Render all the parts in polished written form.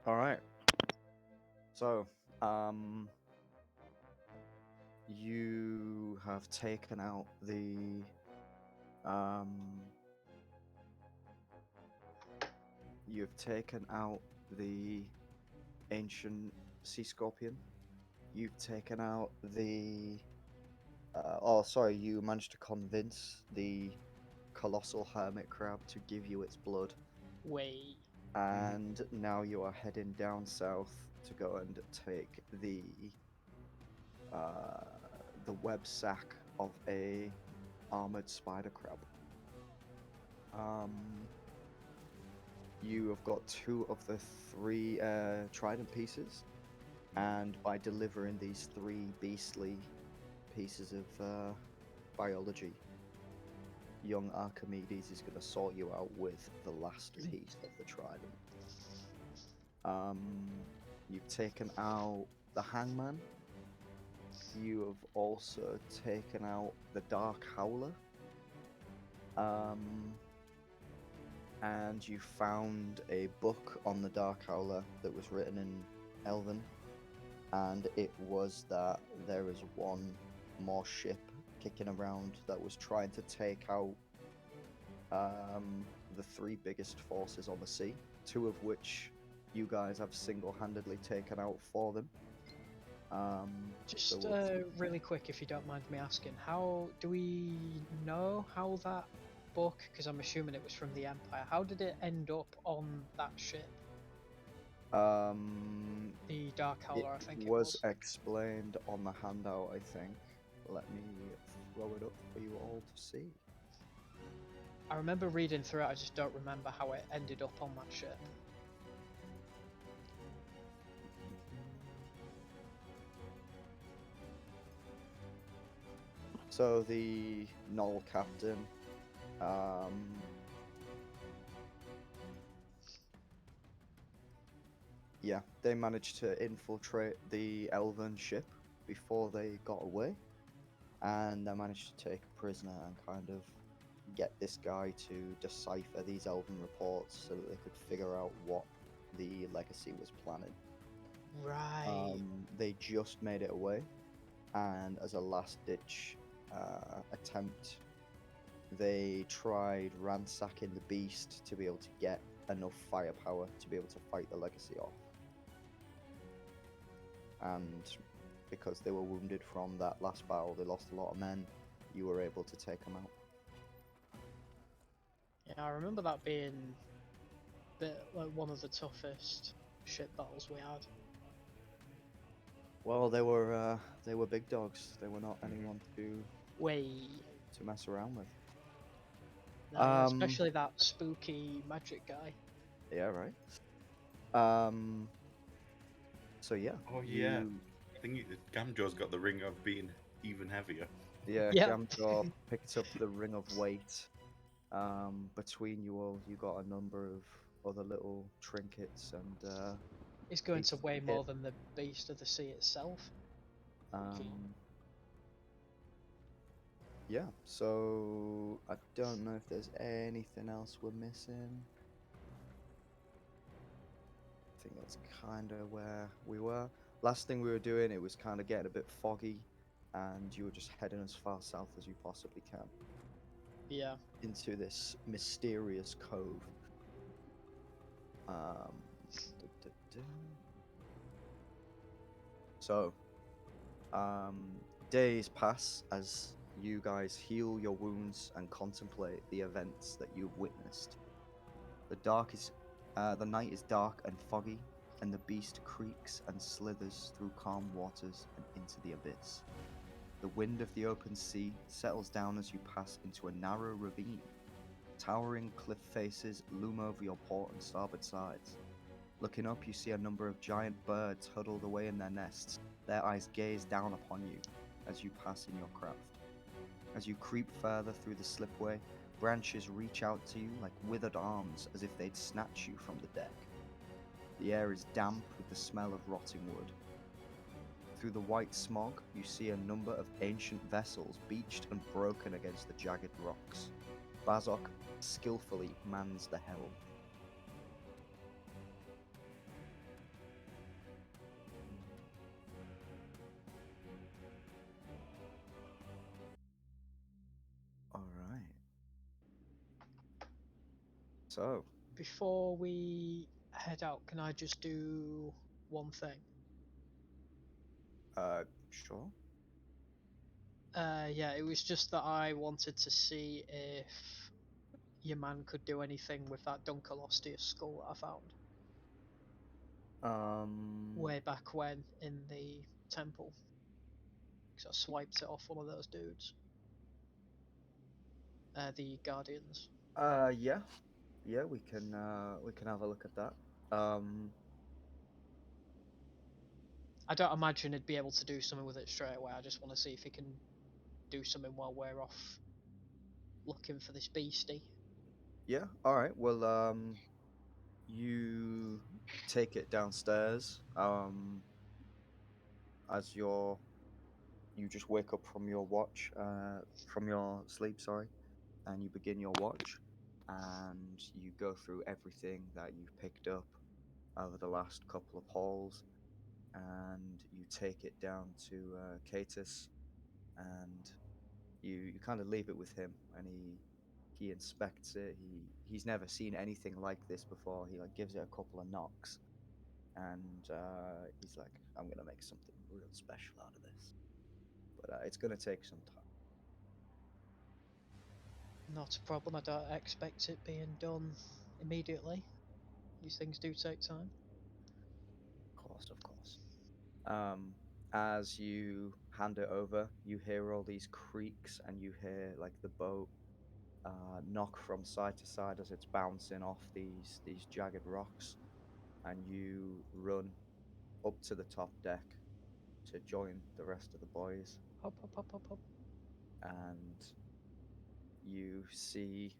All right. So, um, you have taken out um, you've taken out the ancient sea scorpion. You've taken out the. Sorry. You managed to convince the colossal hermit crab to give you its blood, Way. and now you are heading down south to go and take uh, the web sack of a armored spider crab. Um, you have got two of the three trident pieces, and by delivering these three beastly pieces of biology, young Archimedes is going to sort you out with the last piece of the trident. Um, you've taken out the hangman. You have also taken out the dark howler. And you found a book on the Dark Howler that was written in Elven, and it was that there is one more ship kicking around that was trying to take out the three biggest forces on the sea, two of which you guys have single-handedly taken out for them. Just So really quick, if you don't mind me asking, how do we know how that book? Because I'm assuming it was from the Empire. How did it end up on that ship? The Dark it Howler, I think it was was. explained on the handout, I think. Let me throw it up for you all to see. I remember reading through it. I just don't remember how it ended up on that ship. So the Knoll captain, yeah, they managed to infiltrate the Elven ship before they got away, and they managed to take a prisoner and kind of get this guy to decipher these Elven reports so that they could figure out what the legacy was planning. Right. They just made it away, and as a last-ditch attempt, they tried ransacking the beast to be able to get enough firepower to be able to fight the legacy off. And because they were wounded from that last battle, they lost a lot of men. You were able to take them out. Yeah, I remember that being like one of the toughest ship battles we had. Well, they were big dogs. They were not anyone Way. to mess around with. No, yeah, especially that spooky magic guy. Yeah, right. Um, so yeah. Oh yeah, I think Gamjo's got the ring of being even heavier. Yeah, Yeah. Gamjaw picked up the ring of weight. Between you all, you got a number of other little trinkets and He's going to pieces weigh of more kit. than the beast of the sea itself. Yeah, so I don't know if there's anything else we're missing. I think that's kind of where we were. Last thing we were doing, it was kind of getting a bit foggy, and you were just heading as far south as you possibly can Yeah. into this mysterious cove. Um, duh, duh, duh. So, days pass as you guys heal your wounds and contemplate the events that you've witnessed. The night is dark and foggy, and the beast creaks and slithers through calm waters and into the abyss. The wind of the open sea settles down as you pass into a narrow ravine. Towering cliff faces loom over your port and starboard sides. Looking up, you see a number of giant birds huddled away in their nests. Their eyes gaze down upon you as you pass in your craft. As you creep further through the slipway, branches reach out to you like withered arms as if they'd snatch you from the deck. The air is damp with the smell of rotting wood. Through the white smog, you see a number of ancient vessels beached and broken against the jagged rocks. Bazok skillfully mans the helm. So, Before we head out, can I just do one thing? sure. Yeah, it was just that I wanted to see if your man could do anything with that Dunkleosteus skull that I found way back when in the temple. Because I swiped it off one of those dudes. The Guardians. Yeah, yeah, we can have a look at that. Um, I don't imagine he'd be able to do something with it straight away. I just want to see if he can do something while we're off looking for this beastie. yeah, all right. Well, you take it downstairs. As you just wake up from your watch, from your sleep, sorry, and you begin your watch, and you go through everything that you've picked up over the last couple of hauls, and you take it down to Catus, and you kind of leave it with him, and he inspects it. He's never seen anything like this before. He like gives it a couple of knocks, and he's like, "I'm gonna make something real special out of this, but it's gonna take some time." Not a problem. I don't expect it being done immediately. These things do take time. Of course. Um, as you hand it over, you hear all these creaks, and you hear like the boat knock from side to side as it's bouncing off these jagged rocks, and you run up to the top deck to join the rest of the boys, Hop, hop, hop, hop, hop. and you see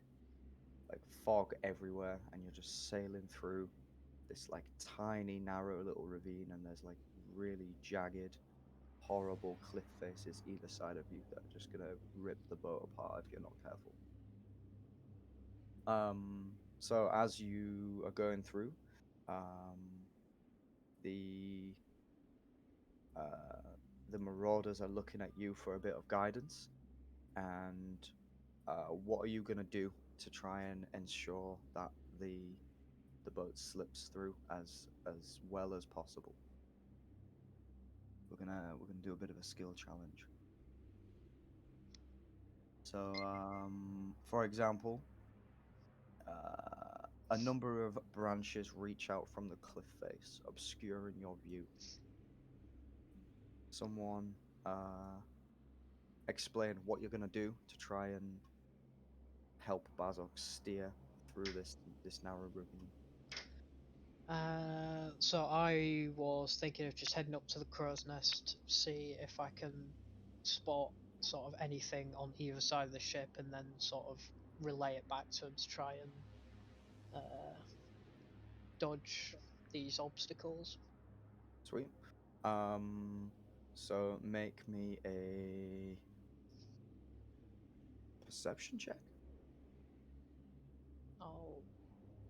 like fog everywhere, and you're just sailing through this like tiny narrow little ravine, and there's like really jagged horrible cliff faces either side of you that are just gonna rip the boat apart if you're not careful. So as you are going through, um, the uh, the marauders are looking at you for a bit of guidance, and what are you gonna do to try and ensure that the boat slips through as well as possible? We're gonna do a bit of a skill challenge. So, for example, a number of branches reach out from the cliff face, obscuring your view. Someone explain what you're gonna do to try and help Bazok steer through this narrow ravine. So I was thinking of just heading up to the crow's nest, see if I can spot sort of anything on either side of the ship, and then sort of relay it back to him to try and dodge these obstacles. Sweet. Um, so make me a perception check. I'll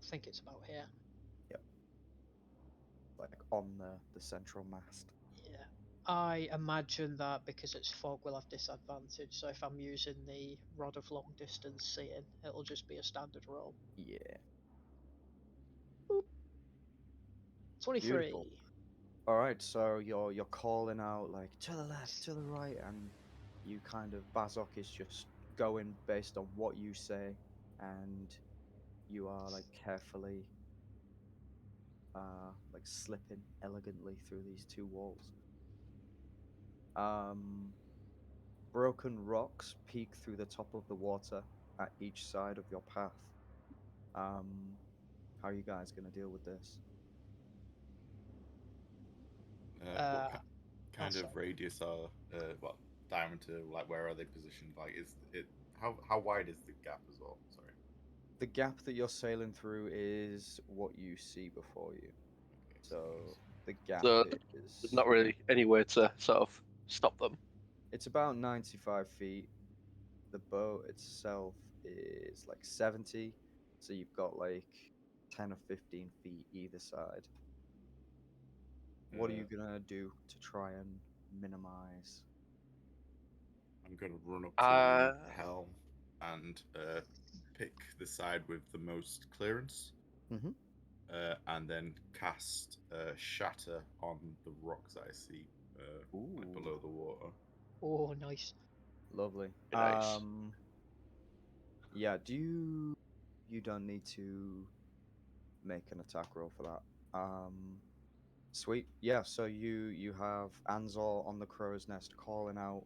think it's about here. Yep, like on the central mast. Yeah. I imagine that because it's fog, we'll have disadvantage. So if I'm using the rod of long distance seeing, it'll just be a standard roll. Yeah, 23. beautiful. All right, so you're calling out like to the left, to the right, and you kind of Bazok is just going based on what you say, and you are like carefully like slipping elegantly through these two walls. Um, broken rocks peek through the top of the water at each side of your path. How are you guys gonna deal with this? What Uh, kind of sorry. radius are well diameter? Like where are they positioned? Like is it how wide is the gap as well? Sorry. The gap that you're sailing through is what you see before you. Okay, So the gap So there's is not really anywhere to sort of stop them. it's about 95 feet. The boat itself is like 70, so you've got like 10 or 15 feet either side. What are you gonna do to try and minimize? I'm gonna run up to Uh, the helm and pick the side with the most clearance, Mhm. and then cast Shatter on the rocks that I see like Ooh. below the water. Oh, nice. Lovely. Nice. Yeah. You don't need to make an attack roll for that. Sweet. Yeah. So you have An-zaw on the crow's nest calling out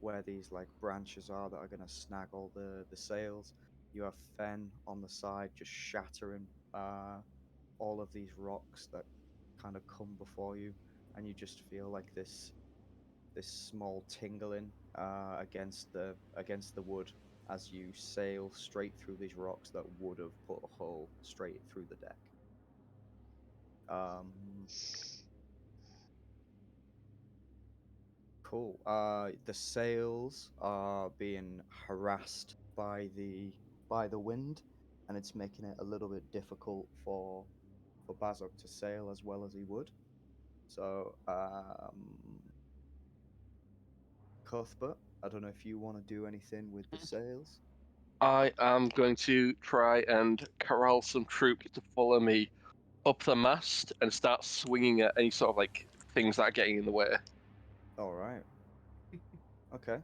where these like branches are that are gonna snag all the sails. You have Fen on the side just shattering all of these rocks that kind of come before you, and you just feel like this small tingling against the wood as you sail straight through these rocks that would have put a hole straight through the deck. Um, cool. The sails are being harassed by the wind, and it's making it a little bit difficult for Bazok to sail as well as he would. So, Cuthbert, I don't know if you want to do anything with the sails. I am going to try and corral some troops to follow me up the mast and start swinging at any sort of like things that are getting in the way. All right. Okay.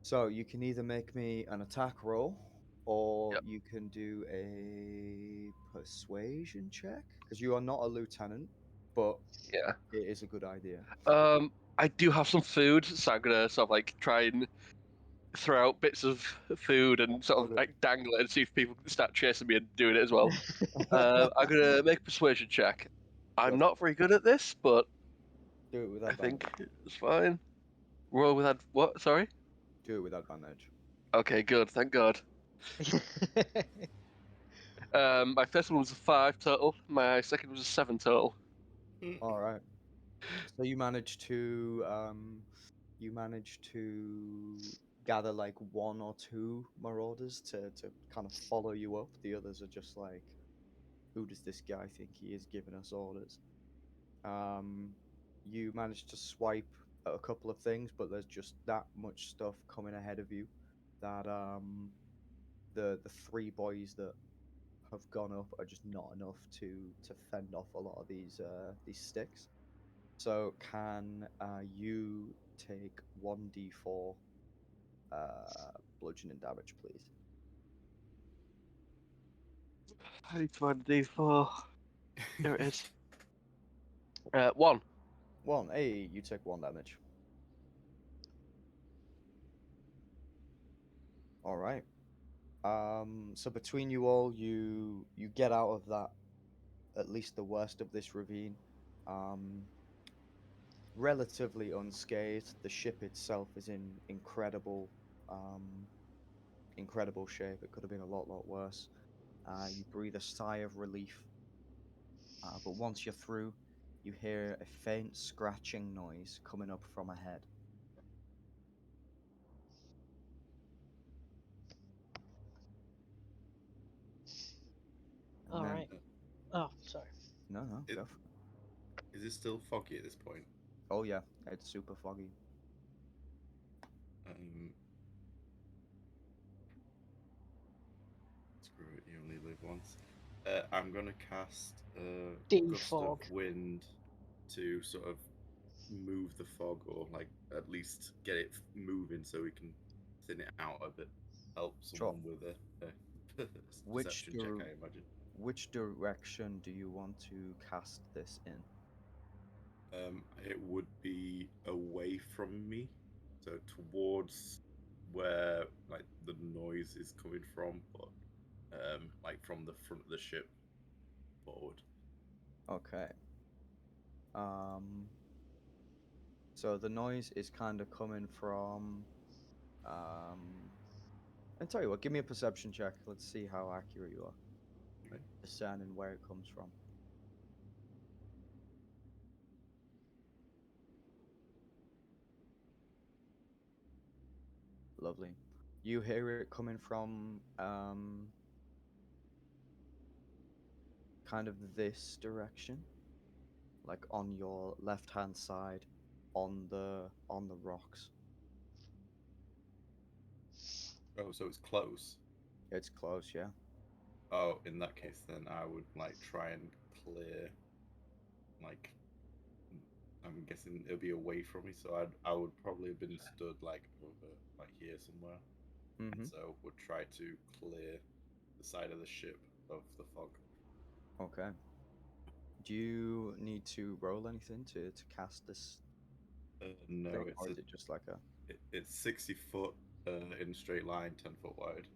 So you can either make me an attack roll, or Yep. you can do a persuasion check because you are not a lieutenant, but Yeah. it is a good idea. I do have some food, so I'm gonna sort of like try and throw out bits of food and sort of Okay. like dangle it and see if people start chasing me and doing it as well. I'm gonna make a persuasion check. Go I'm for not very good at this, but Do it with I think advantage. it's fine. Roll with what? Sorry. Do it with advantage. Okay, good. Thank God. My first one was a 5 total. My second was a 7 total. All right. So you managed to gather like one or two marauders to kind of follow you up. The others are just like, who does this guy think he is giving us orders? Um, you managed to swipe at a couple of things, but there's just that much stuff coming ahead of you that the three boys that have gone up are just not enough to fend off a lot of these sticks. So can you take 1d4 bludgeoning damage, please? I need to find a D4. There it is. 1. One. Hey, you take 1 damage. All right. So between you all, you get out of that, at least the worst of this ravine, um, relatively unscathed. The ship itself is in incredible shape. It could have been a lot worse. You breathe a sigh of relief, but once you're through, you hear a faint scratching noise coming up from ahead. And All then, right. Oh, sorry. no, It, go for it. is it still foggy at this point? Oh yeah, it's super foggy. Um, Screw it, you only live once. I'm gonna cast gust of Defog. wind to sort of move the fog, or like at least get it moving so we can thin it out a bit. Help Sure. someone with a Which perception check, I imagine. which direction do you want to cast this in? It would be away from me, so towards where like the noise is coming from, but like from the front of the ship forward. Okay. Um, so the noise is kind of coming from. And tell you what, give me a perception check. Let's see how accurate you are Okay. discerning where it comes from. Lovely. You hear it coming from kind of this direction, like on your left hand side, on the rocks. Oh, so it's close. It's close, yeah. Oh, in that case, then I would like try and clear. Like, I'm guessing it'll be away from me, so I would probably have been stood like over like here somewhere, and Mm-hmm. so would try to clear the side of the ship of the fog. Okay. Do you need to roll anything to cast this No, thing, or is it just like a it's 60 foot in a straight line, 10 foot wide.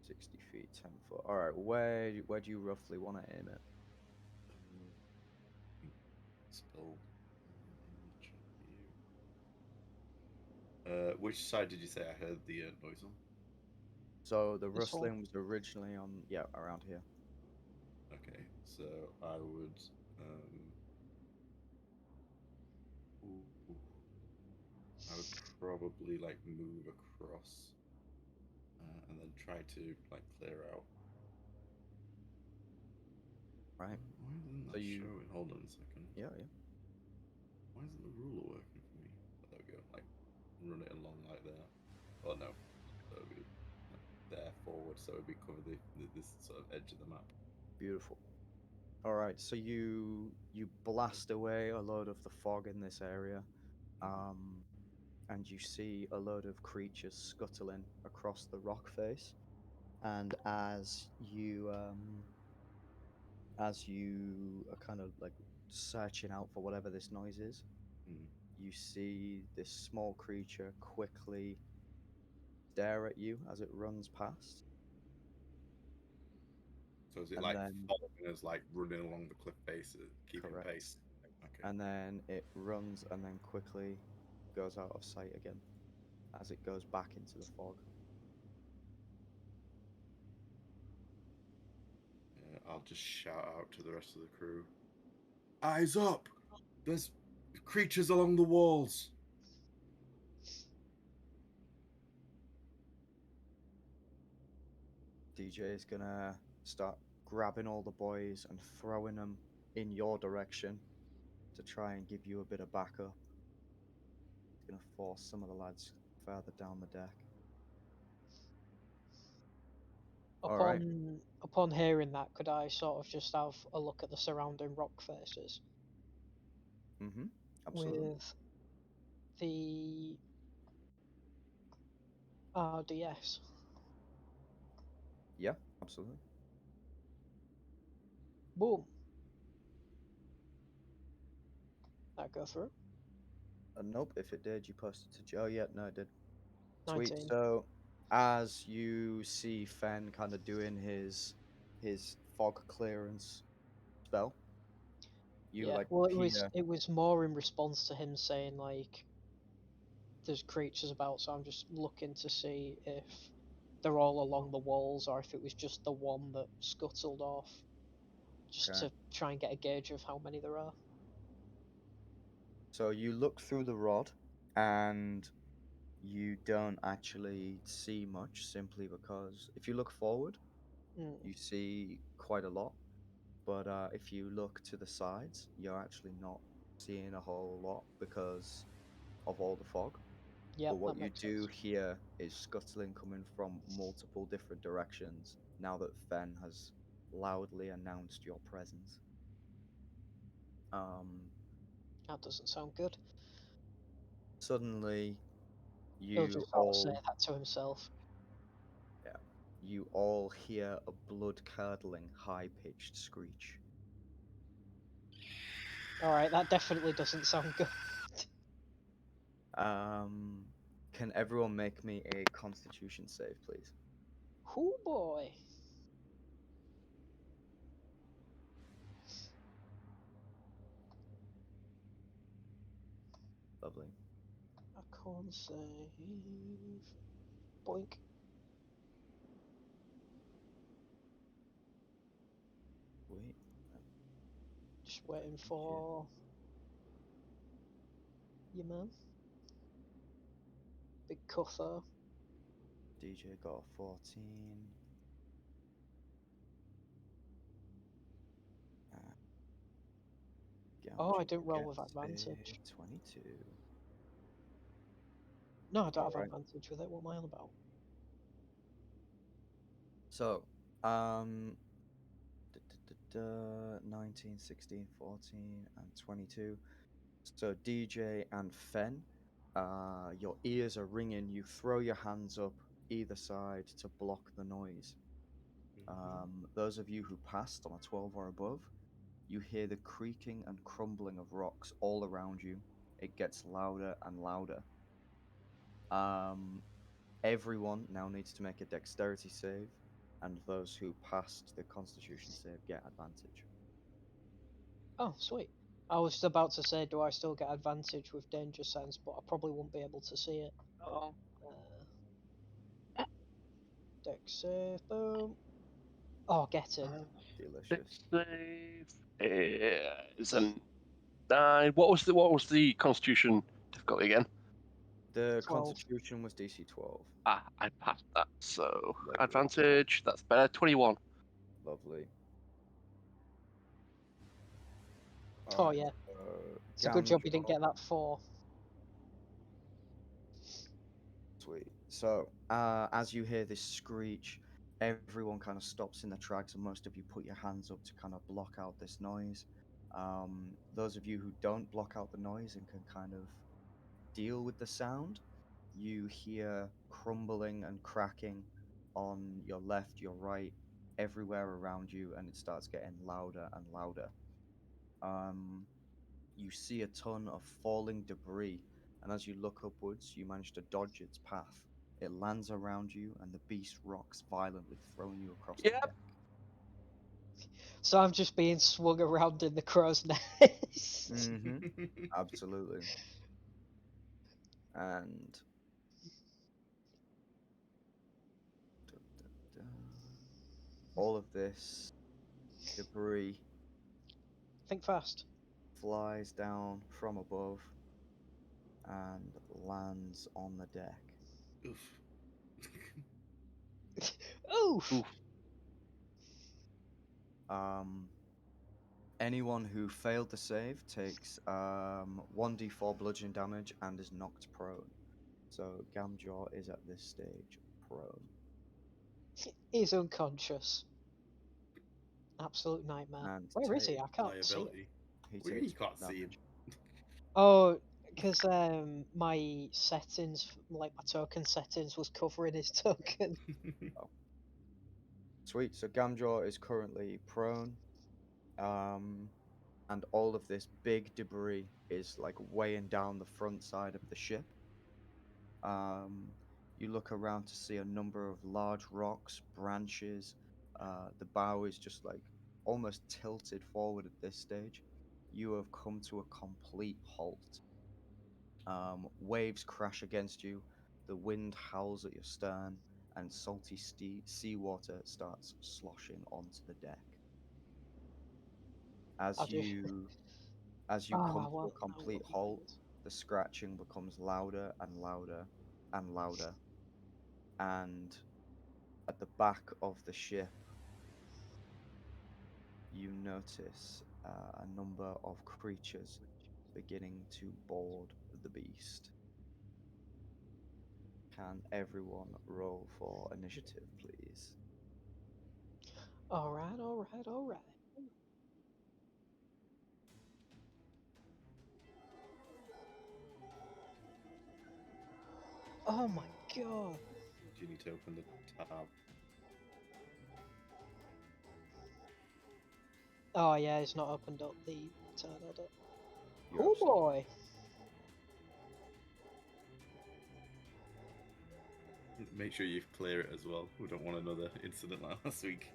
60 feet, 10 foot? All right. Where do you roughly want to aim it? Spell image view. Which side did you say I heard the noise on? So the This one. rustling was originally on, yeah, around here. Okay, so I would ooh, I would probably like move across and then try to like clear out. Right. Why isn't So that you, showing? Hold on a second. yeah, yeah. Why isn't the ruler working for me? Oh, there we go. Like run it along like that. Oh no, so it'd be like there forward, so it'd be cover this sort of edge of the map. Beautiful. All right. So you blast away a load of the fog in this area, um, and you see a load of creatures scuttling across the rock face. And as you are kind of like searching out for whatever this noise is, Mm. you see this small creature quickly stare at you as it runs past, So is it and like then following us, like running along the cliff face, keeping correct, pace? Okay. and then it runs and then quickly goes out of sight again as it goes back into the fog. I'll just shout out to the rest of the crew. Eyes up! There's creatures along the walls. DJ is gonna start grabbing all the boys and throwing them in your direction to try and give you a bit of backup. He's gonna force some of the lads further down the deck. All right. Upon hearing that, could I sort of just have a look at the surrounding rock faces Mm-hmm. Absolutely. with the RDS? Yeah, absolutely. Boom. That go through. Nope, if it did, you posted to Joe. Yeah, no, it did. Sweet. 19. So as you see Fen kind of doing his fog clearance spell, you Yeah. like Well, hear it was more in response to him saying like there's creatures about, so I'm just looking to see if they're all along the walls or if it was just the one that scuttled off, just okay. to try and get a gauge of how many there are. So you look through the rod and you don't actually see much simply because if you look forward, Mm. you see quite a lot. But if you look to the sides, you're actually not seeing a whole lot because of all the fog. But Yep, what that you makes do sense. hear is scuttling coming from multiple different directions now that Fen has loudly announced your presence. Um, That doesn't sound good. Suddenly, He'll you just sort of say all, that to himself. yeah, you all hear a blood-curdling, high-pitched screech. Alright, that definitely doesn't sound good. Um, can everyone make me a Constitution save, please? Oh boy. Lovely. A con save. Boink. Wait, Just waiting DJ. for you, man. Big Cuther. DJ got a 14. Oh, I Darjee didn't roll with gets a advantage. 22. No, I don't have Alright. advantage with it. What am I on about? So, 19, 16, 14, and 22. So, DJ and Fen, your ears are ringing. You throw your hands up either side to block the noise. Those of you who passed on a 12 or above, you hear the creaking and crumbling of rocks all around you. It gets louder and louder. Everyone now needs to make a dexterity save, and those who passed the constitution save get advantage. Oh, sweet. I was just about to say, do I still get advantage with danger sense? But I probably won't be able to see it. Oh. Dex save, boom. Oh, get it. Delicious. Save is a 9. What was the Constitution difficulty again? The 12. constitution was DC 12. Ah, I passed that, so Lovely. advantage. That's better. 21. Lovely. Oh, Alright, yeah. so It's a good job you Gamjaw- didn't get that 4. Sweet. So, as you hear this screech, everyone kind of stops in their tracks, and most of you put your hands up to kind of block out this noise. Those of you who don't block out the noise and can kind of deal with the sound, you hear crumbling and cracking on your left, your right, everywhere around you, and it starts getting louder and louder. You see a ton of falling debris, and as you look upwards, you manage to dodge its path. It lands around you, and the beast rocks violently, throwing you across the Yep. deck. So I'm just being swung around in the crow's nest. Absolutely. And all of this debris Think fast. flies down from above and lands on the deck. Oof. Oof! Oof. Anyone who failed the save takes 1d4 bludgeoning damage and is knocked prone. So Gamjaw is at this stage prone. He's unconscious. Absolute nightmare. And Where is he? I can't see him. Liability. He What do you mean takes you can't see him? damage. Oh, because my settings, like my token settings, was covering his token. Sweet. So Gamjaw is currently prone. And all of this big debris is like weighing down the front side of the ship. You look around to see a number of large rocks, branches. The bow is just like almost tilted forward at this stage. You have come to a complete halt. Waves crash against you, the wind howls at your stern, and salty seawater starts sloshing onto the deck. As I'll do- you Oh, come to well, a complete halt, the scratching becomes louder and louder and louder. And at the back of the ship, you notice a number of creatures beginning to board the beast. Can everyone roll for initiative, please? Alright. Oh my god. Do you need to open the tab? Oh yeah, it's not opened up the tab, had it? You Oh have some- boy. Make sure you clear it as well. We don't want another incident like last week.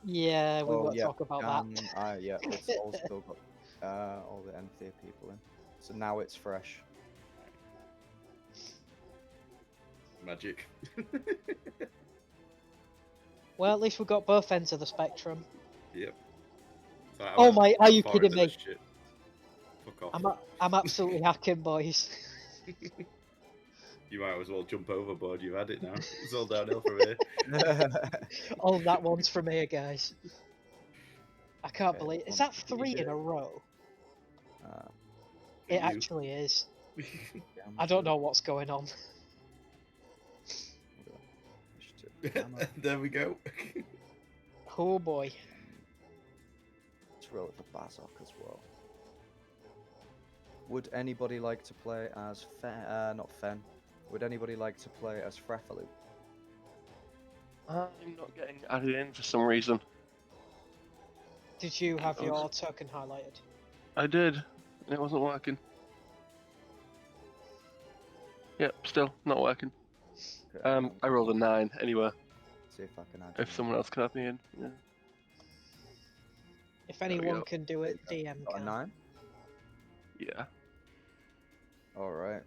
Yeah, we won't yeah, talk about that. yeah, it's all still got all the Enthea people in. So now it's fresh. Magic. Well, at least we got both ends of the spectrum. Yep. So I Oh went my, are you far kidding into the me? shit. Fuck off. I'm absolutely hacking, boys. You might as well jump overboard. You've had it now. It's all downhill from here. All that one's from here, guys. I can't Okay, believe. Is one that 3 in DJ. a row? Uh, It You. actually is. I don't know what's going on. There we go. Oh boy. Let's roll it for Bazok as well. Would anybody like to play as not Fen? Would anybody like to play as Freffalu? I'm not getting added in for some reason. Did you have your token highlighted? I did, and it wasn't working. Yep, still not working. Okay, I rolled a 9 anyway. see if I can add. If someone else can add me in, yeah. If There we anyone go. can do it, DM Got a can. 9. Yeah. All right.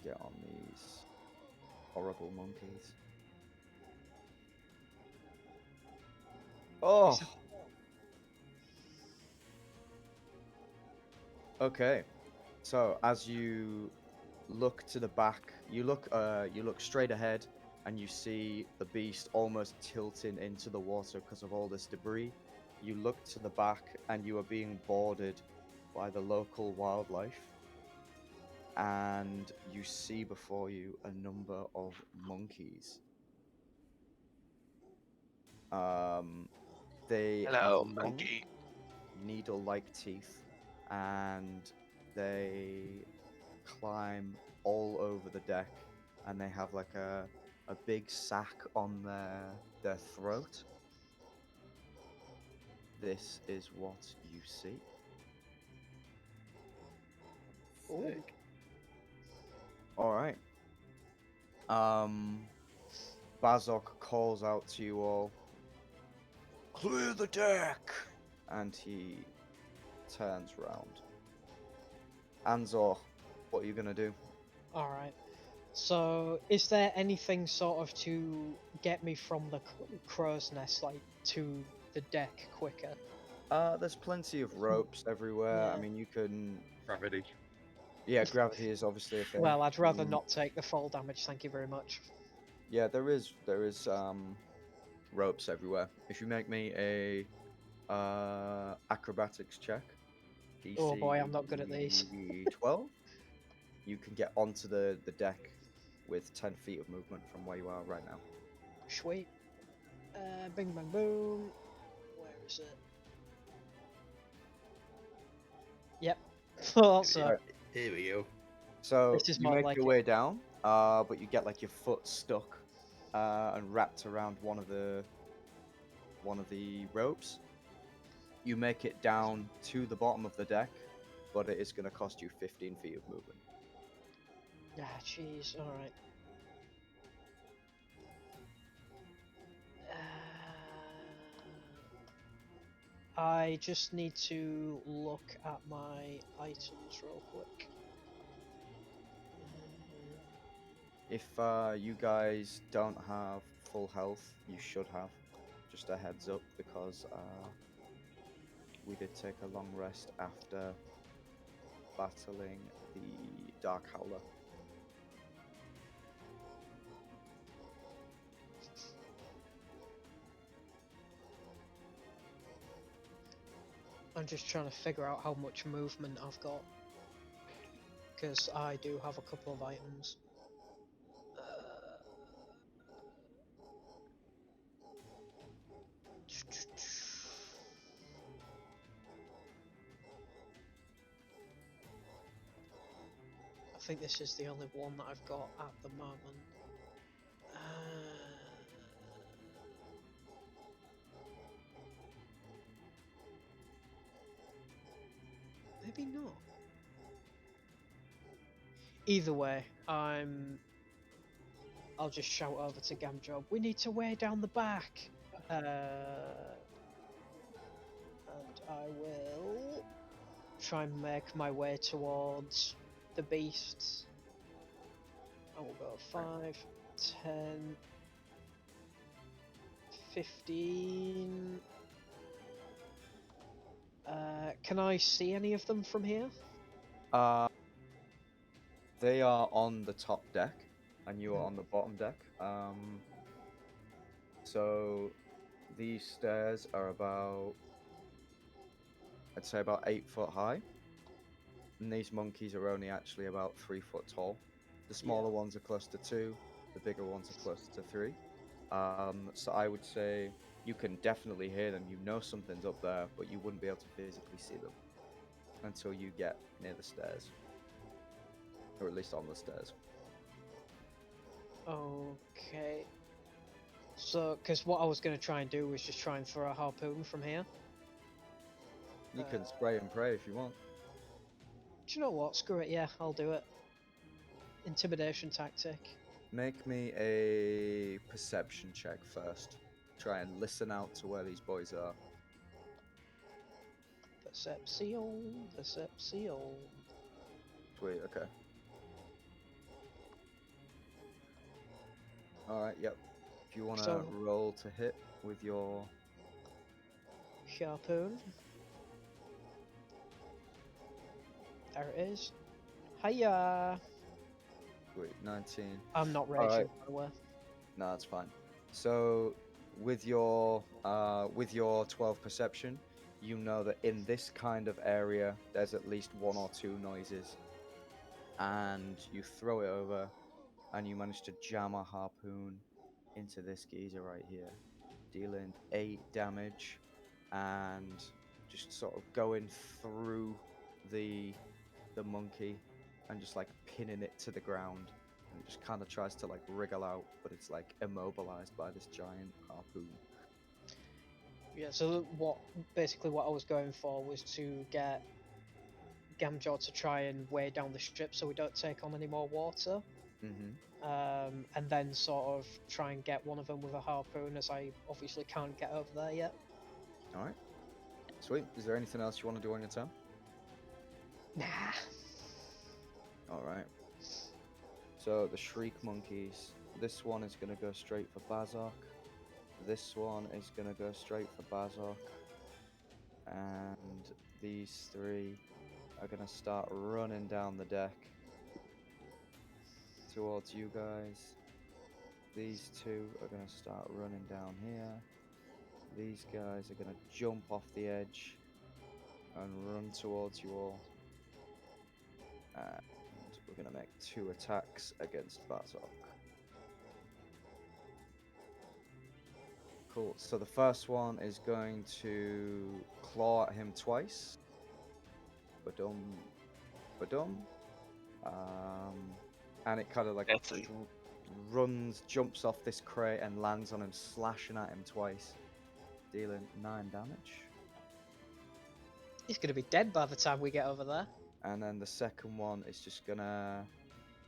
Get on these horrible monkeys. Oh. Okay. So as you look to the back, you look straight ahead, and you see the beast almost tilting into the water because of all this debris. You look to the back, and you are being boarded by the local wildlife. And you see before you a number of monkeys. They have Hello, long, monkey. needle-like teeth, and they climb all over the deck, and they have like a big sack on their throat. This is what you see. Sick. All right. Bazok calls out to you all, "Clear the deck!" And he turns round. An-zaw, what are you gonna do? Alright. So, is there anything sort of to get me from the crow's nest, like, to the deck quicker? There's plenty of ropes everywhere. Yeah. I mean, you can. Gravity. Yeah, gravity is obviously a thing. Well, I'd rather not take the fall damage, thank you very much. Yeah, there is ropes everywhere. If you make me a acrobatics check, DC Oh boy, I'm not good at these. 12, you can get onto the deck with 10 feet of movement from where you are right now. Sweet. Bing bang boom. Where is it? Yep. Also, Right. Here we go. So This is you more make like your it. way down, but you get like your foot stuck and wrapped around one of the ropes. You make it down to the bottom of the deck, but it is going to cost you 15 feet of movement. ah, jeez. All right. I just need to look at my items real quick. If you guys don't have full health, you should have. Just a heads up, because we did take a long rest after battling the Dark Howler. I'm just trying to figure out how much movement I've got, because I do have a couple of items. I think this is the only one that I've got at the moment. Maybe not. Either way, I'll just shout over to Gamjob, we need to weigh down the back! And I will try and make my way towards the beasts. I will go 5, 10, 15. Can I see any of them from here? They are on the top deck, and you are on the bottom deck. So these stairs are about I'd say about 8 foot high. And these monkeys are only actually about 3 foot tall. The smaller ones are close to 2, the bigger ones are close to 3. So I would say you can definitely hear them. You know something's up there, but you wouldn't be able to physically see them until you get near the stairs. Or at least on the stairs. Okay. So, because what I was going to try and do was just try and throw a harpoon from here. You can spray and pray if you want. Do you know what? Screw it, yeah, I'll do it. Intimidation tactic. Make me a perception check first. Try and listen out to where these boys are. Perception, perception. Sweet, okay. Alright, yep. If you want to So- roll to hit with your... Harpoon. There it is. Hiya! Sweet, 19. I'm not raging, Alright. by the way. No, that's fine. So, with your 12 perception, you know that in this kind of area, there's at least 1 or 2 noises. And you throw it over, and you manage to jam a harpoon into this geezer right here, dealing 8 damage, and just sort of going through the monkey, and just like pinning it to the ground. And it just kind of tries to like wriggle out, but it's like immobilized by this giant harpoon. Yeah, so basically what I was going for was to get An-zaw to try and weigh down the ship so we don't take on any more water. Mm-hmm. And then sort of try and get one of them with a harpoon, as I obviously can't get over there yet. All right. Sweet. Is there anything else you want to do on your turn? Nah. All right. So the shriek monkeys. This one is gonna go straight for Bazok. This one is gonna go straight for Bazok. And these 3 are gonna start running down the deck towards you guys. These 2 are gonna start running down here. These guys are gonna jump off the edge and run towards you all. And we're gonna make 2 attacks against Bazok. Cool. So the first one is going to claw at him twice. Badum. Badum. And it kind of like Guilty. runs, jumps off this crate and lands on him, slashing at him twice, dealing 9 damage. He's gonna be dead by the time we get over there. And then the second one is just gonna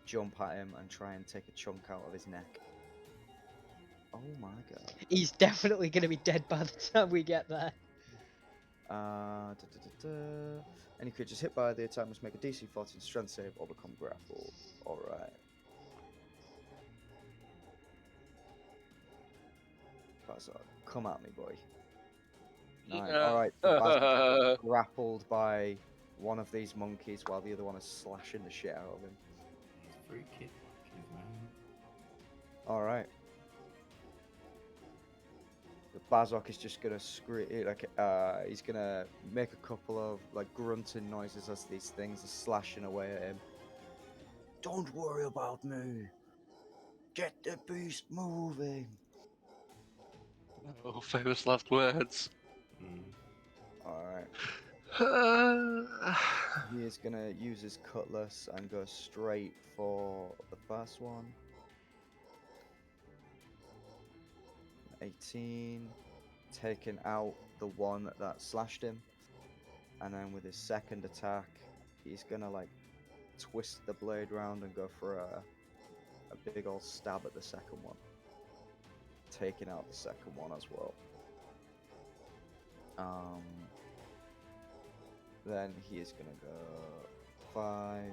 jump at him and try and take a chunk out of his neck. Oh my god. He's definitely gonna be dead by the time we get there. Any creatures hit by the attack must make a DC 14 strength save or become grappled. Alright. Bazok, come at me, boy. 9. Yeah. Alright, so Bazok is grappled by one of these monkeys while the other one is slashing the shit out of him. Freaky monkeys, man. Alright. The Bazok is just gonna scream, like, he's gonna make a couple of, like, grunting noises as these things are slashing away at him. Don't worry about me! Get the beast moving! Oh, famous last words. Alright. He is gonna use his cutlass and go straight for the first one. 18, taking out the one that slashed him, and then with his second attack, he's gonna like twist the blade round and go for a big old stab at the second one, taking out the second one as well. Then he is gonna go 5,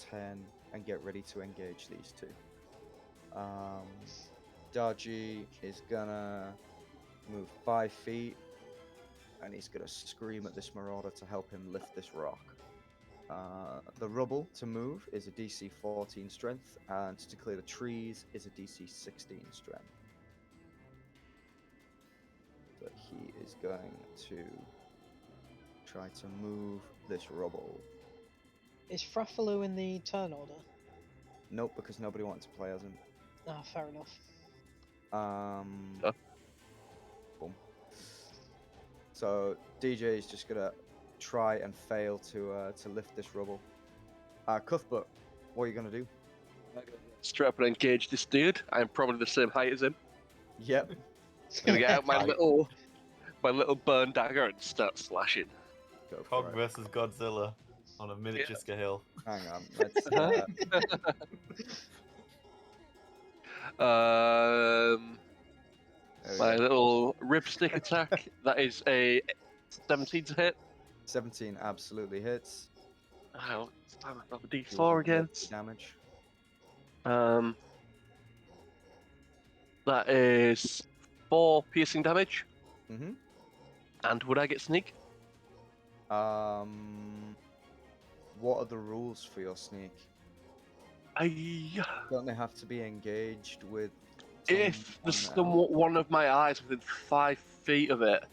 10, and get ready to engage these 2. Darjee is gonna move 5 feet, and he's gonna scream at this marauder to help him lift this rock. The rubble to move is a DC 14 strength, and to clear the trees is a DC 16 strength. So he is going to try to move this rubble. Is Fraffaloo in the turn order? Nope, because nobody wanted to play as him. Ah, fair enough. Yeah. Boom. So DJ is just gonna try and fail to lift this rubble. Cuthbert, what are you gonna do? Strap and engage this dude. I'm probably the same height as him. Yep. Gonna get out my Right. little burn dagger and start slashing. Go for Cog it. versus Godzilla on a miniature scale. Hang on. Let's. There we My go. little ripstick attack. That is a 17 to hit. 17 absolutely hits. I'll stand up a You D4 will again. take damage. That is 4 piercing damage. Mm-hmm. And would I get sneak? What are the rules for your sneak? Don't they have to be engaged with? If there's someone else? one of my eyes within 5 feet of it,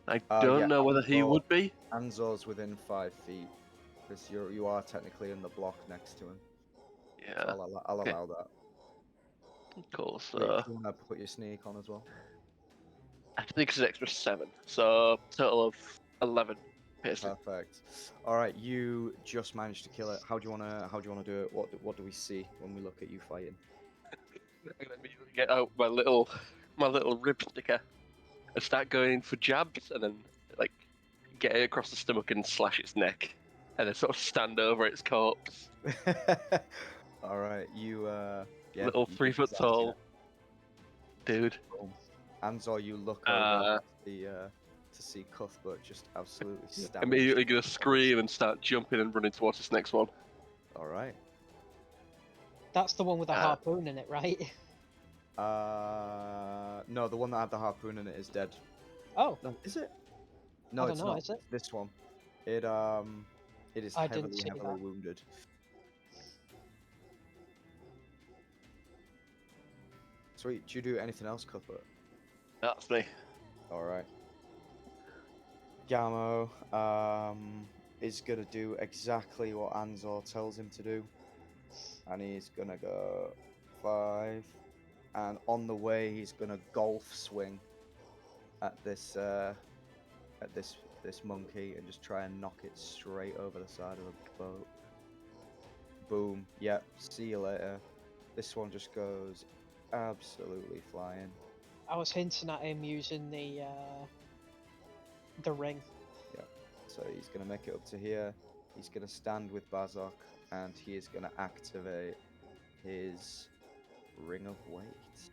I Yeah, don't know whether he An-zaw- would be. An-zaw's within 5 feet, because you are technically in the block next to him. Yeah, So I'll okay. allow that. Cool. Wait, So do you want to put your sneak on as well? I think it's an extra 7. So total of 11 piercing. Perfect. All right, you just managed to kill it. How do you wanna do it? What do we see when we look at you fighting? I'm gonna immediately get out my little rib sticker and start going for jabs, and then like get it across the stomach and slash its neck, and then sort of stand over its corpse. All right, you yeah. Little you 3 did foot exactly tall that. dude. Boom. An-zaw, you look over to see Cuthbert just absolutely stab. Immediately gonna scream and start jumping and running towards this next one. All right. That's the one with the Uh, harpoon in it, right? No, the one that had the harpoon in it is dead. Oh, No, is it? No, I don't it's know, not. is it? It's this one. It is I didn't see heavily that. wounded. Sweet. Do you do anything else, Cuthbert? That's me. All right. Gamo is gonna do exactly what An-zaw tells him to do, and he's gonna go 5, and on the way he's gonna golf swing at this monkey and just try and knock it straight over the side of the boat. Boom. Yep. See you later. This one just goes absolutely flying. I was hinting at him using the ring. So he's going to make it up to here. He's going to stand with Bazok, and he is going to activate his Ring of Weight.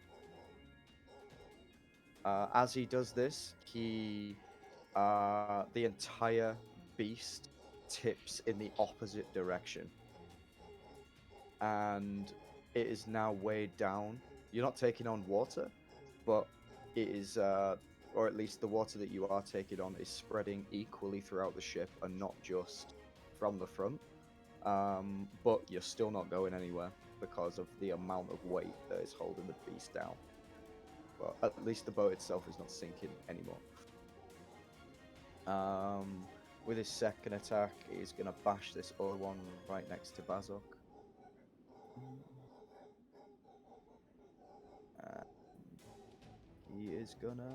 As he does this, the entire beast tips in the opposite direction. And it is now weighed down. You're not taking on water, but it is... or at least the water that you are taking on is spreading equally throughout the ship and not just from the front. But you're still not going anywhere because of the amount of weight that is holding the beast down. Well, at least the boat itself is not sinking anymore. With his second attack, he's going to bash this other one right next to Bazok. He is gonna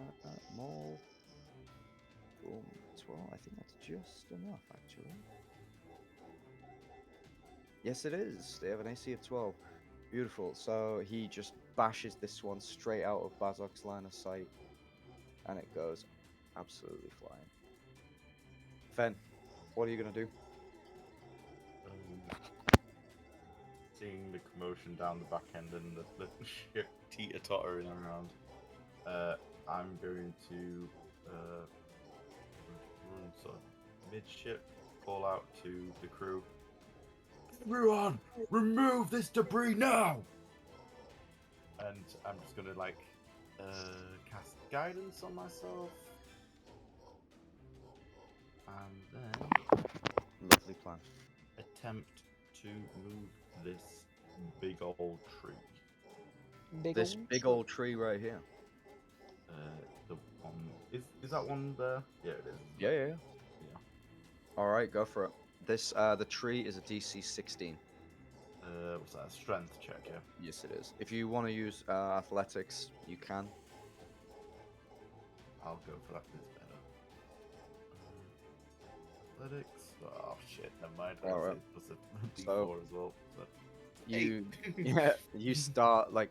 maul. Boom, 12. I think that's just enough, actually. Yes, it is. They have an AC of 12. Beautiful. So he just bashes this one straight out of Bazok's line of sight, and it goes absolutely flying. Fen, what are you gonna do? Seeing the commotion down the back end and the ship teeter-tottering around, I'm going to run sort of midship, call out to the crew. Everyone, remove this debris now! And I'm just gonna cast guidance on myself, and then Lovely plan. attempt to move this big old tree. This big old tree right here. The one is that one there? Yeah, it is. Yeah. All right, go for it. This the tree is a DC 16. What's that? Strength check, yeah. Yes, it is. If you want to use athletics, you can. I'll go for that 'cause it's better. Athletics. Oh shit, never mind. All right. Plus a D4 So- as well. So. You Eight. yeah, you start like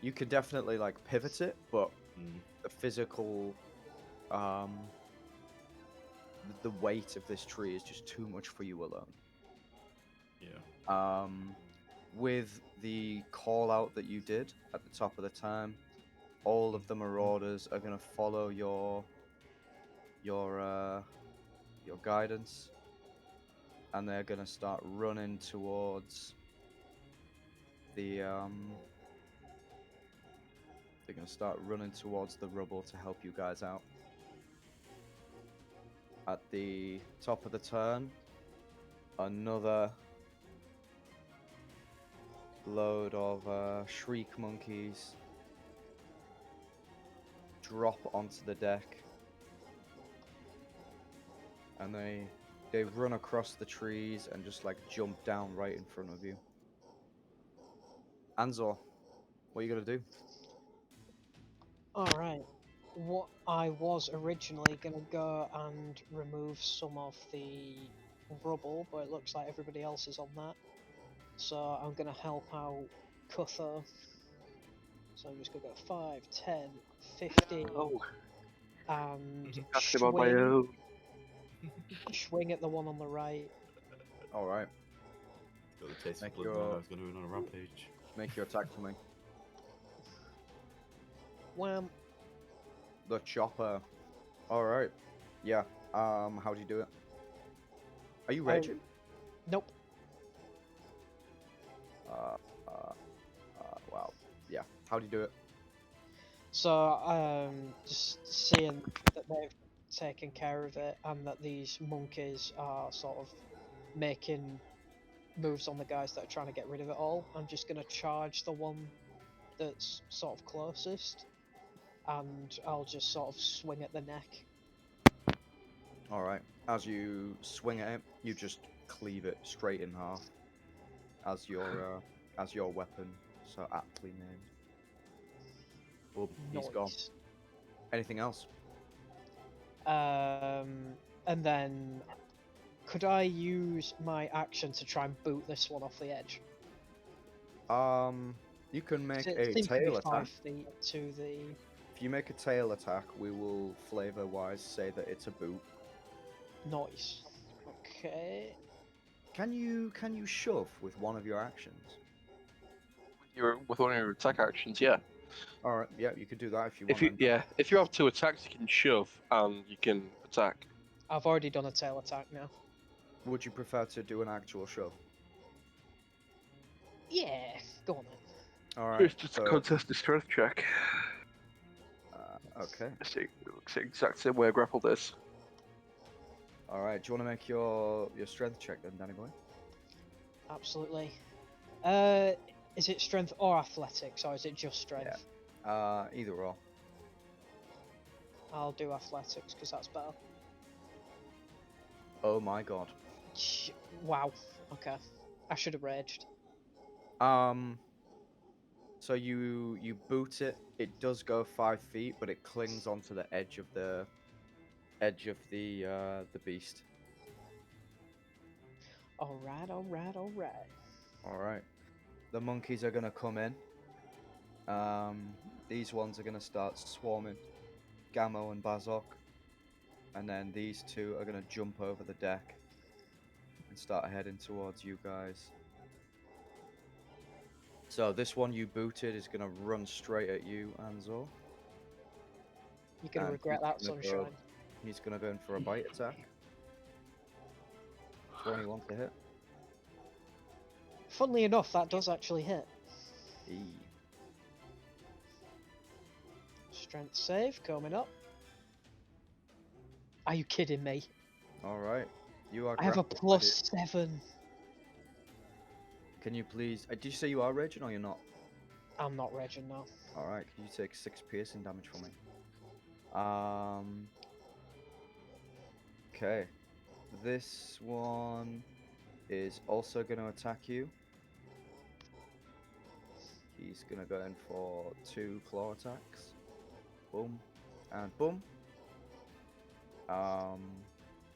you can definitely like pivot it, but Mm. the physical the weight of this tree is just too much for you alone. Yeah. With the call out that you did at the top of the time, all of the marauders are gonna follow your guidance, and they're gonna start running towards the they're gonna start running towards the rubble to help you guys out. At the top of the turn, another load of shriek monkeys drop onto the deck, and they run across the trees and just like jump down right in front of you. An-zaw, what are you gonna do? Alright. What I was originally gonna go and remove some of the rubble, but it looks like everybody else is on that. So I'm gonna help out Cuthbert. So I'm just gonna go 5, 10, 15, Oh, and that's him on my own. swing at the one on the right. All right, Got the taste Make of blood now. your- I was going to win on a rampage. make your attack for me. Wham! The chopper. All right, yeah. How do you do it? Are you raging? Nope. Wow. Yeah. How do you do it? So just seeing that they've taken care of it and that these monkeys are sort of making moves on the guys that are trying to get rid of it all, I'm just gonna charge the one that's sort of closest, and I'll just sort of swing at the neck. All right. As you swing at it, you just cleave it straight in half. As your weapon, so aptly named. Boom. He's gone. Nice. Anything else? And then could I use my action to try and boot this one off the edge? You can make 'Cause a it seems to be tail attack. 5 feet to the. If you make a tail attack, we will flavor-wise say that it's a boot. Noise. Okay. Can you shove with one of your actions? With one of your attack actions, yeah. All right. Yeah, you could do that if you want. If you Andrew. if you have 2 attacks, you can shove and you can attack. I've already done a tail attack now. Would you prefer to do an actual shove? Yeah, go on then. All right. It's just a so, contested strength check. okay. It's the exact same way I grappled this. All right. Do you want to make your strength check then, Danny boy? Absolutely. Is it strength or athletics, or is it just strength? Either or. I'll do athletics because that's better. Oh my god. Wow. Okay. I should have raged. So you boot it. It does go 5 feet, but it clings onto the edge of the beast. Alright, alright, alright. All right. The monkeys are gonna come in. These ones are gonna start swarming Gamo and Bazok, and then these two are gonna jump over the deck and start heading towards you guys. So this one you booted is gonna run straight at you, An-zaw. You're gonna And regret he's that, gonna sunshine. He's gonna go in for a bite attack. 21 to hit. Funnily enough, that does actually hit. E. Strength save coming up. Are you kidding me? All right. You are. I have a grappled, my dear. +7. Can you please? Did you say you are raging or you're not? I'm not raging now. All right. Can you take 6 piercing damage for me? Okay. This one is also going to attack you. He's going to go in for 2 claw attacks. Boom. And boom.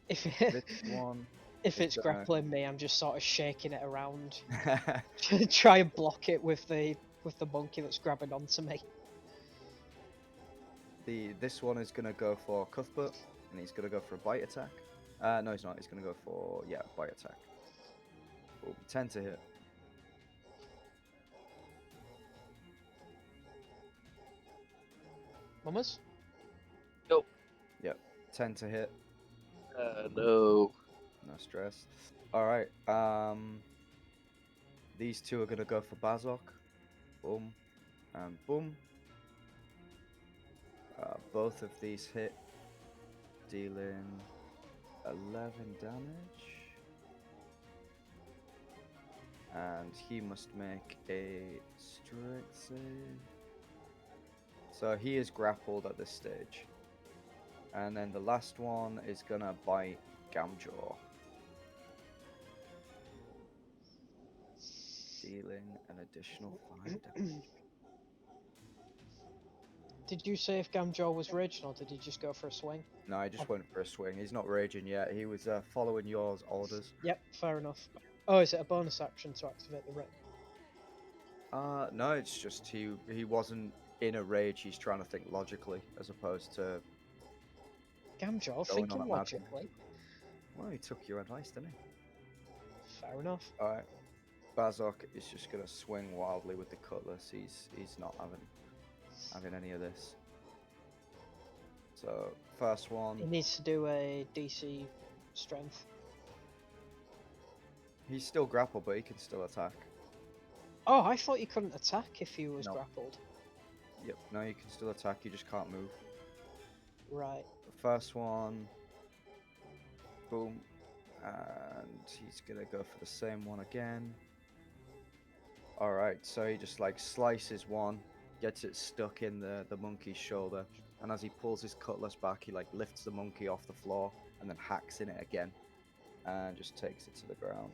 If This one if is it's gonna- grappling me, I'm just sort of shaking it around to try and block it with the monkey that's grabbing onto me. This one is going to go for Cuthbert, and he's going to go for a bite attack. No, he's not. He's going to go for, bite attack. Boom. 10 to hit. Mummers? Nope. Yep. 10 to hit. No. No stress. Alright. These two are going to go for Bazok. Boom. And boom. Both of these hit, dealing 11 damage. And he must make a strength save. So he is grappled at this stage. And then the last one is gonna bite Gamjaw. Dealing an additional 5 damage. Did you say if Gamjaw was raging, or did he just go for a swing? No, I just went for a swing. He's not raging yet. He was following your orders. Yep, fair enough. Oh, is it a bonus action to activate the rip? No, it's just he wasn't in a rage. He's trying to think logically as opposed to. Gamjaw, Going on thinking at magic. logically. Well, he took your advice, didn't he? Fair enough. All right. Bazok is just gonna swing wildly with the cutlass. He's not having any of this. So first one, He needs to do a DC strength. he's still grappled, but he can still attack. Oh, I thought you couldn't attack if he was No. grappled. Yep. No, you can still attack. You just can't move. Right. The first one, boom, and he's gonna go for the same one again. All right. So he just like slices one, gets it stuck in the monkey's shoulder, and as he pulls his cutlass back, he like lifts the monkey off the floor and then hacks in it again, and just takes it to the ground.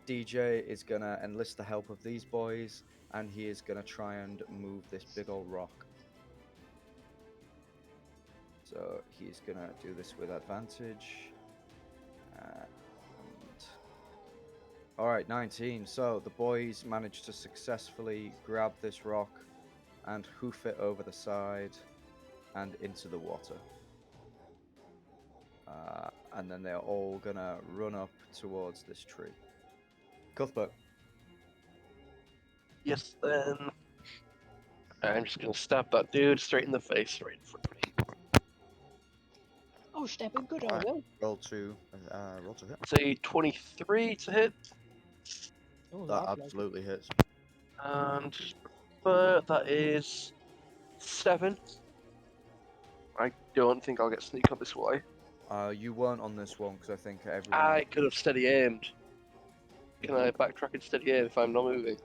DJ is gonna enlist the help of these boys, and he is gonna try and move this big old rock. So he's gonna do this with advantage. Alright, 19. So the boys managed to successfully grab this rock and hoof it over the side and into the water. And then they're all gonna run up towards this tree. Cuthbert. Yes, then. I'm just gonna stab that dude straight in the face right in front of me. Oh, stepping good, I Alright. will. Roll to hit. Say 23 to hit, Oh, That lovely. absolutely hits. and that is 7. I don't think I'll get sneak on this way. You weren't on this one because I think everyone. I could have steady aimed. Can I backtrack and steady aim if I'm not moving?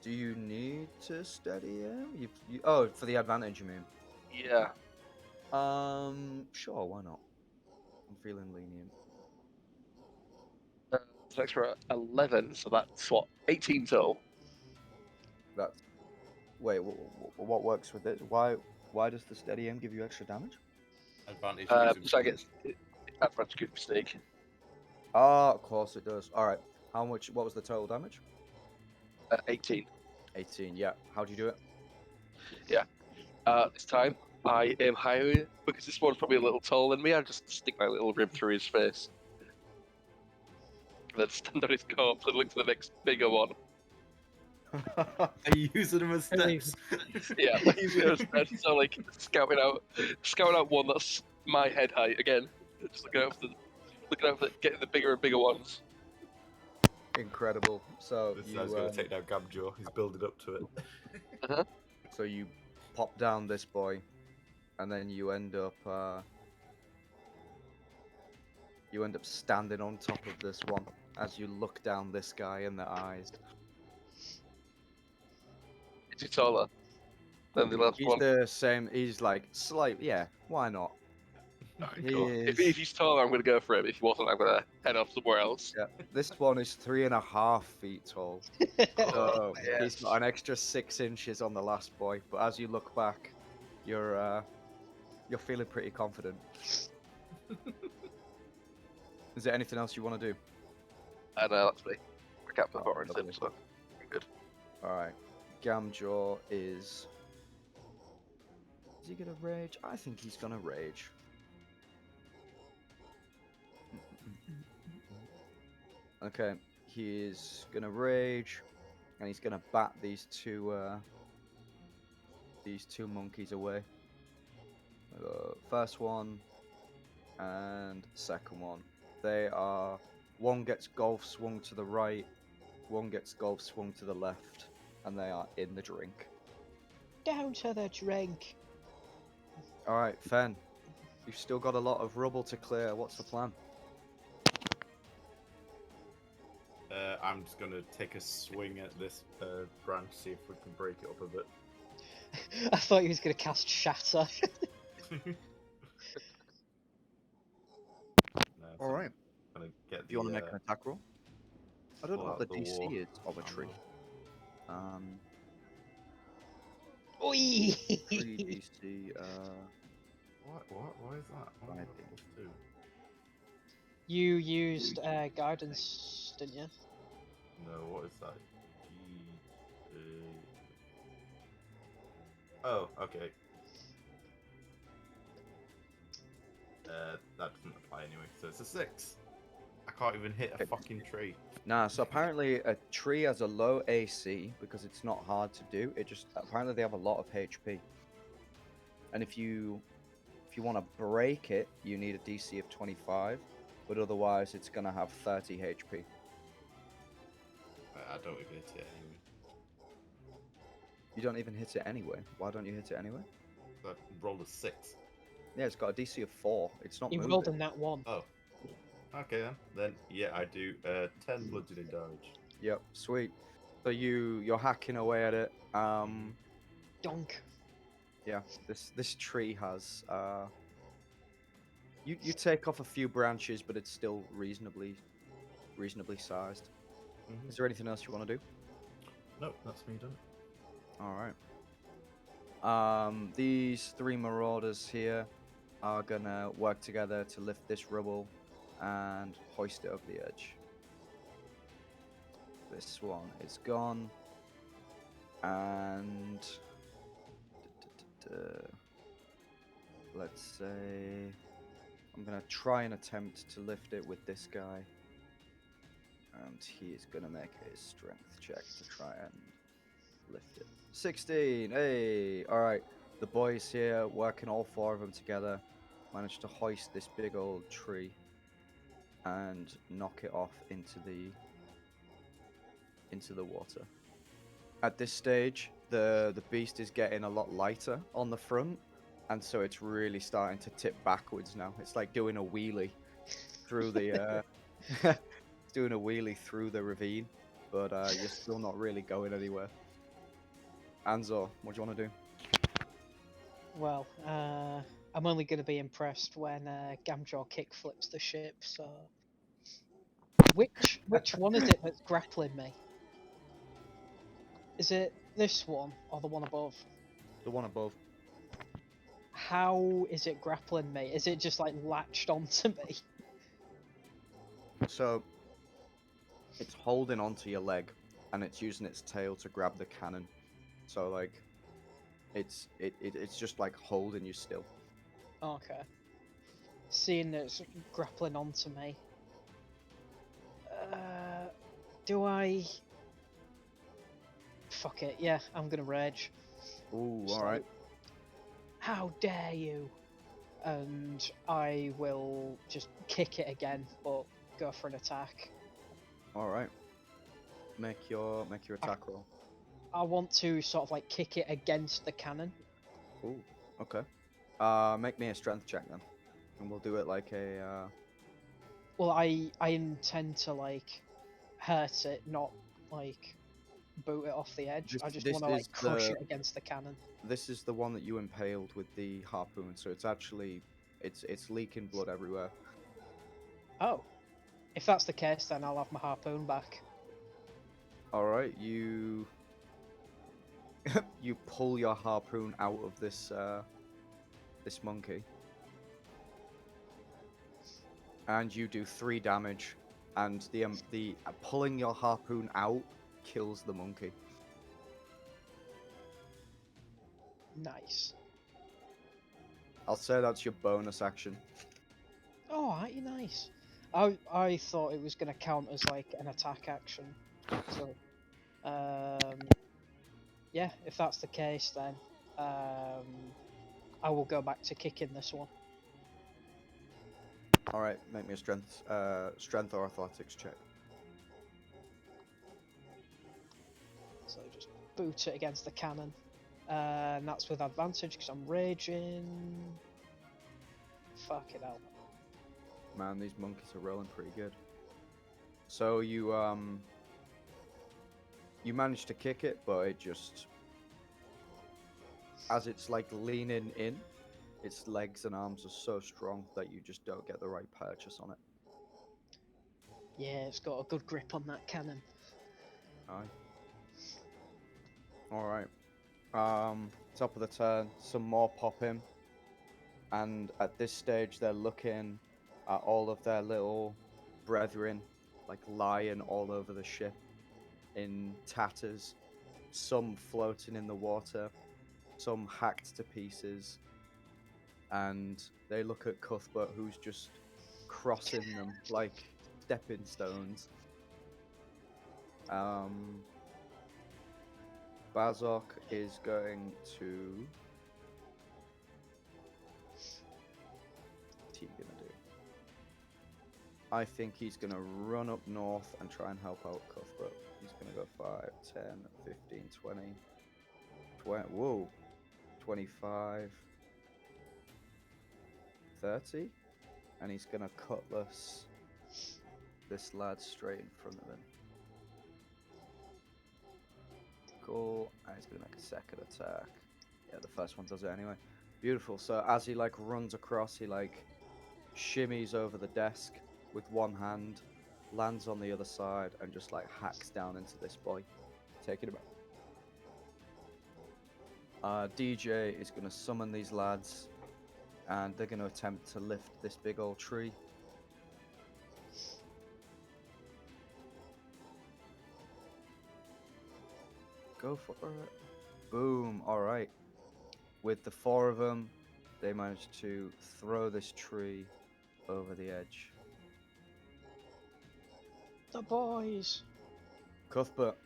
Do you need to steady aim? Oh, for the advantage, you mean? Yeah. Sure, why not? I'm feeling lenient. It's an extra 11, so that's what, 18 total. That's. Wait, what works with it? Why does the steady aim give you extra damage? Advantage. So I get advantage good for sneak. Ah, of course it does. All right. How much? What was the total damage? 18. 18. Yeah. How do you do it? This time I aim higher because this one's probably a little taller than me. I just stick my little rib through his face. Then stand on his corpse and look to the next bigger one. Are you using them as Really? steps? Yeah, he's so like scouting out one that's my head height again. Just looking out for getting the bigger and bigger ones. Incredible. So This you guy's going to take down Gamjaw. He's building up to it. so you pop down this boy, and then you end up standing on top of this one as you look down this guy in the eyes. Is he taller? than the last He's one. the same. He's like yeah. Why not? Alright, He cool. is. If he's taller, I'm going to go for him. If he wasn't, I'm going to head off somewhere else. Yeah, this one is 3.5 feet tall. So he's got an extra 6 inches on the last boy. But as you look back, you're feeling pretty confident. Is there anything else you want to do? And that's me. I can't Oh, perform anything, lovely. so we're good. All right, Gamjaw is. Is he gonna rage? I think he's gonna rage. Okay, he is gonna rage, and he's gonna bat these two monkeys away. First one and second one. They are. One gets golf swung to the right, one gets golf swung to the left, and they are in the drink. Down to the drink. All right, Fen. You've still got a lot of rubble to clear. What's the plan? I'm just gonna take a swing at this branch, see if we can break it up a bit. I thought he was going to cast Shatter. No, All so right. I'm gonna get If you want to make an attack roll, I don't know pull what the out the war DC is of a tree. Oi! 3 DC. What? Why is that? Why Right. is that +2? You used guidance, didn't you? No, what is that? Oh, okay. That doesn't apply anyway, so it's a 6. I can't even hit a fucking tree. Nah, so apparently a tree has a low AC because it's not hard to do. It just apparently they have a lot of HP. And if you want to break it, you need a DC of 25, but otherwise it's gonna have 30 HP. I don't even hit it anyway. You don't even hit it anyway. Why don't you hit it anyway? So I rolled a 6. Yeah, it's got a DC of 4. It's not You moving. rolled in that one. Oh. Okay then. Then yeah, I do 10 bludgeoning damage. Yep, sweet. So you're hacking away at it. Donk. Yeah, this tree has you take off a few branches, but it's still reasonably sized. Mhm. Is there anything else you want to do? Nope, that's me done. All right. These 3 marauders here are gonna work together to lift this rubble and hoist it over the edge. This one is gone, and let's say I'm gonna try and attempt to lift it with this guy, and he is gonna make a strength check to try and lift it. 16. Hey, all right. The boys here, working all 4 of them together, managed to hoist this big old tree and knock it off into the water. At this stage, the beast is getting a lot lighter on the front, and so it's really starting to tip backwards now. It's like doing a wheelie through the it's doing a wheelie through the ravine, but you're still not really going anywhere. An-zaw, what do you want to do? Well, I'm only going to be impressed when Gamjaw kickflips the ship, so... Which one is it that's grappling me? Is it this one, or the one above? The one above. How is it grappling me? Is it just, like, latched onto me? So it's holding onto your leg, and it's using its tail to grab the cannon. So like, it's just like holding you still. Okay. Seeing that it's grappling onto me. Do I... Fuck it, yeah, I'm gonna rage. Ooh, So, all right. How dare you? And I will just kick it again, but go for an attack. All right. Make your attack roll. I want to sort of like kick it against the cannon. Ooh, okay. Make me a strength check then, and we'll do it like a. Well, I intend to like hurt it, not like boot it off the edge. I just This want to like is crush the it against the cannon. this is the one that you impaled with the harpoon, so it's actually it's leaking blood everywhere. Oh, if that's the case, then I'll have my harpoon back. All right, you you pull your harpoon out of this this monkey, and you do 3 damage, and the pulling your harpoon out kills the monkey. Nice. I'll say that's your bonus action. Oh, aren't you nice? I thought it was gonna count as like an attack action. So, yeah, if that's the case, then I will go back to kicking this one. All right, make me a strength or athletics check. So just boot it against the cannon, and that's with advantage because I'm raging. Fuck it out. Man, these monkeys are rolling pretty good. So you manage to kick it, but it just, as it's like leaning in, its legs and arms are so strong that you just don't get the right purchase on it. Yeah, it's got a good grip on that cannon. Aye. All right. Top of the turn, some more pop in, and at this stage they're looking at all of their little brethren, like lying all over the ship in tatters, some floating in the water, some hacked to pieces, and they look at Cuthbert, who's just crossing them like stepping stones. Bazok is going to. What's he gonna do? I think he's gonna run up north and try and help out Cuthbert. He's gonna go 5, 10, 15, 20, 20, whoa, 25, 30, and he's gonna cutlass this lad straight in front of him. Cool, and he's gonna make a second attack. Yeah, the first one does it anyway. Beautiful. So as he like runs across, he like shimmies over the desk with one hand, lands on the other side, and just like hacks down into this boy, taking him out. DJ is gonna summon these lads, and they're gonna attempt to lift this big old tree. Go for it. Boom. All right. With the 4 of them, they managed to throw this tree over the edge. The boys. Cuthbert,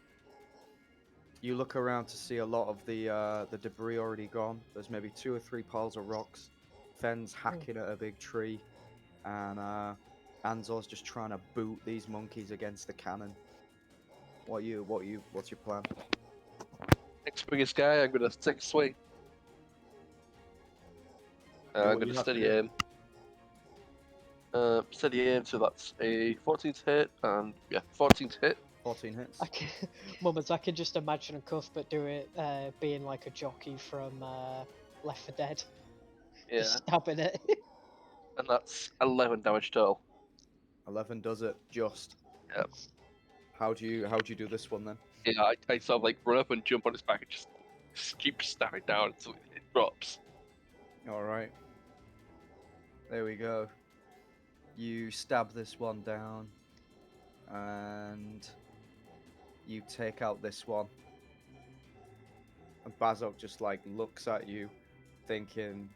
you look around to see a lot of the debris already gone. There's maybe 2 or 3 piles of rocks. Fenn's hacking at a big tree, and An-zaw's just trying to boot these monkeys against the cannon. What's your plan? Next biggest guy, I'm gonna take a swing. Do I'm what you gonna have to steady do. aim. Steady aim, so that's a 14 to hit, and yeah, 14 to hit. 14 hits. I can, Moments, I can just imagine Cuthbert do it, being like a jockey from Left 4 Dead, Yeah, just stabbing it. and that's 11 damage total. 11 does it. Just. Yep. How'd you do this one then? Yeah, I sort of like run up and jump on his back and just keep stabbing down until it drops. All right. There we go. You stab this one down, and you take out this one. And Bazok just like looks at you, thinking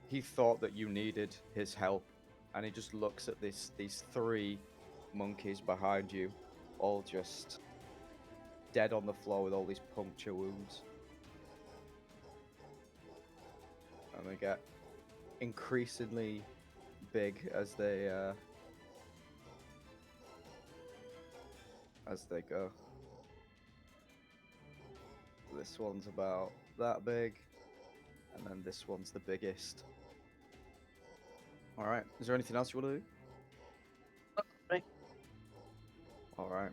he thought that you needed his help, and he just looks at these 3 monkeys behind you, all just dead on the floor with all these puncture wounds. And they get increasingly big as they go. This one's about that big, and then this one's the biggest. All right. Is there anything else you want to do? Me. All right.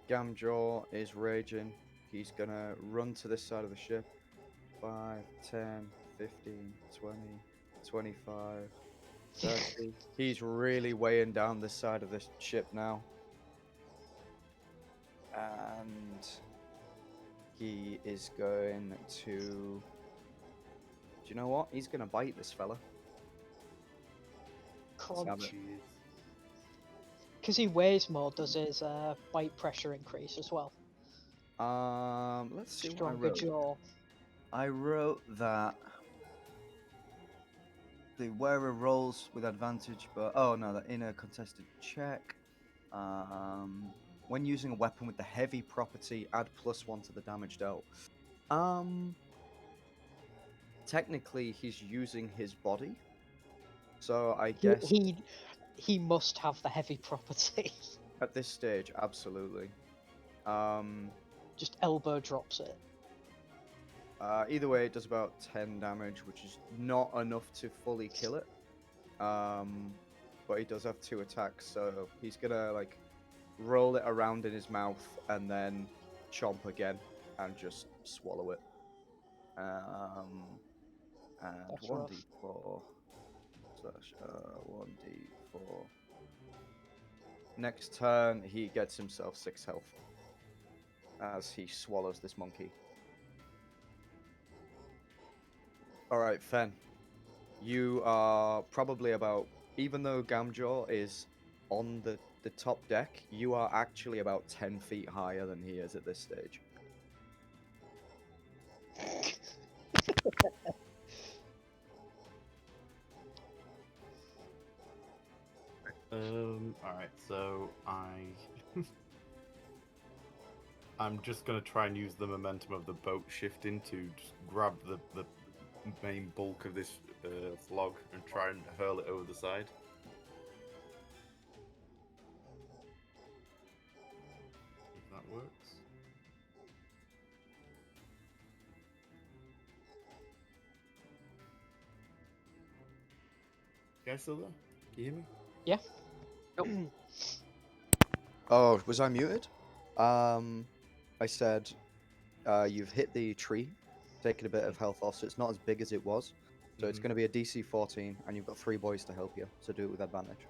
Gamjaw is raging. He's gonna run to this side of the ship. 5, 10, 15, 20, 25, 30. He's really weighing down this side of the ship now. And he is going to... Do you know what? He's gonna bite this fella. Let's have it. Jeez. Because he weighs more, does his bite pressure increase as well? Let's see what I Stronger wrote. jaw. I wrote that the wearer rolls with advantage, but oh no, that in a contested check. When using a weapon with the heavy property, add +1 to the damage dealt. Technically, he's using his body, so I guess He must have the heavy property. at this stage, absolutely. Just elbow drops it. Either way, it does about 10 damage, which is not enough to fully kill it. But he does have 2 attacks, so he's gonna like roll it around in his mouth and then chomp again and just swallow it. And That's rough. 1d4 slash 1d4. Next turn, he gets himself 6 health as he swallows this monkey. Alright, Fen. You are probably about, even though Gamjaw is on the top deck, you are actually about 10 feet higher than he is at this stage. Alright, so I'm just gonna try and use the momentum of the boat shifting to just grab the main bulk of this log and try and hurl it over the side. If that works. You guys still there? Can you hear me? Yeah. Oh, was I muted? I said you've hit the tree, taken a bit of health off, so it's not as big as it was. So it's Mhm. going to be a DC 14, and you've got 3 boys to help you, so do it with advantage.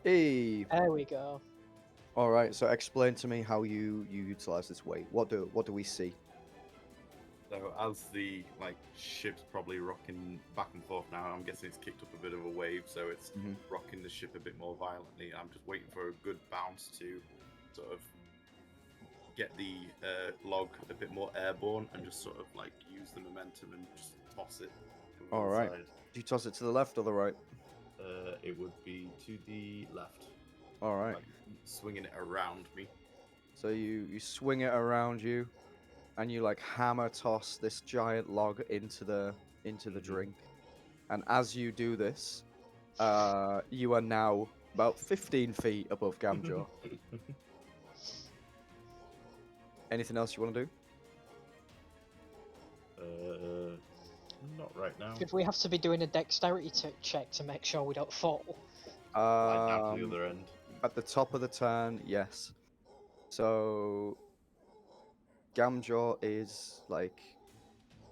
Hey! There we go. All right, so explain to me how you utilize this weight. What do we see? So as the ship's probably rocking back and forth now, I'm guessing it's kicked up a bit of a wave, so it's Mhm. rocking the ship a bit more violently. I'm just waiting for a good bounce to sort of get the log a bit more airborne and just sort of use the momentum and just toss it over All the right. side. Do you toss it to the left or the right? It would be to the left. All right. Like swinging it around me. So you swing it around you, and you hammer toss this giant log into the Mhm. drink. And as you do this, you are now about 15 feet above Gamjaw. Anything else you want to do? Not right now. Should we have to be doing a dexterity check to make sure we don't fall? Slide down to the Um, other end. at the top of the turn, yes. So Gamjaw is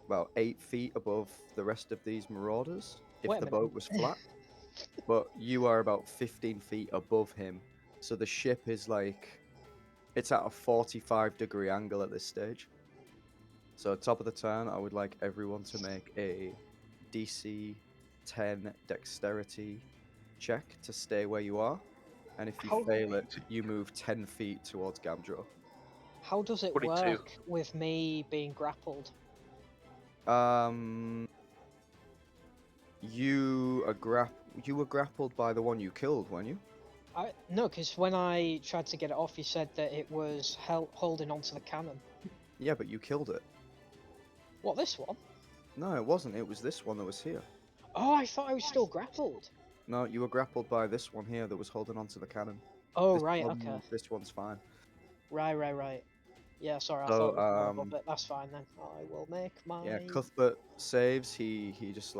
about 8 feet above the rest of these marauders if Wait a the minute. boat was flat. But you are about 15 feet above him. So the ship is it's at a 45-degree angle at this stage. So top of the turn, I would like everyone to make a DC 10 dexterity check to stay where you are. And if you How- fail it, you move 10 feet towards Gamjaw. How does it 22. work with me being grappled? You were grappled by the one you killed, weren't you? No, because when I tried to get it off, you said that it was holding onto the cannon. Yeah, but you killed it. What, this one? No, it wasn't. It was this one that was here. Oh, I thought I was still grappled. No, you were grappled by this one here that was holding onto the cannon. Oh, This right, one- okay. This one's fine. Right. Yeah, sorry, I So, thought it was more above it. That's fine then. I will make my... Yeah, Cuthbert saves. He just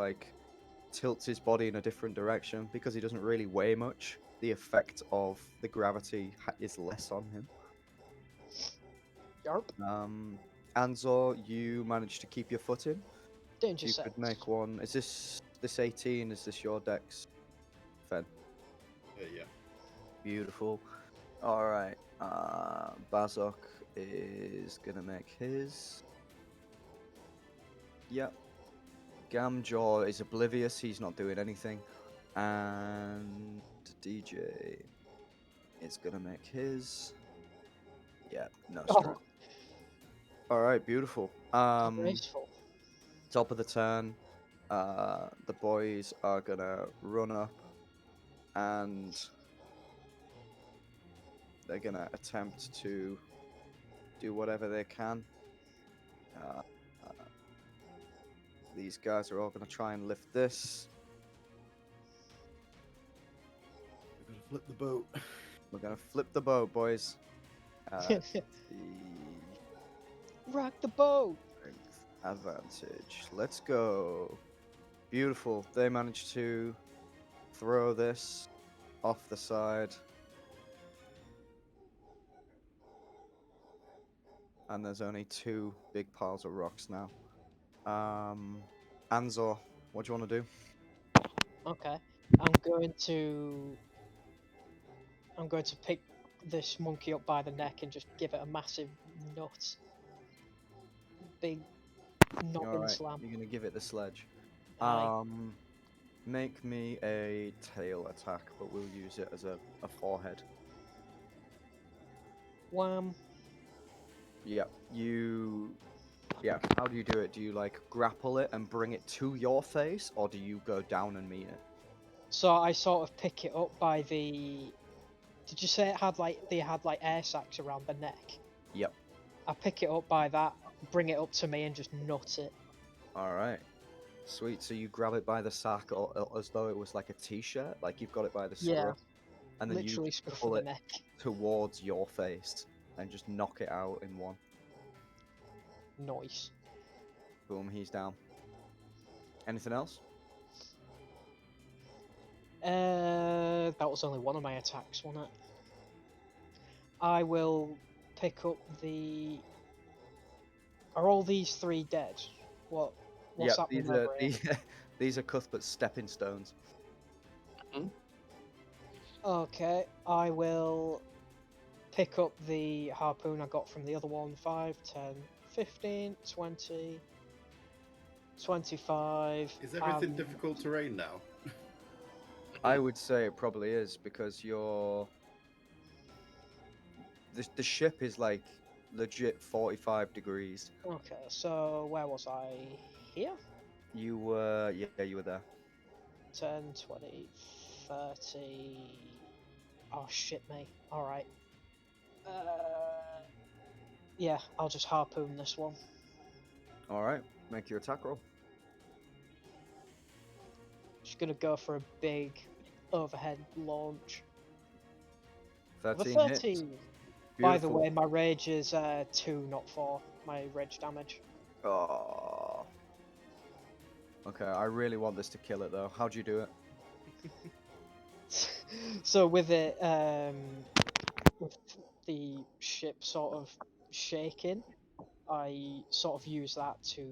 tilts his body in a different direction because he doesn't really weigh much. The effect of the gravity is less on him. Yarp. An-zaw, you managed to keep your footing. Danger You set. could make one. Is this 18? Is this your dex? Fen. Yeah. Beautiful. All right. Bazok is gonna make his. Yep. Gamjaw is oblivious. He's not doing anything. And DJ is gonna make his. Yeah. No Oh. stress. All right. Beautiful. Graceful. Top of the turn. The boys are gonna run up and they're gonna attempt to do whatever they can. These guys are all gonna try and lift this. We're gonna flip the boat. We're gonna flip the boat, boys. The Rock the boat. strength advantage. Let's go. Beautiful. They managed to throw this off the side. And there's only 2 big piles of rocks now. An-zaw, what do you want to do? Okay. I'm going to pick this monkey up by the neck and just give it a massive nut. Big noggin Alright, slam. you're gonna give it the sledge. Aye. Make me a tail attack, but we'll use it as a forehead. Wham. Yeah, how do you do it? Do you like grapple it and bring it to your face, or do you go down and meet it? So I sort of pick it up by the. Did you say they had like air sacs around the neck? Yep. I pick it up by that, bring it up to me, and just nut it. Alright. Sweet, so you grab it by the sack or as though it was like a t-shirt, like you've got it by the scruff, Yeah. and then Literally you scruff pull of it the neck. towards your face and just knock it out in one. Nice. Boom, he's down. Anything else? That was only one of my attacks, wasn't it? I will pick up the. Are all these 3 dead? What's Yeah, happening over here? these are Cuthbert's stepping stones. Okay, I will pick up the harpoon I got from the other one. 5, 10, 15, 20, 25. Is everything difficult terrain now? I would say it probably is because the ship is like legit 45 degrees. Okay, so where was I? Here? You were you were there. 10, 20, 30. Oh shit me. Alright. Yeah, I'll just harpoon this one. All right, make your attack roll. Just gonna go for a big overhead launch. 13 The hits. 13. By the Beautiful. way, my rage is 2, not 4. My rage damage. Oh. Okay, I really want this to kill it though. How'd you do it? So with it, with the ship sort of shaking, I sort of use that to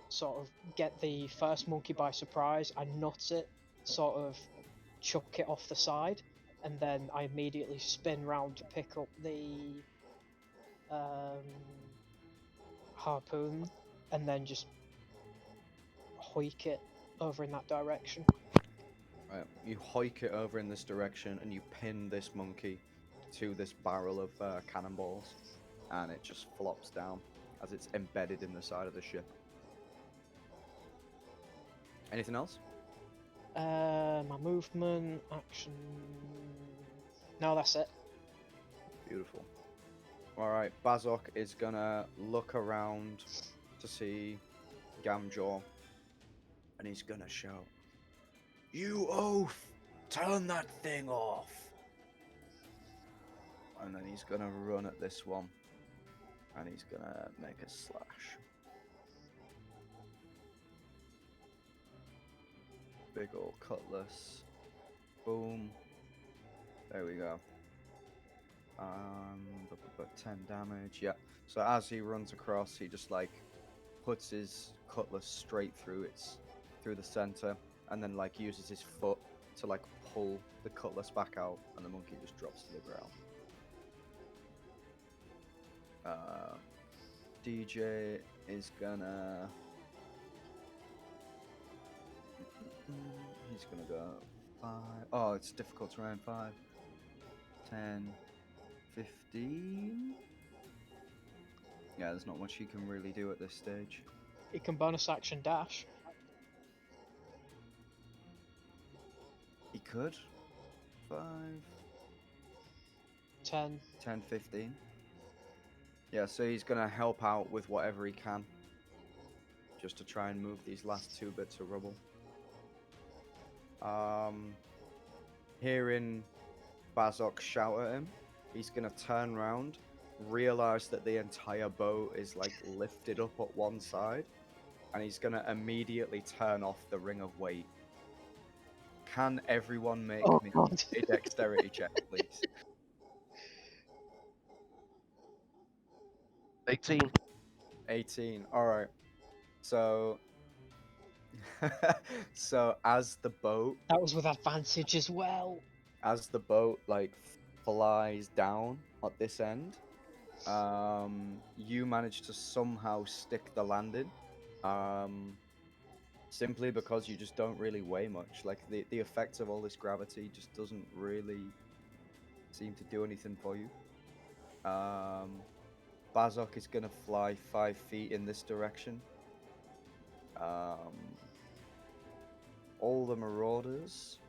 sort of get the first monkey by surprise. I nut it, sort of chuck it off the side, and then I immediately spin round to pick up the harpoon, and then just hoik it over in that direction. Right, you hike it over in this direction and you pin this monkey to this barrel of cannonballs, and it just flops down as it's embedded in the side of the ship. Anything else? My movement, action. No, that's it. Beautiful. Alright, Bazok is gonna look around to see Gamjaw, and he's gonna shout, "You oaf! Turn that thing off!" And then he's gonna run at this one, and he's gonna make a slash. big old cutlass. Boom. There we go. 10 damage. Yeah. So as he runs across, he just like puts his cutlass straight through the center, and then like uses his foot to like pull the cutlass back out, and the monkey just drops to the ground. DJ is gonna. He's gonna go 5. Oh, it's difficult terrain. 5, 10, 15. Yeah, there's not much he can really do at this stage. He can bonus action dash. He could. 5, 10. 10, 15. Yeah, so he's gonna help out with whatever he can, just to try and move these last 2 bits of rubble. Hearing Bazok shout at him, he's gonna turn around, realize that the entire boat is like lifted up at one side, and he's gonna immediately turn off the ring of weight. Can everyone make me God. a dexterity check, please? 18. 18. All right. So, so as the boat That was with advantage as well. like flies down at this end, you manage to somehow stick the landing. Simply because you just don't really weigh much. Like the effects of all this gravity just doesn't really seem to do anything for you. Bazok is gonna fly 5 feet in this direction. All the marauders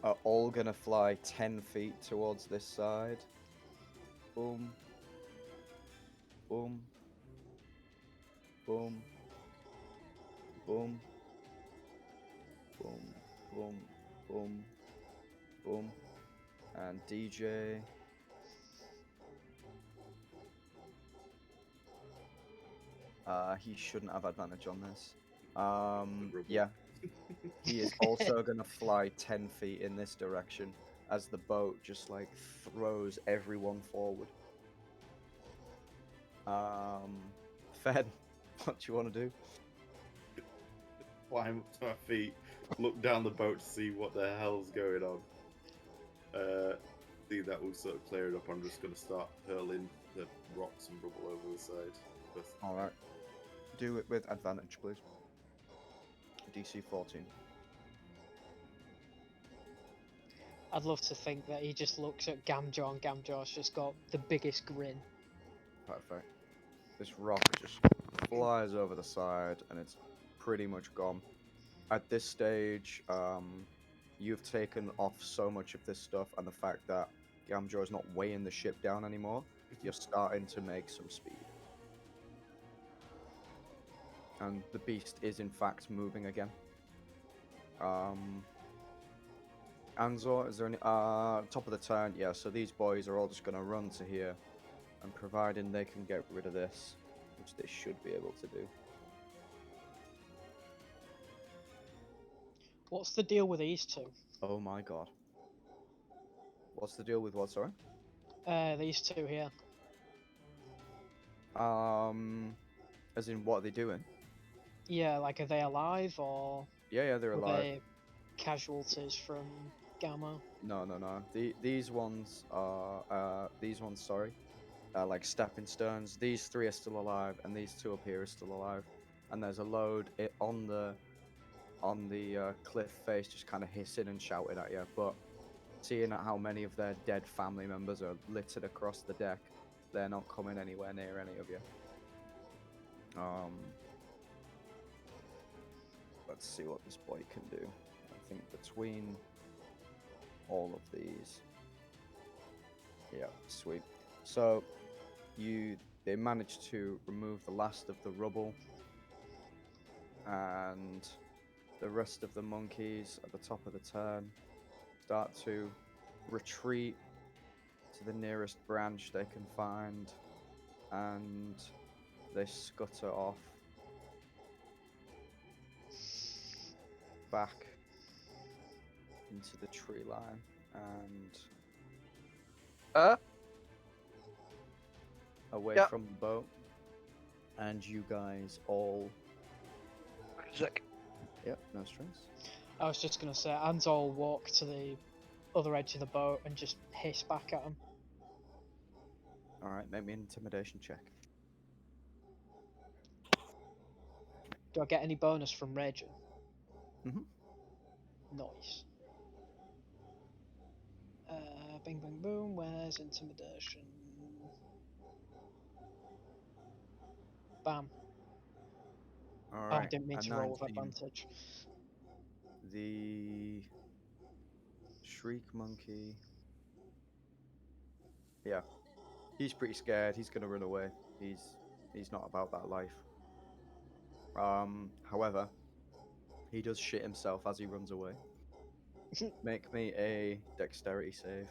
are all gonna fly 10 feet towards this side. Boom. Boom. Boom. Boom. Boom. Boom. Boom. Boom. And DJ. He shouldn't have advantage on this. Yeah. He is also gonna fly 10 feet in this direction as the boat just like throws everyone forward. Fed, what do you want to do? Climb up to my feet, look down the boat to see what the hell's going on. See that will sort of clear it up. I'm just going to start hurling the rocks and rubble over the side. Alright. Do it with advantage, please. DC 14. I'd love to think that he just looks at Gamjaw and Gamjaw's just got the biggest grin. Perfect. This rock just flies over the side and it's pretty much gone. At this stage, you've taken off so much of this stuff, and the fact that Gamjaw is not weighing the ship down anymore, you're starting to make some speed. And the beast is in fact moving again. An-zaw, is there any top of the turn? Yeah, so these boys are all just gonna run to here, and providing they can get rid of this, which they should be able to do. What's the deal with these two? Oh my god. What's the deal with what, sorry? These two here. As in, what are they doing? Yeah, like, are they alive, or Yeah, they're were alive. they casualties from Gamma? No. These ones are, sorry, like stepping stones. These 3 are still alive, and these 2 up here are still alive. And there's a load on the cliff face just kind of hissing and shouting at you, but seeing at how many of their dead family members are littered across the deck, they're not coming anywhere near any of you. Let's see what this boy can do. I think between all of these, yeah, sweet. So they managed to remove the last of the rubble, and the rest of the monkeys at the top of the turn start to retreat to the nearest branch they can find, and they scutter off back into the tree line and away Yep. from the boat, and you guys all. Sec. Yep, no stress. I was just gonna say, An-zaw will walk to the other edge of the boat and just hiss back at him. All right, make me an intimidation check. Do I get any bonus from raging? Mhm. Nice. Bing bang boom. Where's intimidation? Bam. All Oh, I right, didn't mean a to roll with 19. advantage. The shriek monkey. Yeah, he's pretty scared. He's gonna run away. He's not about that life. However, he does shit himself as he runs away. Make me a dexterity save.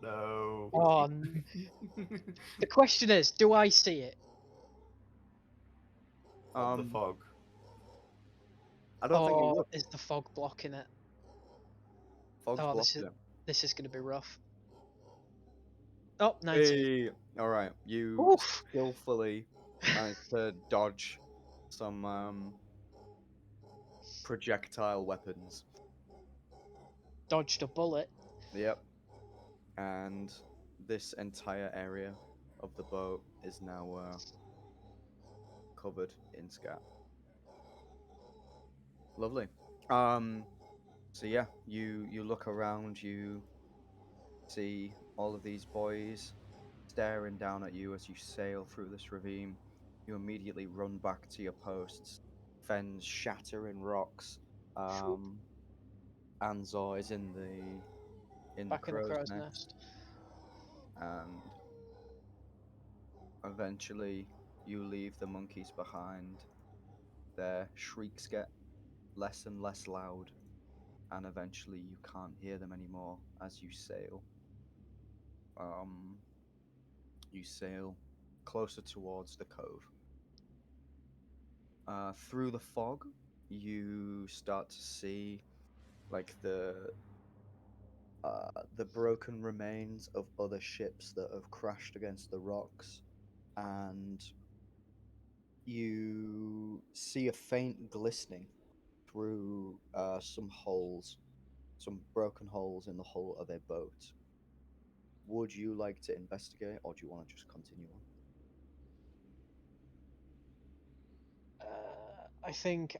No. Oh, the question is, do I see it? Of the fog. I don't think you Or would. is the fog blocking it? Fog's Oh, blocking it. this is going to be rough. Oh, 19. Hey, all right, you Oof. skillfully managed to dodge some projectile weapons. Dodged a bullet. Yep. And this entire area of the boat is now covered in scat. Lovely. So yeah, you look around, you see all of these boys staring down at you as you sail through this ravine. You immediately run back to your posts. Fens shatter in rocks. An-zaw is in the Back in the crow's crow's nest, nest. and eventually you leave the monkeys behind. Their shrieks get less and less loud, and eventually you can't hear them anymore as you sail. You sail closer towards the cove. Through the fog, you start to see like the broken remains of other ships that have crashed against the rocks, and you see a faint glistening through some holes, some broken holes in the hull of a boat. Would you like to investigate, or do you want to just continue on? I think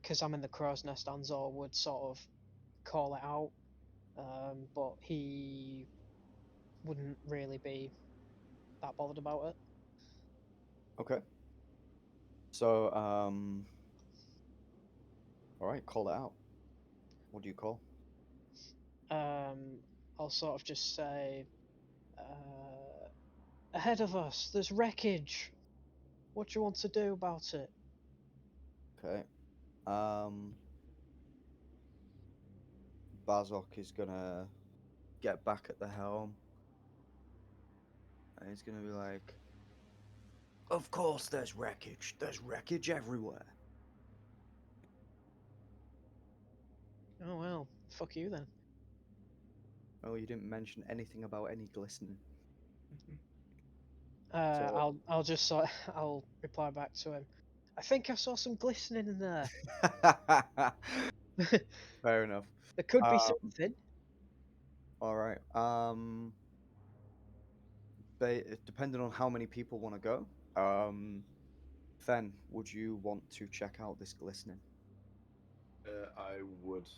because I'm in the crow's nest, An-zaw would sort of call it out, but he wouldn't really be that bothered about it. Okay. So, all right, call it out. What do you call? I'll sort of just say, ahead of us, there's wreckage. What do you want to do about it? Okay. Bazok is gonna get back at the helm, and he's gonna be like, "Of course, there's wreckage. There's wreckage everywhere." Oh well, fuck you then. Oh, you didn't mention anything about any glistening. I'll just sort I'll reply back to him. I think I saw some glistening in there. Fair enough. There could be Um, something. All right. Depending on how many people want to go, Fen, would you want to check out this glistening? I would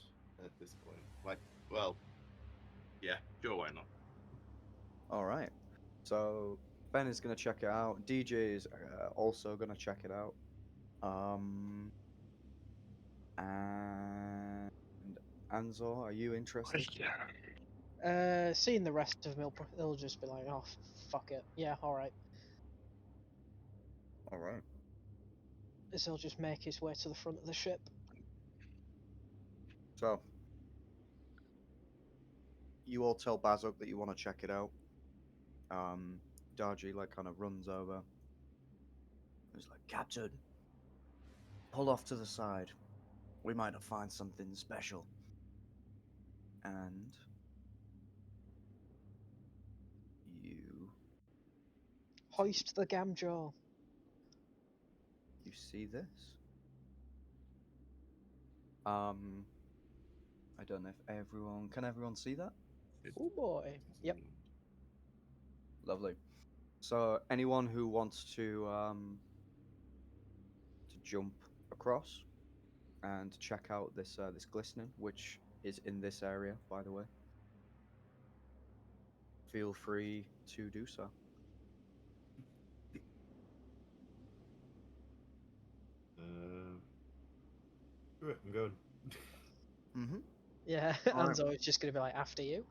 at this point. Like, well, yeah, sure, why not? All right. So Ben is gonna check it out. DJ is also gonna check it out. And An-zaw, are you interested? Seeing the rest of him, he'll just be like, oh, fuck it. Yeah, alright. All right. As he'll just make his way to the front of the ship. So you all tell Bazok that you want to check it out. Darjee like kind of runs over. He's like, "Captain, pull off to the side. we might have find something special. And you Hoist the gamjaw. you see this. I don't know if everyone can everyone see that? Oh boy. Yep. Lovely. So anyone who wants to jump across and check out this glistening, which is in this area, by the way, feel free to do so. Do it. I'm going. Mm-hmm. Yeah, Alright. An-zaw is just gonna be like after you.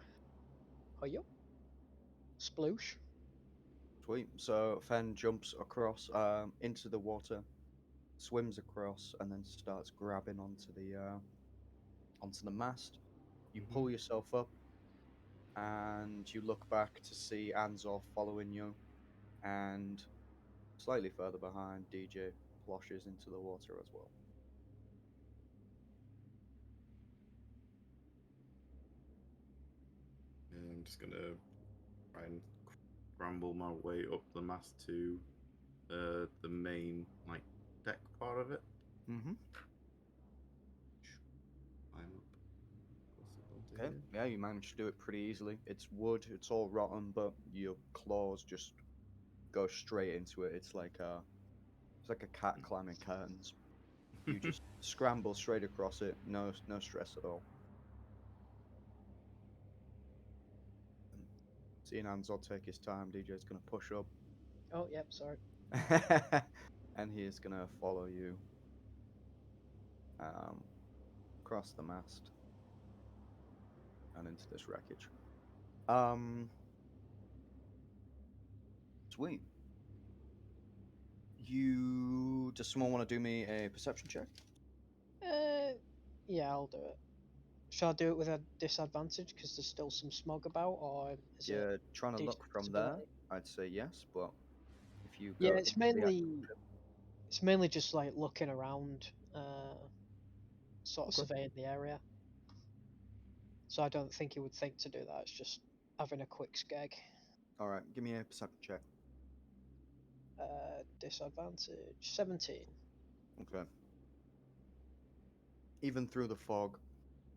Hoyo. Sploosh. Sweet. So Fen jumps across into the water, swims across, and then starts grabbing onto the mast. You Mhm. pull yourself up, and you look back to see An-zaw following you, and slightly further behind, DJ ploshes into the water as well. I'm just gonna try and scramble my way up the mast to the main like deck part of it. Mm-hmm. Climb up. What's it onto Okay. here? Yeah, you managed to do it pretty easily. It's wood, it's all rotten, but your claws just go straight into it. It's like a cat climbing curtains. You just scramble straight across it. No stress at all. Seeing An-zaw take his time, DJ's gonna push up, Oh, yep, sorry. and he is gonna follow you um, across the mast and into this wreckage. Sweet. Does someone want to do me a perception check? Yeah, I'll do it. Shall I do it with a disadvantage because there's still some smog about, or is it You're trying to decent look from there. visibility? I'd say yes, but if you Yeah, go it's into the mainly just like looking around, sort of Okay. surveying the area. So I don't think he would think to do that. It's just having a quick skeg. All right, give me a perception check. Disadvantage 17. Okay. Even through the fog,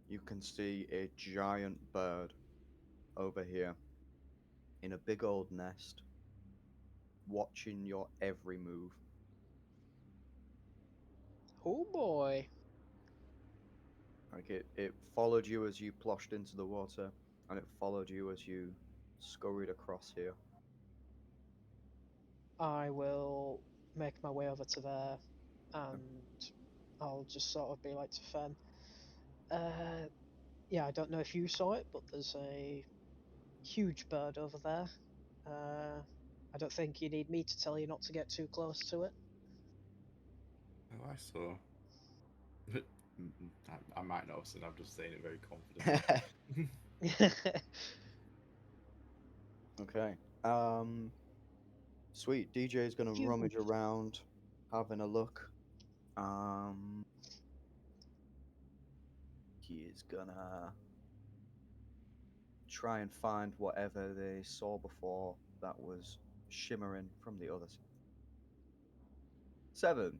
you can see a giant bird over here in a big old nest, watching your every move. Oh boy. Like it followed you as you ploshed into the water, and it followed you as you scurried across here. I will make my way over to there, and I'll just sort of be like to Fen. Yeah, I don't know if you saw it, but there's a huge bird over there. I don't think you need me to tell you not to get too close to it. Oh, I saw. I might not have said. I'm just saying it very confidently. Okay. Sweet. DJ is gonna Huge. rummage around, having a look. Um, he is gonna try and find whatever they saw before that was shimmering from the other side. 7.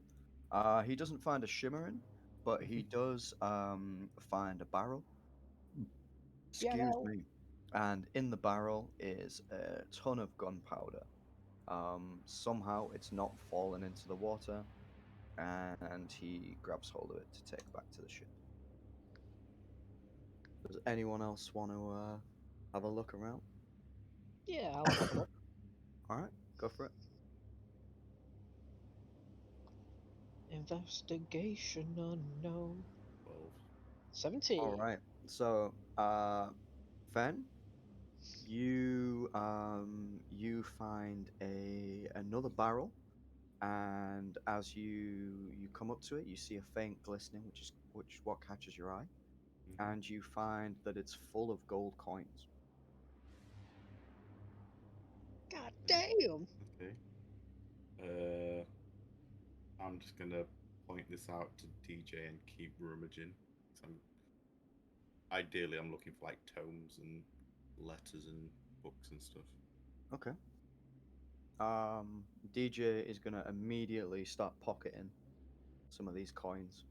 He doesn't find a shimmering, but he does find a barrel. Excuse Yellow. me. And in the barrel is a ton of gunpowder. Somehow it's not fallen into the water, and he grabs hold of it to take back to the ship. Does anyone else want to have a look around? Yeah, I'll have a look. All right, go for it. Investigation unknown. 12. 17. All right. So, Fen, you find another barrel, and as you come up to it, you see a faint glistening, which what catches your eye, Mhm. and you find that it's full of gold coins. God Okay. damn. Okay. I'm just gonna point this out to DJ and keep rummaging. 'Cause ideally, I'm looking for like tomes and letters and books and stuff. Okay. DJ is gonna immediately start pocketing some of these coins.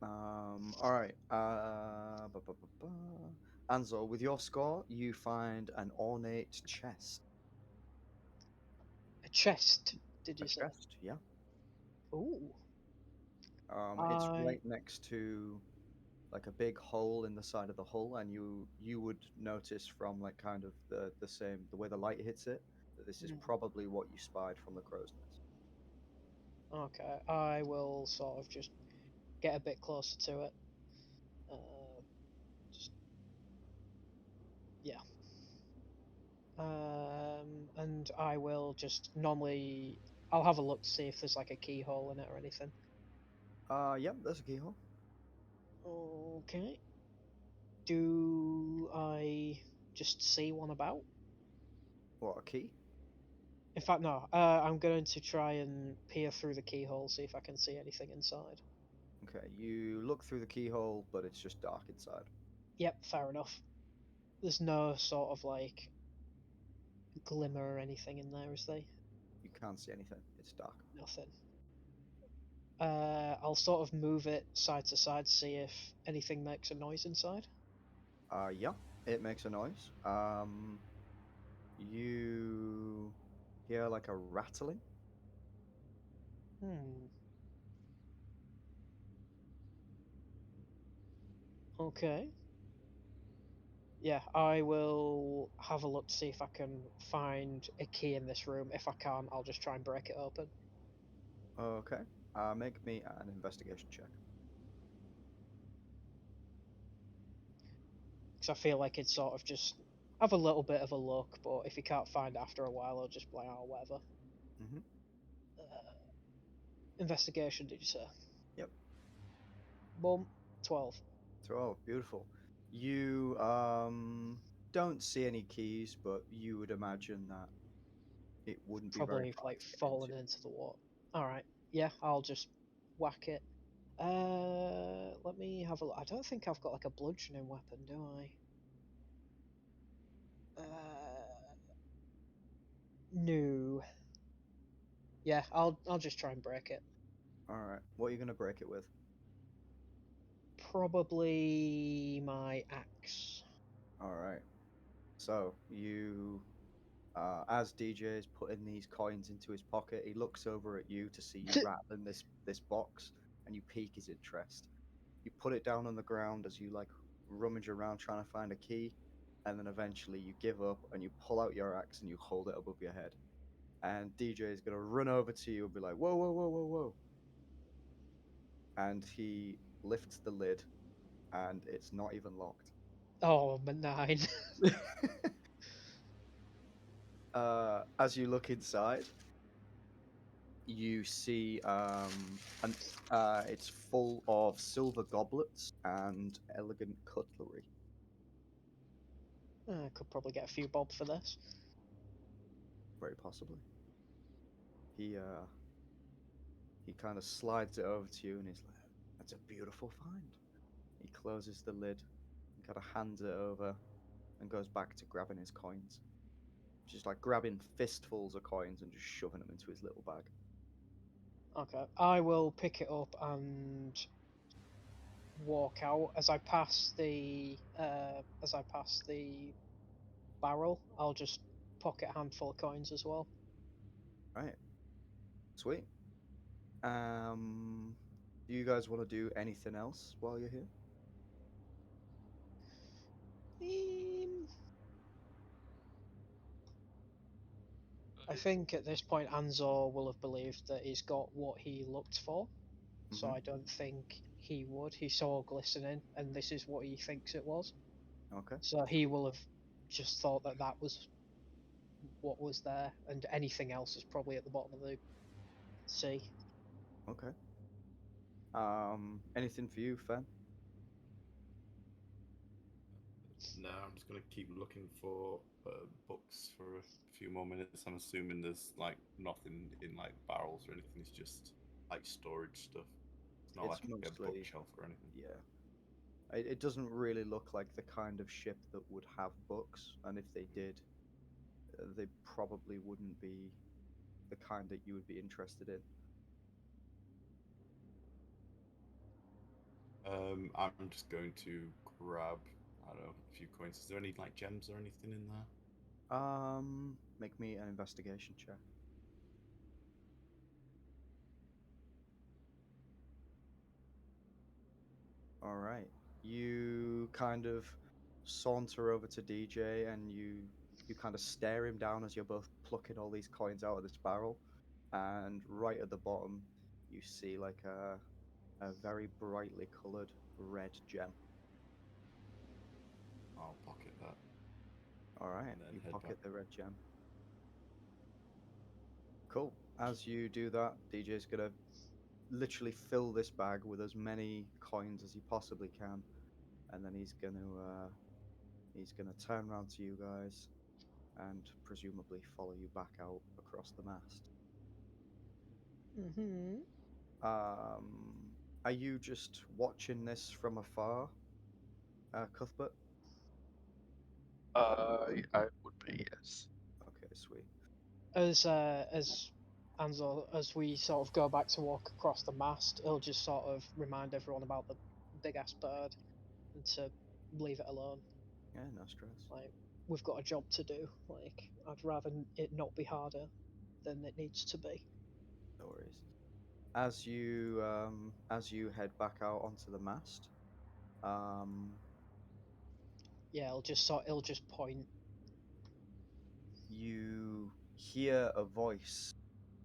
All right. An-zaw, with your score, you find an ornate chest. A chest, did A you say? chest, yeah. Ooh. It's I right next to like a big hole in the side of the hull, and you would notice from like kind of the way the light hits it that this is Hmm. probably what you spied from the crow's nest. Okay, I will sort of just get a bit closer to it. Just yeah. And I will just normally I'll have a look to see if there's like a keyhole in it or anything. Yep, there's a keyhole. Okay. Do I just see one about? What, a key? In fact, no. I'm going to try and peer through the keyhole, see if I can see anything inside. Okay, you look through the keyhole, but it's just dark inside. Yep, fair enough. There's no sort of like glimmer or anything in there, is there? You can't see anything. It's dark. Nothing. I'll sort of move it side to side, see if anything makes a noise inside. Yeah, it makes a noise. You hear like a rattling. Hmm. Okay. Yeah, I will have a look to see if I can find a key in this room. If I can't, I'll just try and break it open. Okay. Make me an investigation check. Because I feel like it's sort of just have a little bit of a look, but if you can't find it after a while, I'll just play out whatever. Mm-hmm. Investigation, did you say? Yep. Boom. 12. So, oh, beautiful. You don't see any keys, but you would imagine that it wouldn't be very Probably hard like to get fallen into. into the water. Alright. Yeah, I'll just whack it. Let me have a look. I don't think I've got like a bludgeoning weapon, do I? No. Yeah, I'll just try and break it. All right. What are you gonna break it with? Probably my axe. All right. So you, as DJ is putting these coins into his pocket, he looks over at you to see you rattling this box, and you pique his interest. You put it down on the ground as you like rummage around trying to find a key, and then eventually you give up and you pull out your axe and you hold it above your head. And DJ is gonna run over to you and be like, "Whoa, whoa, whoa, whoa, whoa!" And he lifts the lid, and it's not even locked. Oh, benign. As you look inside, you see an it's full of silver goblets and elegant cutlery. I could probably get a few bob for this. Very possibly. He kind of slides it over to you and he's like, "That's a beautiful find." He closes the lid and kind of hands it over and goes back to grabbing his coins. Just like grabbing fistfuls of coins and just shoving them into his little bag. Okay, I will pick it up and walk out as I pass the barrel. I'll just pocket a handful of coins as well. Right. Sweet. Do you guys want to do anything else while you're here? I think at this point An-zaw will have believed that he's got what he looked for, so Mhm. I don't think he would. He saw glistening, and this is what he thinks it was. Okay. So he will have just thought that that was what was there, and anything else is probably at the bottom of the sea. Okay. Anything for you, Fen? No, I'm just gonna keep looking for books for a few more minutes. I'm assuming there's like nothing in like barrels or anything. It's just like storage stuff. It's not It's like a mostly, bookshelf or anything. yeah. It doesn't really look like the kind of ship that would have books, and if they did, they probably wouldn't be the kind that you would be interested in. I'm just going to grab, I don't know, a few coins. Is there any like gems or anything in there? Make me an investigation check. All right. You kind of saunter over to DJ and you kind of stare him down as you're both plucking all these coins out of this barrel. And right at the bottom, you see like a very brightly colored red gem. I'll pocket that. All right, And then you head pocket back. the red gem. Cool. As you do that, DJ's gonna literally fill this bag with as many coins as he possibly can, and then he's gonna turn around to you guys and presumably follow you back out across the mast. Mm-hmm. Are you just watching this from afar, Cuthbert? I would be, yes. Okay, sweet. As An-zaw, as we sort of go back to walk across the mast, he'll just sort of remind everyone about the big ass bird and to leave it alone. Yeah, no stress. Like, we've got a job to do. Like, I'd rather it not be harder than it needs to be. No worries. As you head back out onto the mast, um, Yeah, he'll just point. you hear a voice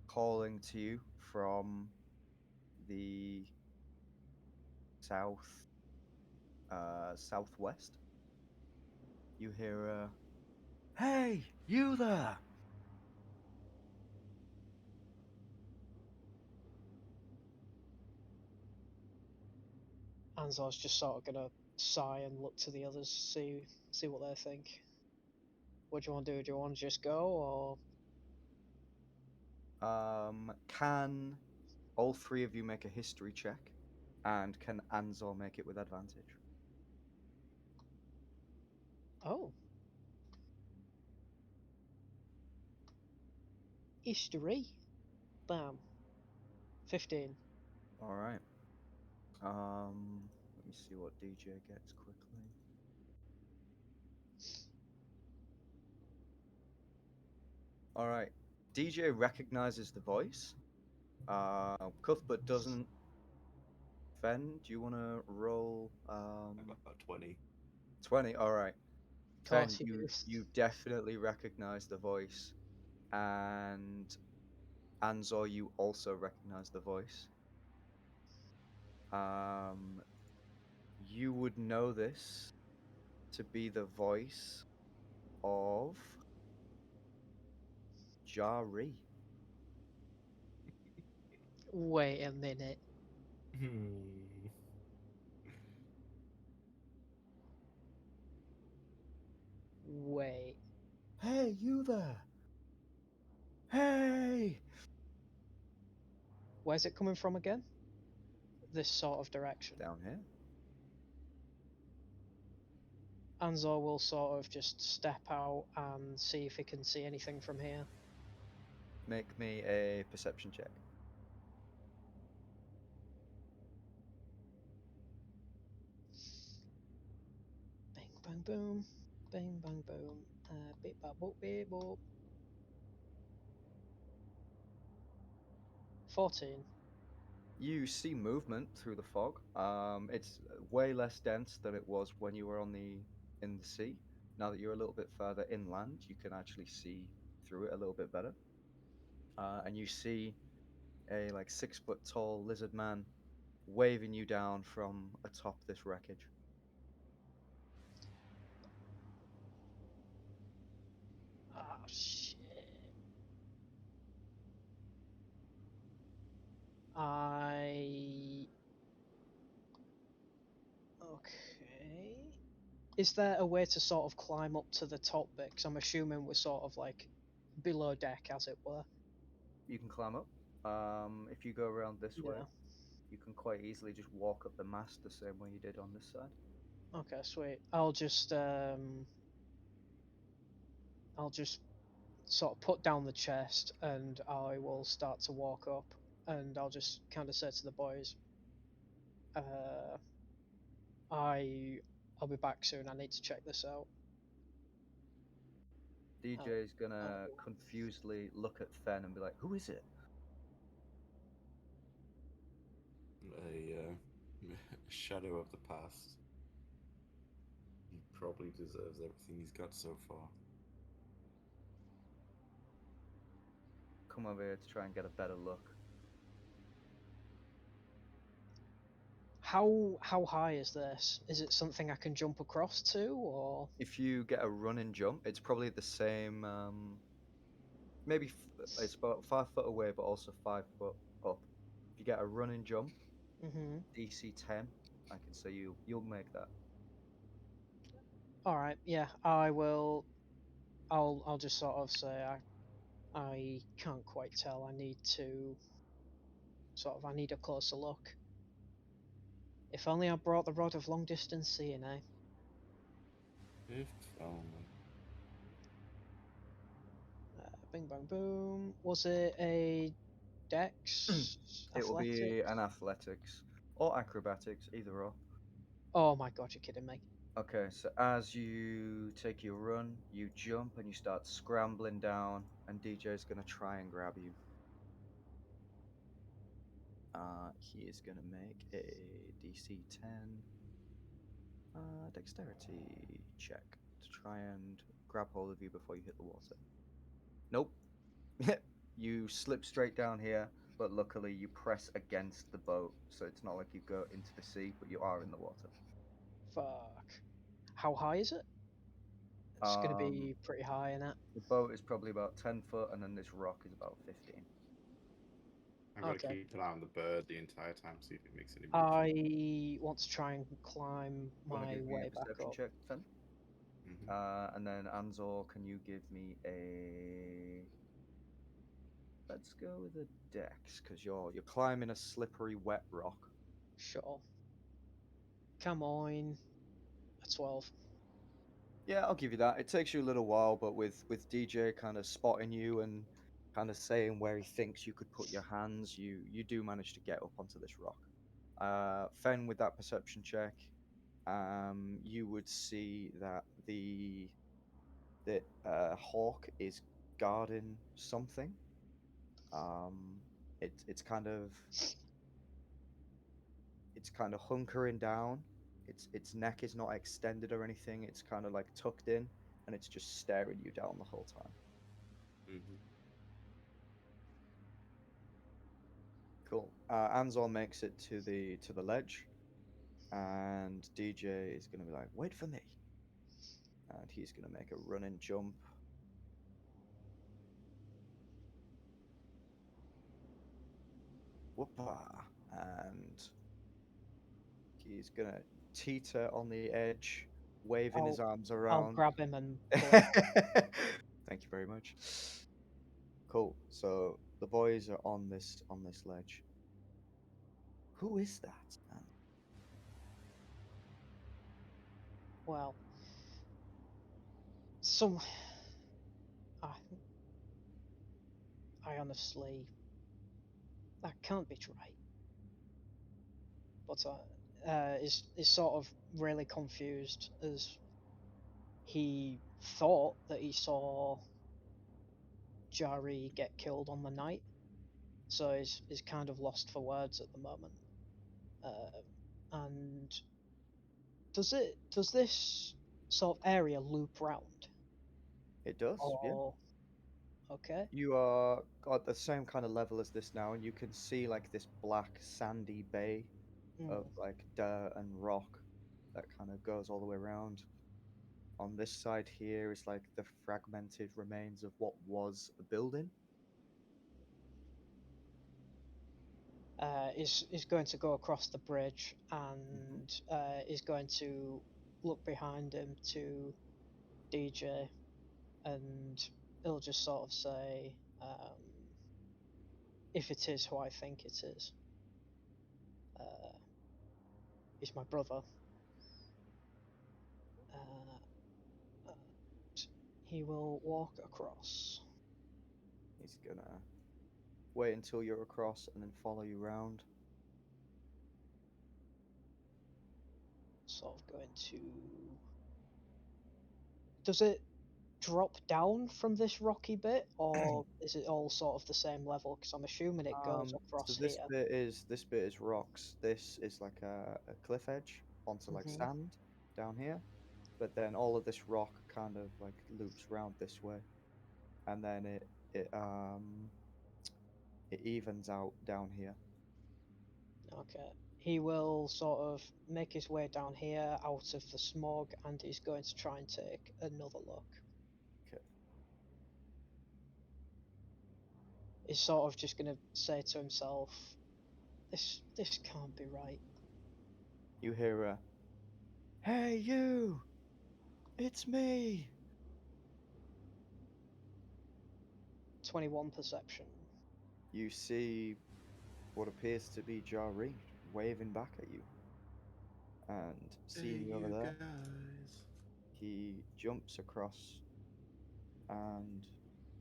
calling to you from the southwest. You hear "Hey, you there!" An-zaw's just sort of gonna sigh and look to the others, see what they think. What do you want to do? Do you want to just go, Can all three of you make a history check? And can An-zaw make it with advantage? or history? Bam. 15. All right. Let me see what DJ gets quickly. All right. DJ recognizes the voice. Cuthbert doesn't. Fen, do you want to roll? I got 20. 20. All right. Of Fen, course he is. you definitely recognize the voice, and An-zaw, you also recognize the voice. You would know this to be the voice of Dar-Jee. Wait a minute. Hmm. Wait. Hey, you there! Hey! Where's it coming from again? This sort of direction. Down here. An-zaw will sort of just step out and see if he can see anything from here. Make me a perception check. Bang bang boom. Bang bang boom. Beep bop boop beep boop. 14. You see movement through the fog. It's way less dense than it was when you were in the sea. Now that you're a little bit further inland, you can actually see through it a little bit better. And you see a like 6 foot tall lizard man waving you down from atop this wreckage. Ah, shit. I. Okay. is there a way to sort of climb up to the top bit? Because I'm assuming we're sort of like below deck, as it were. You can climb up. If you go around this way, Yeah. you can quite easily just walk up the mast the same way you did on this side. Okay, sweet. I'll just sort of put down the chest and I will start to walk up and I'll just kind of say to the boys, I'll be back soon. I need to check this out. DJ's gonna oh. confusedly look at Fen and be like, "Who is it?" A shadow of the past. He probably deserves everything he's got so far. Come over here to try and get a better look. How high is this? Is it something I can jump across to, or If you get a run and jump, it's probably the same. Maybe it's about 5 foot away, but also 5 foot up. If you get a run and jump, mm-hmm. DC 10, I can say you'll make that. All right, yeah, I will. I'll just sort of say I can't quite tell. I need a closer look. If only I brought the rod of long distance seeing, eh? If only. Bing bang boom. Was it a dex? It will Athletic? be an athletics or acrobatics, either or. Oh my god, you're kidding me. Okay, so as you take your run, you jump and you start scrambling down, and DJ's gonna try and grab you. He is gonna make a DC 10 dexterity check to try and grab hold of you before you hit the water. Nope. You slip straight down here, but luckily you press against the boat, so it's not like you go into the sea, but you are in the water. Fuck. How high is it? It's gonna Um, be pretty high, innit? The boat is probably about 10 foot, and then this rock is about 15. I've got to Okay. keep an eye on the bird the entire time, see if it makes any moves. I want to try and climb Wanna my give me a way back perception up. check, Fen? Mhm. And then An-zaw, can you give me a? Let's go with a dex, because you're climbing a slippery, wet rock. Sure. Come on. A 12. Yeah, I'll give you that. It takes you a little while, but with DJ kind of spotting you and kind of saying where he thinks you could put your hands, you do manage to get up onto this rock. Fen, with that perception check, you would see that the hawk is guarding something. It's kind of hunkering down. Its neck is not extended or anything. It's kind of like tucked in, and it's just staring you down the whole time. Mhm. Cool. An-zaw makes it to the ledge, and DJ is gonna be like, "Wait for me," and he's gonna make a run and jump. Whoopah! And he's gonna teeter on the edge, waving his arms I'll around. grab him and pull him. Thank you very much. Cool. So the boys are on this ledge. Who is that? Well, I, I honestly, that can't be right. But is sort of really confused as he thought that he saw Darjee get killed on the night, so he's kind of lost for words at the moment. And does this sort of area loop round? It does. Yeah. Or okay. You are at the same kind of level as this now, and you can see like this black sandy bay of like dirt and rock that kind of goes all the way around. On this side here is like the fragmented remains of what was a building. Is going to go across the bridge and is going to look behind him to DJ, and he'll just sort of say, if it is who I think it is, he's my brother. He will walk across. He's gonna wait until you're across and then follow you round. Sort of going to. Does it drop down from this rocky bit, or is it all sort of the same level? Because I'm assuming it goes across So this here. bit is rocks. This is like a cliff edge onto like Mhm. sand down here. But then all of this rock kind of like loops round this way. And then it evens out down here. Okay. He will sort of make his way down here out of the smog, and he's going to try and take another look. Okay. He's sort of just going to say to himself, this can't be right. You hear a, "Hey you! It's me!" 21 perception. You see what appears to be Darjee waving back at you. And seeing you over there, guys. he jumps across and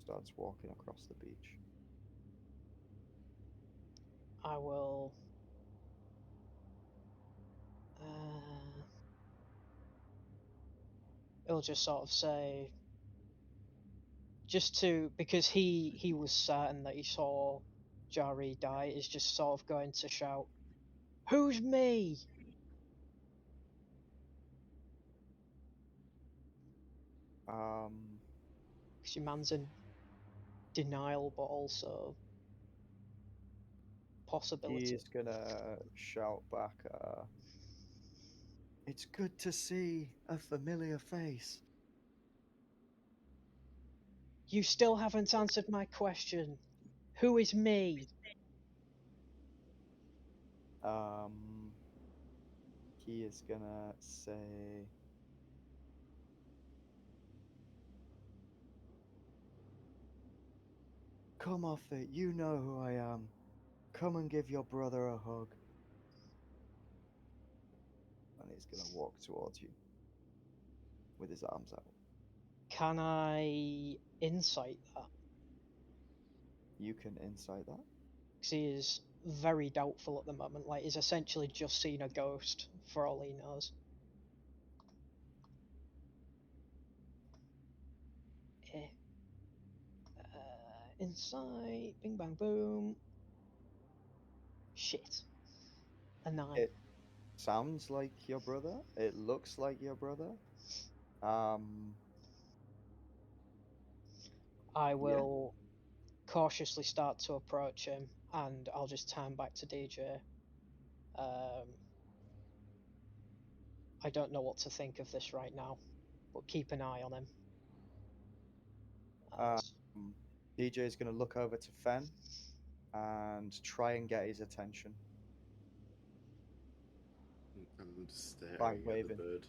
starts walking across the beach. I will. He'll just sort of say, just to, because he was certain that he saw Darjee die, is just sort of going to shout, "Who's me?" Because your man's in denial, but also possibility. He's gonna shout back, "It's good to see a familiar face." You still haven't answered my question. Who is me? He is gonna say, "Come off it, you know who I am. Come and give your brother a hug." And he's gonna walk towards you with his arms out. Can I insight that? You can insight that. Because he is very doubtful at the moment. Like, he's essentially just seen a ghost, for all he knows. Eh. Insight, bing bang boom. Shit. A 9. It sounds like your brother. It looks like your brother. I will cautiously start to approach him, and I'll just turn back to DJ. I don't know what to think of this right now, but keep an eye on him. DJ is gonna look over to Fen and try and get his attention I'm just staring by at the waving. bird.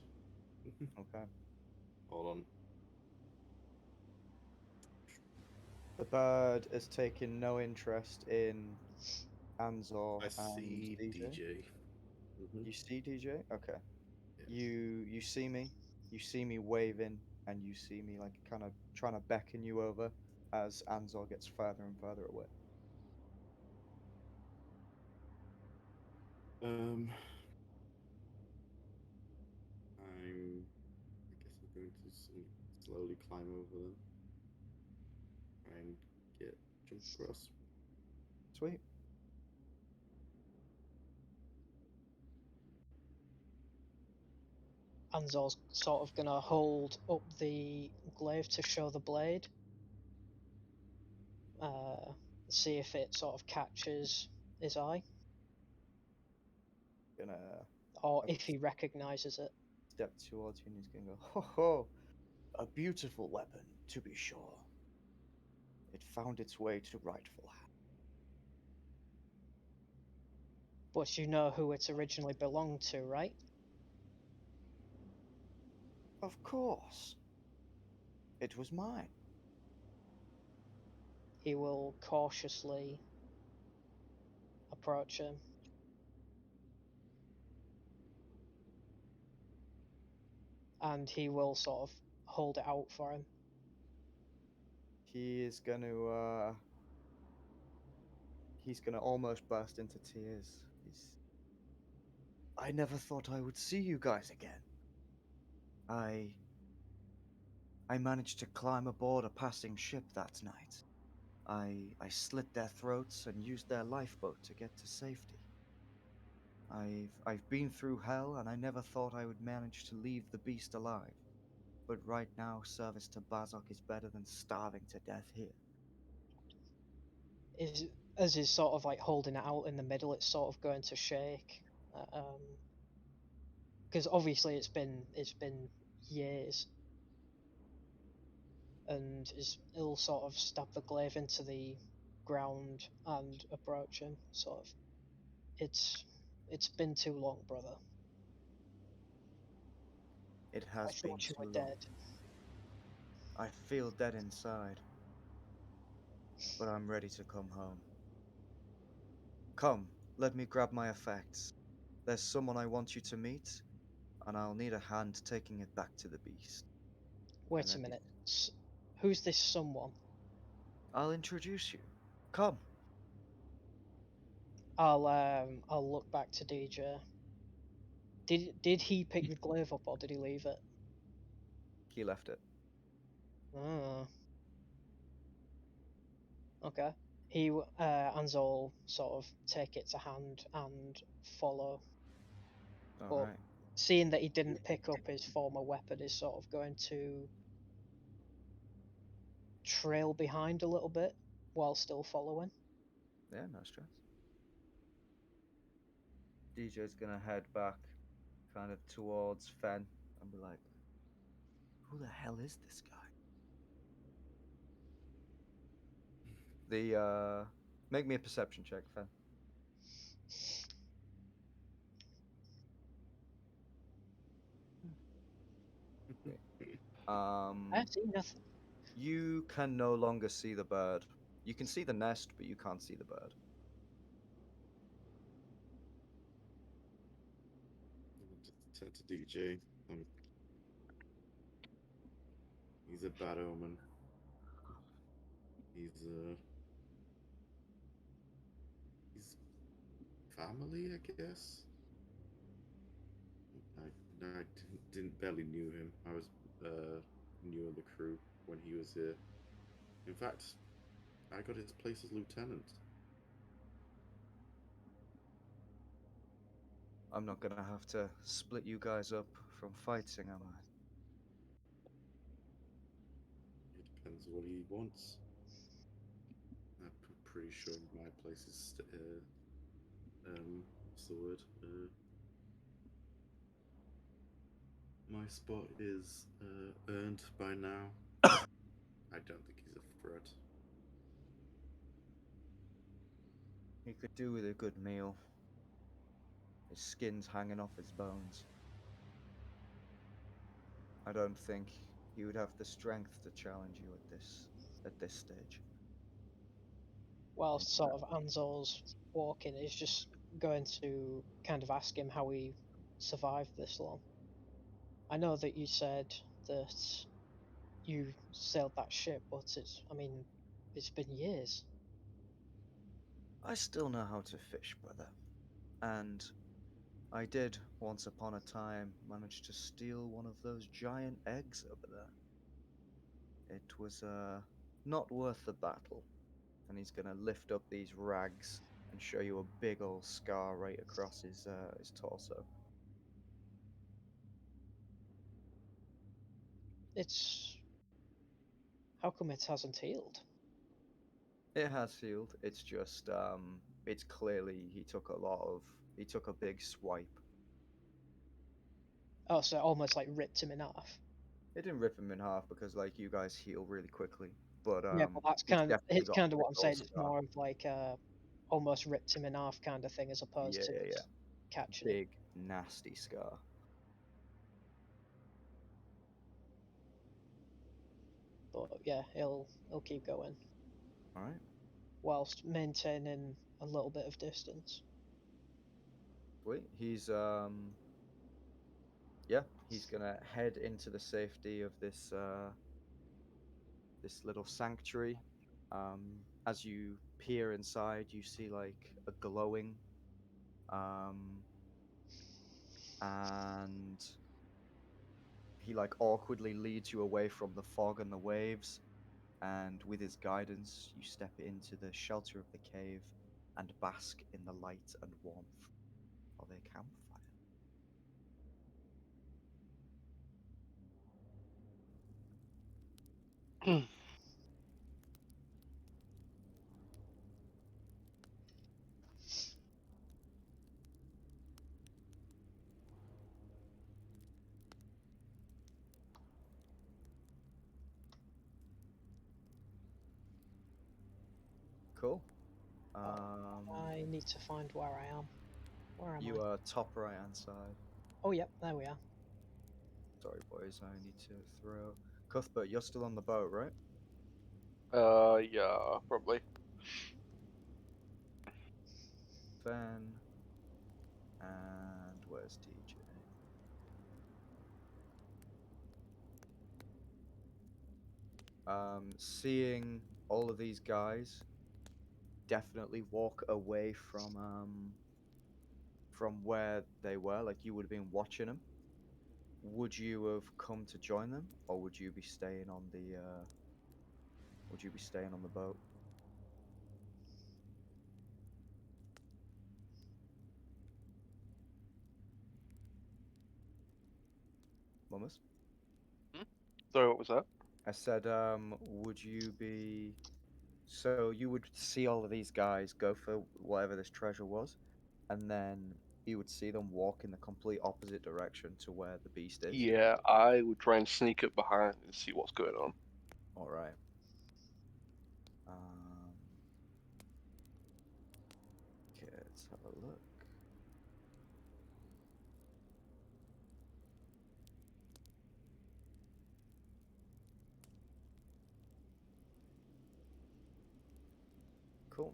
Okay. Hold on. The bird has taken no interest in An-zaw I and see DJ. DJ. You see DJ? Okay. Yes. You see me. You see me waving, and you see me like kind of trying to beckon you over as An-zaw gets further and further away. I guess I'm going to slowly climb over them. Try and jump across. Sweet. An-zaw's sort of gonna hold up the glaive to show the blade. See if it sort of catches his eye, Gonna or Okay. if he recognizes it. step towards you, and he's gonna go, "Ho ho! A beautiful weapon, to be sure. It found its way to rightful hand." But you know who it originally belonged to, right? Of course. It was mine. He will cautiously approach him. And he will sort of hold it out for him. He is he's gonna almost burst into tears. I never thought I would see you guys again. I managed to climb aboard a passing ship that night. I slit their throats and used their lifeboat to get to safety. I've been through hell, and I never thought I would manage to leave the beast alive. But right now, service to Bazok is better than starving to death here. As he's sort of like holding it out in the middle, it's sort of going to shake. Because obviously it's been years, and he'll sort of stab the glaive into the ground and approach him. Sort of, it's been too long, brother. It I has been thought you too were long. dead. I feel dead inside, but I'm ready to come home. Come, let me grab my effects. There's someone I want you to meet, and I'll need a hand taking it back to the beast. Wait a then minute. Who's this someone? I'll introduce you. Come. I'll look back to DJ. Did he pick the glaive up or did he leave it? He left it. Ah. Okay. An-zaw will sort of take it to hand and follow. But Alright. seeing that he didn't pick up his former weapon, is sort of going to trail behind a little bit while still following. Yeah, no stress. DJ's gonna head back kind of towards Fen and be like, who the hell is this guy? Make me a perception check, Fen. I see nothing. You can no longer see the bird. You can see the nest, but you can't see the bird. Turn to DJ. He's a bad omen. He's family, I guess. I didn't barely knew him. I was new in the crew when he was here. In fact, I got his place as lieutenant. I'm not gonna have to split you guys up from fighting, am I? It depends what he wants. I'm pretty sure my place is what's the word? My spot is earned by now. I don't think he's a threat. He could do with a good meal. His skin's hanging off his bones. I don't think he would have the strength to challenge you at this stage. While sort of An-zaw's walking, is just going to kind of ask him how he survived this long. I know that you said that you sailed that ship, but it's been years. I still know how to fish, brother. And I did, once upon a time, manage to steal one of those giant eggs over there. It was, not worth the battle. And he's gonna lift up these rags and show you a big old scar right across his torso. It's how come it hasn't healed? It has healed. It's just, it's clearly he took a big swipe. Oh, so it almost like ripped him in half. It didn't rip him in half because, like, you guys heal really quickly. But, Yeah, but that's he's kind of definitely it's got kind a of big what I'm old saying. It's scar. more of like almost ripped him in half kind of thing, as opposed to Yeah. just catching him. Big, nasty scar. But yeah, he'll keep going All right. whilst maintaining a little bit of distance. Sweet. Yeah, he's gonna head into the safety of this little sanctuary. As you peer inside, you see like a glowing, and he like awkwardly leads you away from the fog and the waves, and with his guidance, you step into the shelter of the cave and bask in the light and warmth of a campfire. Cool. I need to find where I am. Where am You I? are top right hand side. Oh, yep, there we are. Sorry, boys, I need to throw. Cuthbert, you're still on the boat, right? Yeah, probably. Fen. And where's DJ? Seeing all of these guys definitely walk away from where they were, like you would have been watching them. Would you have come to join them, or would you be staying on the boat? Mummers? Sorry, what was that? I said, would you be? So you would see all of these guys go for whatever this treasure was, and then you would see them walk in the complete opposite direction to where the beast is. Yeah, I would try and sneak up behind and see what's going on. All right. Okay, let's have a look. Cool.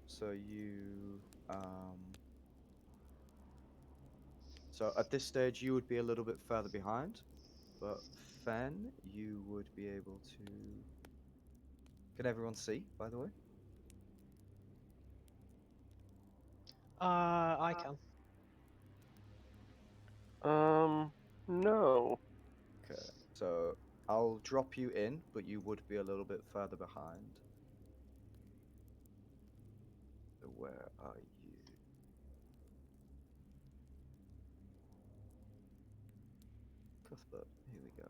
So at this stage you would be a little bit further behind, but Fen, you would be able to. Can everyone see, by the way? I can. No. Okay. So I'll drop you in, but you would be a little bit further behind. So where are you? Cuthbert, here we go.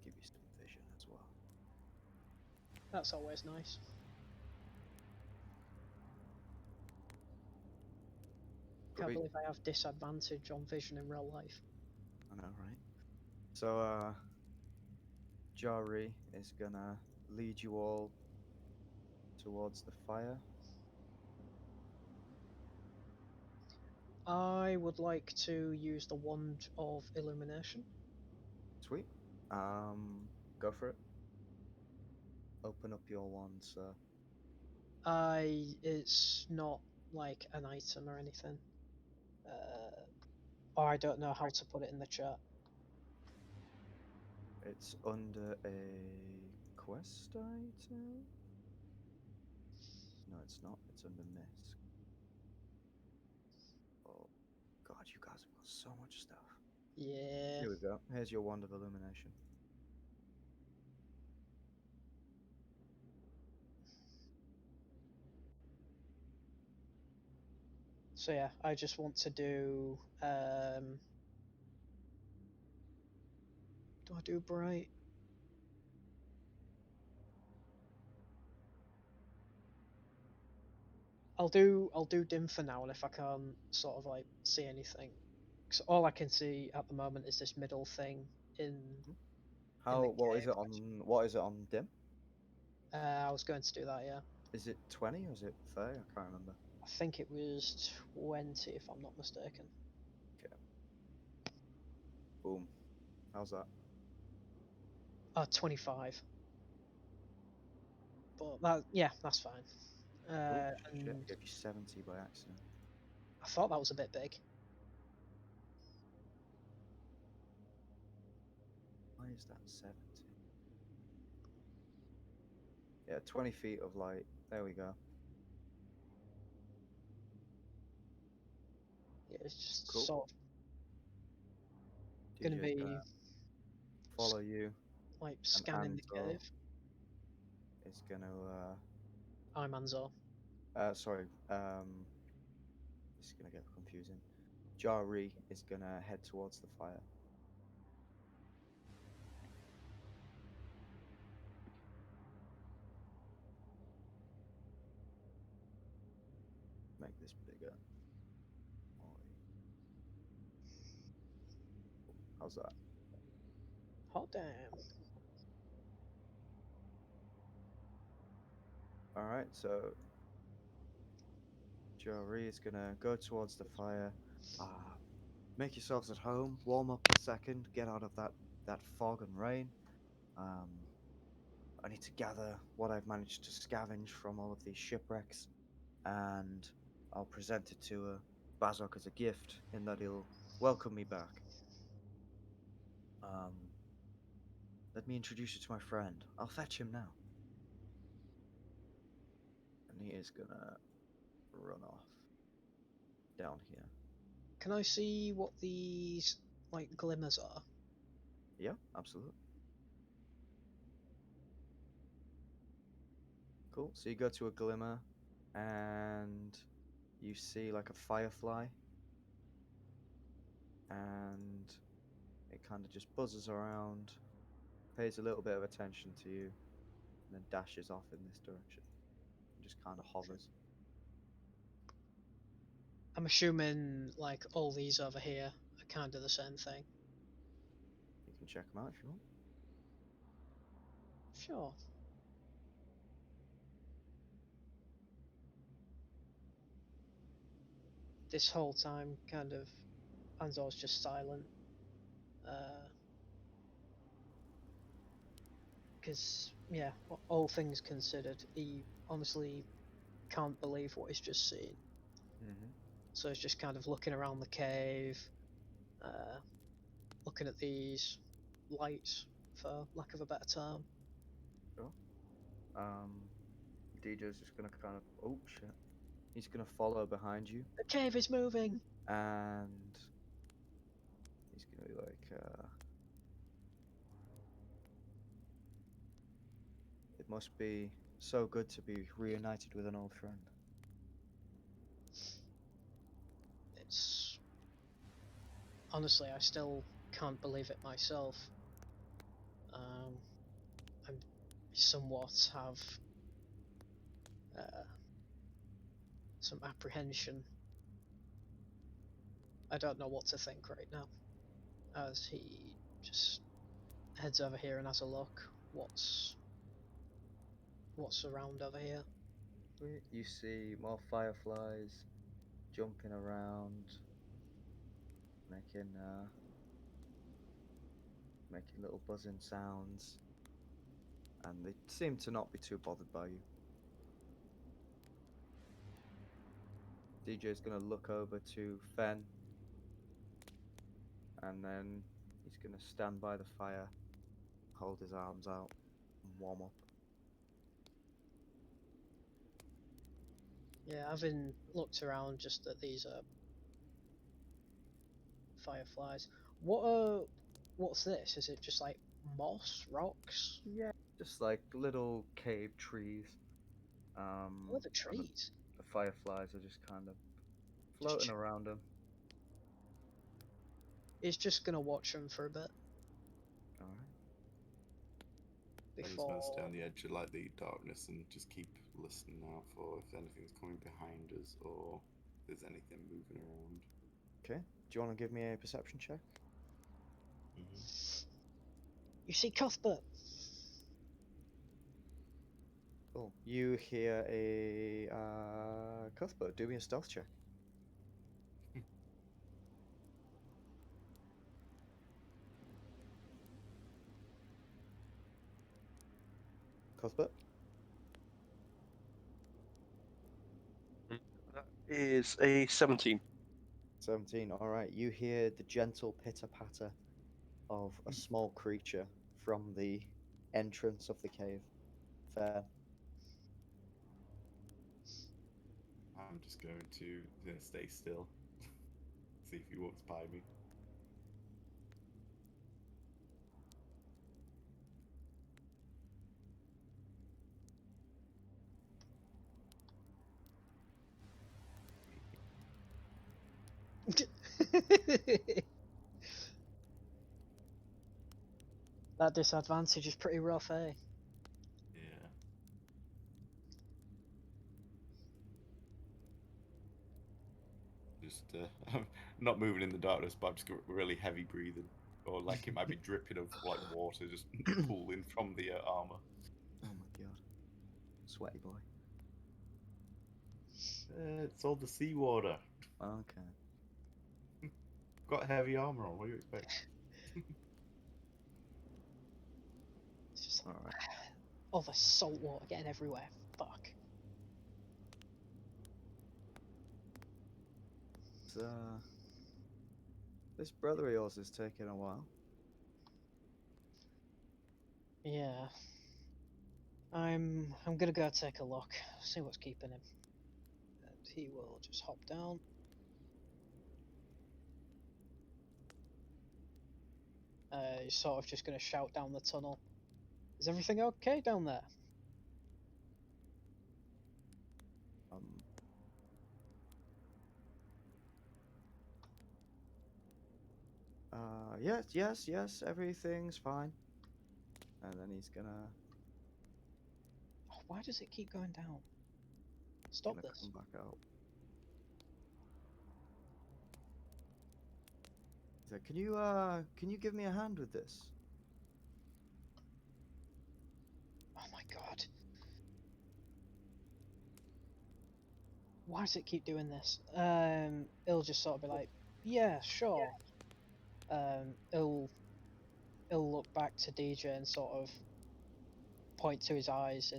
Give you some vision as well. That's always nice. Can't Great. believe I have disadvantage on vision in real life. I know, right? So, Darjee is gonna lead you all towards the fire. I would like to use the Wand of Illumination. Sweet. Go for it. Open up your wand, sir. It's not like an item or anything. Or I don't know how to put it in the chat. It's under a quest item? No, it's not. It's under misc. Oh, God, you guys have got so much stuff. Yeah. Here we go. Here's your wand of illumination. So yeah, I just want to do. Do I do bright? I'll do dim for now, and if I can't sort of like see anything, because all I can see at the moment is this middle thing in How? What is cave, it on? What is it on dim? I was going to do that, yeah. Is it 20 or is it 30? I can't remember. I think it was 20, if I'm not mistaken. Boom. How's that? 25. But that, yeah, that's fine. Oh shit! I And gave you 70 by accident. I thought that was a bit big. Why is that 70? Yeah, 20 feet of light. There we go. Yeah, it's just Cool. sort of going to DJ's be gonna follow you, like and scanning the An-zaw cave. is gonna. I'm An-zaw. Sorry. This is gonna get confusing. Dar-Jee is gonna head towards the fire. Make this bigger. How's that? Hot damn. Alright, so Dar-Jee is gonna go towards the fire. Make yourselves at home, warm up a second, get out of that fog and rain. I need to gather what I've managed to scavenge from all of these shipwrecks, and I'll present it to Bazok as a gift, in that he'll welcome me back. Let me introduce you to my friend. I'll fetch him now. And he is gonna run off down here. Can I see what these like glimmers are? Yeah, absolutely. Cool. So you go to a glimmer, and you see like a firefly, and it kind of just buzzes around, pays a little bit of attention to you, and then dashes off in this direction. It just kind of hovers. I'm assuming like all these over here are kind of the same thing. You can check them out if you want. Sure. This whole time, kind of, An-zaw's just silent. Because, yeah, all things considered, he honestly can't believe what he's just seen. Mm-hmm. So he's just kind of looking around the cave, looking at these lights, for lack of a better term. Sure. DJ's just gonna kind of, oh shit. He's gonna follow behind you, The cave is moving! and he's gonna be like, it must be so good to be reunited with an old friend. It's. Honestly, I still can't believe it myself. I somewhat have some apprehension. I don't know what to think right now, as he just heads over here and has a look. What's around over here? You see more fireflies jumping around, making little buzzing sounds, and they seem to not be too bothered by you. DJ's gonna look over to Fen, and then he's gonna stand by the fire, hold his arms out, and warm up. Yeah, having looked around just at these fireflies. What's this? Is it just like moss, rocks? Yeah, just like little cave trees. What are the And trees? the fireflies are just kind of Just floating around them. He's just gonna watch them for a bit Alright. I'm just before. gonna stay on the edge of like the darkness and just keep listening out for if anything's coming behind us or if there's anything moving around. Okay. Do you want to give me a perception check? You see Cuthbert? Oh, you hear a Cuthbert. Do me a stealth check. Cuthbert. That is a 17. 17. All right. You hear the gentle pitter patter of a small creature from the entrance of the cave. Fair. I'm just going to stay still. See if he walks by me. That disadvantage is pretty rough, eh? Yeah. Just I'm not moving in the darkness, but I'm just really heavy breathing, or like it might be dripping of like water just pooling from the armor. Oh my god. Sweaty boy. It's all the seawater. Okay. Got heavy armor on. What do you expect? It's just like, Alright. all the salt water getting everywhere. Fuck. So, this brother of yours is taking a while. Yeah. I'm gonna go take a look, see what's keeping him. And he will just hop down. He's sort of just gonna shout down the tunnel. Is everything okay down there? Um, yes, everything's fine. And then he's gonna Oh, why does it keep going down? Stop gonna this. come back out. He's like, can you give me a hand with this? Oh my god. Why does it keep doing this? It'll just sort of be like, yeah, sure. He'll look back to DJ and sort of point to his eyes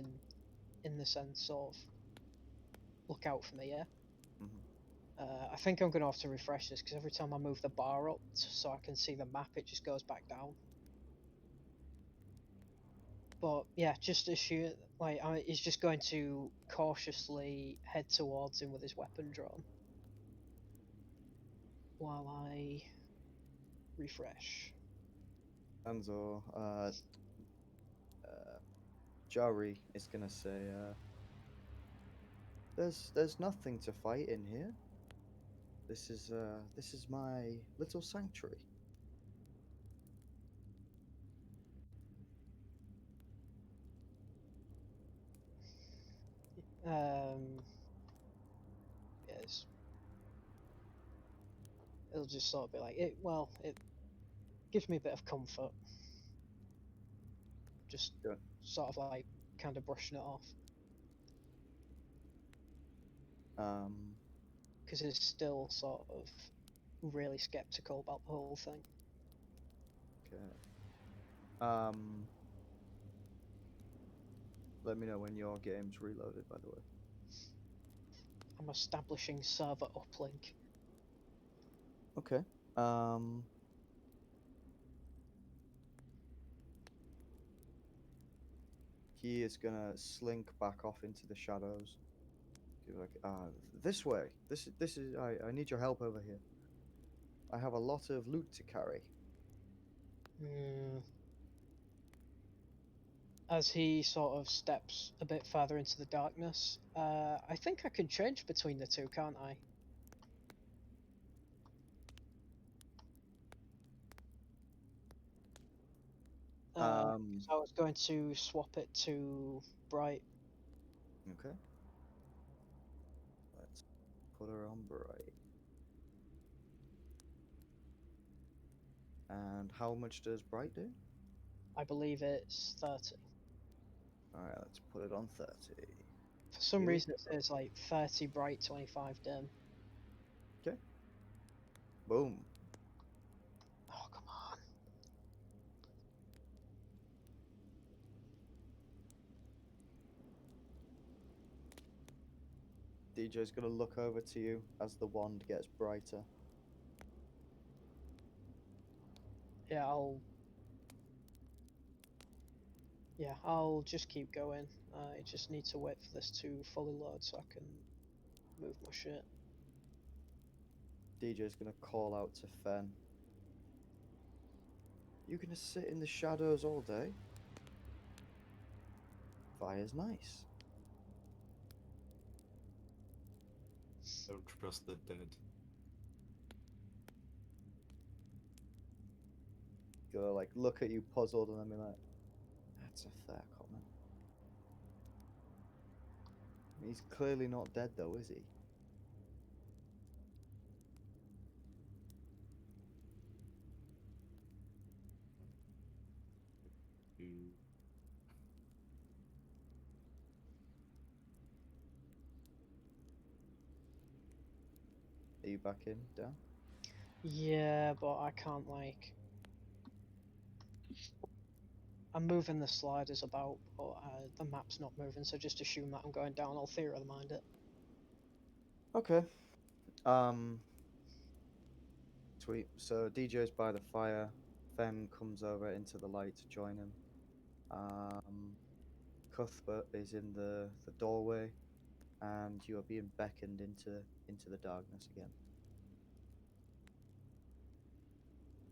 in the sense of, look out for me, yeah? Mhm. I think I'm going to have to refresh this because every time I move the bar up so I can see the map, it just goes back down. But yeah, just issue like he's just going to cautiously head towards him with his weapon drawn while I refresh. An-zaw, Darjee is gonna say, there's nothing to fight in here. This is my little sanctuary. Yes, it'll just sort of be like it. Well, it gives me a bit of comfort. Just Good. sort of like kind of brushing it off Um, because it's still sort of really skeptical about the whole thing. okay. Let me know when your game's reloaded, by the way. I'm establishing server uplink. Okay. He is gonna slink back off into the shadows. He's like, this way. This is. I need your help over here. I have a lot of loot to carry. Hmm. As he sort of steps a bit further into the darkness, I think I can change between the two, can't I? So I was going to swap it to bright. Okay. Let's put her on bright. And how much does bright do? I believe it's 30. Alright, let's put it on 30. For some Here we reason, it says like 30 bright, 25 dim. Boom. Oh, come on. DJ's gonna look over to you as the wand gets brighter. Yeah, I'll just keep going. I just need to wait for this to fully load so I can move my shit. DJ's gonna call out to Fen. You gonna sit in the shadows all day? Fire's nice. Don't trust the dead. Gonna like look at you puzzled and then be like, that's a fair comment. He's clearly not dead though, is he? Mm. Are you back in, Dan? Yeah, but I can't like. I'm moving the sliders about, but the map's not moving, so just assume that I'm going down. I'll theory of the mind it. Okay. Sweet. So DJ's by the fire. Fen comes over into the light to join him. Cuthbert is in the doorway, and you are being beckoned into the darkness again.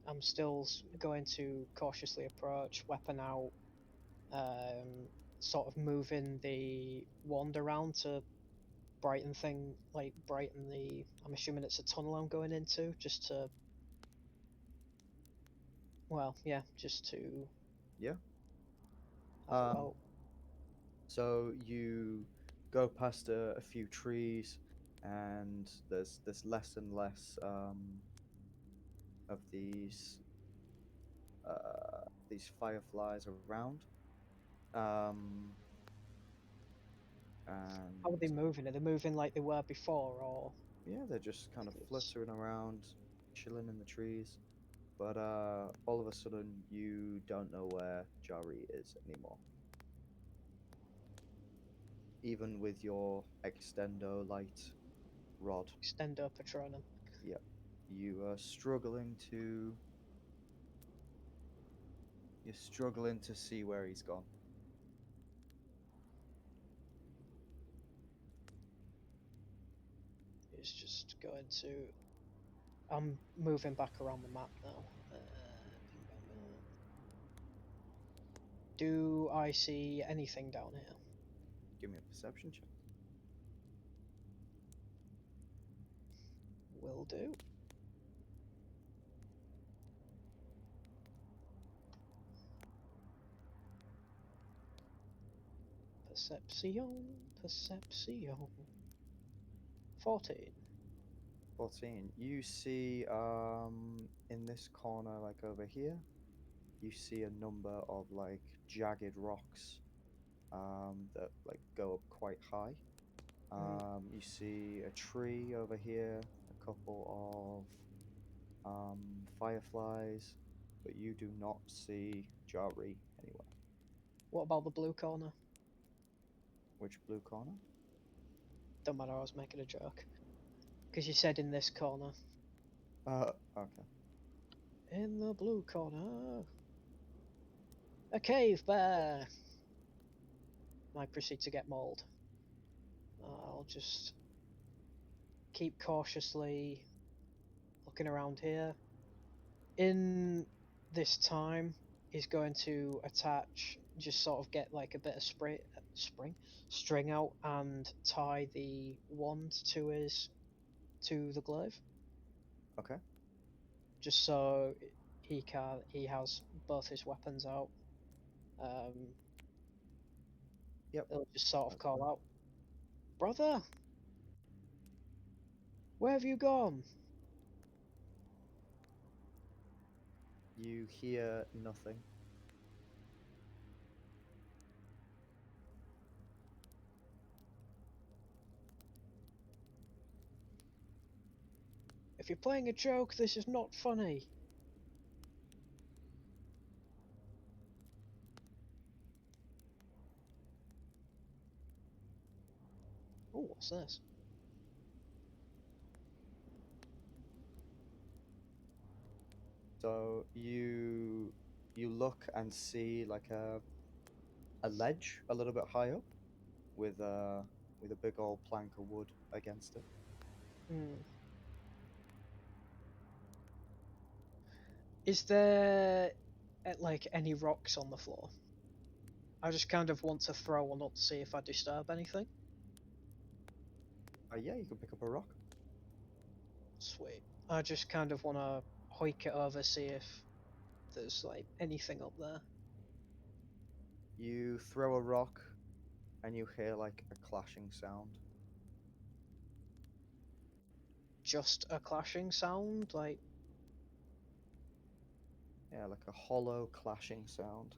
I'm still going to cautiously approach, weapon out, sort of moving the wand around to brighten the. I'm assuming it's a tunnel I'm going into, just to. Well, yeah, just to. Yeah. Have it out. So you go past a few trees, and there's less and less of these fireflies around. And How are they moving? Are they moving like they were before, or? yeah, they're just kind of It's- fluttering around, chilling in the trees. But all of a sudden, you don't know where Darjee is anymore. Even with your extendo light rod, Extendo Patronum. yep, you are struggling to. You're struggling to see where he's gone. It's just going to. I'm moving back around the map now. Bing, bang, bang. Do I see anything down here? Give me a perception check. Will do. Perception. 14. 14. You see, in this corner, like over here, you see a number of like jagged rocks, that like go up quite high. You see a tree over here, a couple of fireflies, but you do not see Darjee anywhere. What about the blue corner? Which blue corner? Don't matter, I was making a joke. Because you said in this corner. Okay. In the blue corner. A cave bear! Might proceed to get mauled. I'll just keep cautiously looking around here. In this time, he's going to attach, just sort of get like a bit of string out and tie the wand to the glaive. Okay. Just so he has both his weapons out. Yep. He'll just sort of That's call fine. out, "Brother, where have you gone?" You hear nothing. If you're playing a joke, this is not funny. Oh, what's this? So you look and see like a ledge a little bit high up with a big old plank of wood against it. Hmm. Is there like any rocks on the floor? I just kind of want to throw one up to see if I disturb anything. Yeah, you can pick up a rock. Sweet. I just kind of want to hoik it over, see if there's like anything up there. You throw a rock, and you hear like a clashing sound. Just a clashing sound, like Yeah, like a hollow clashing sound.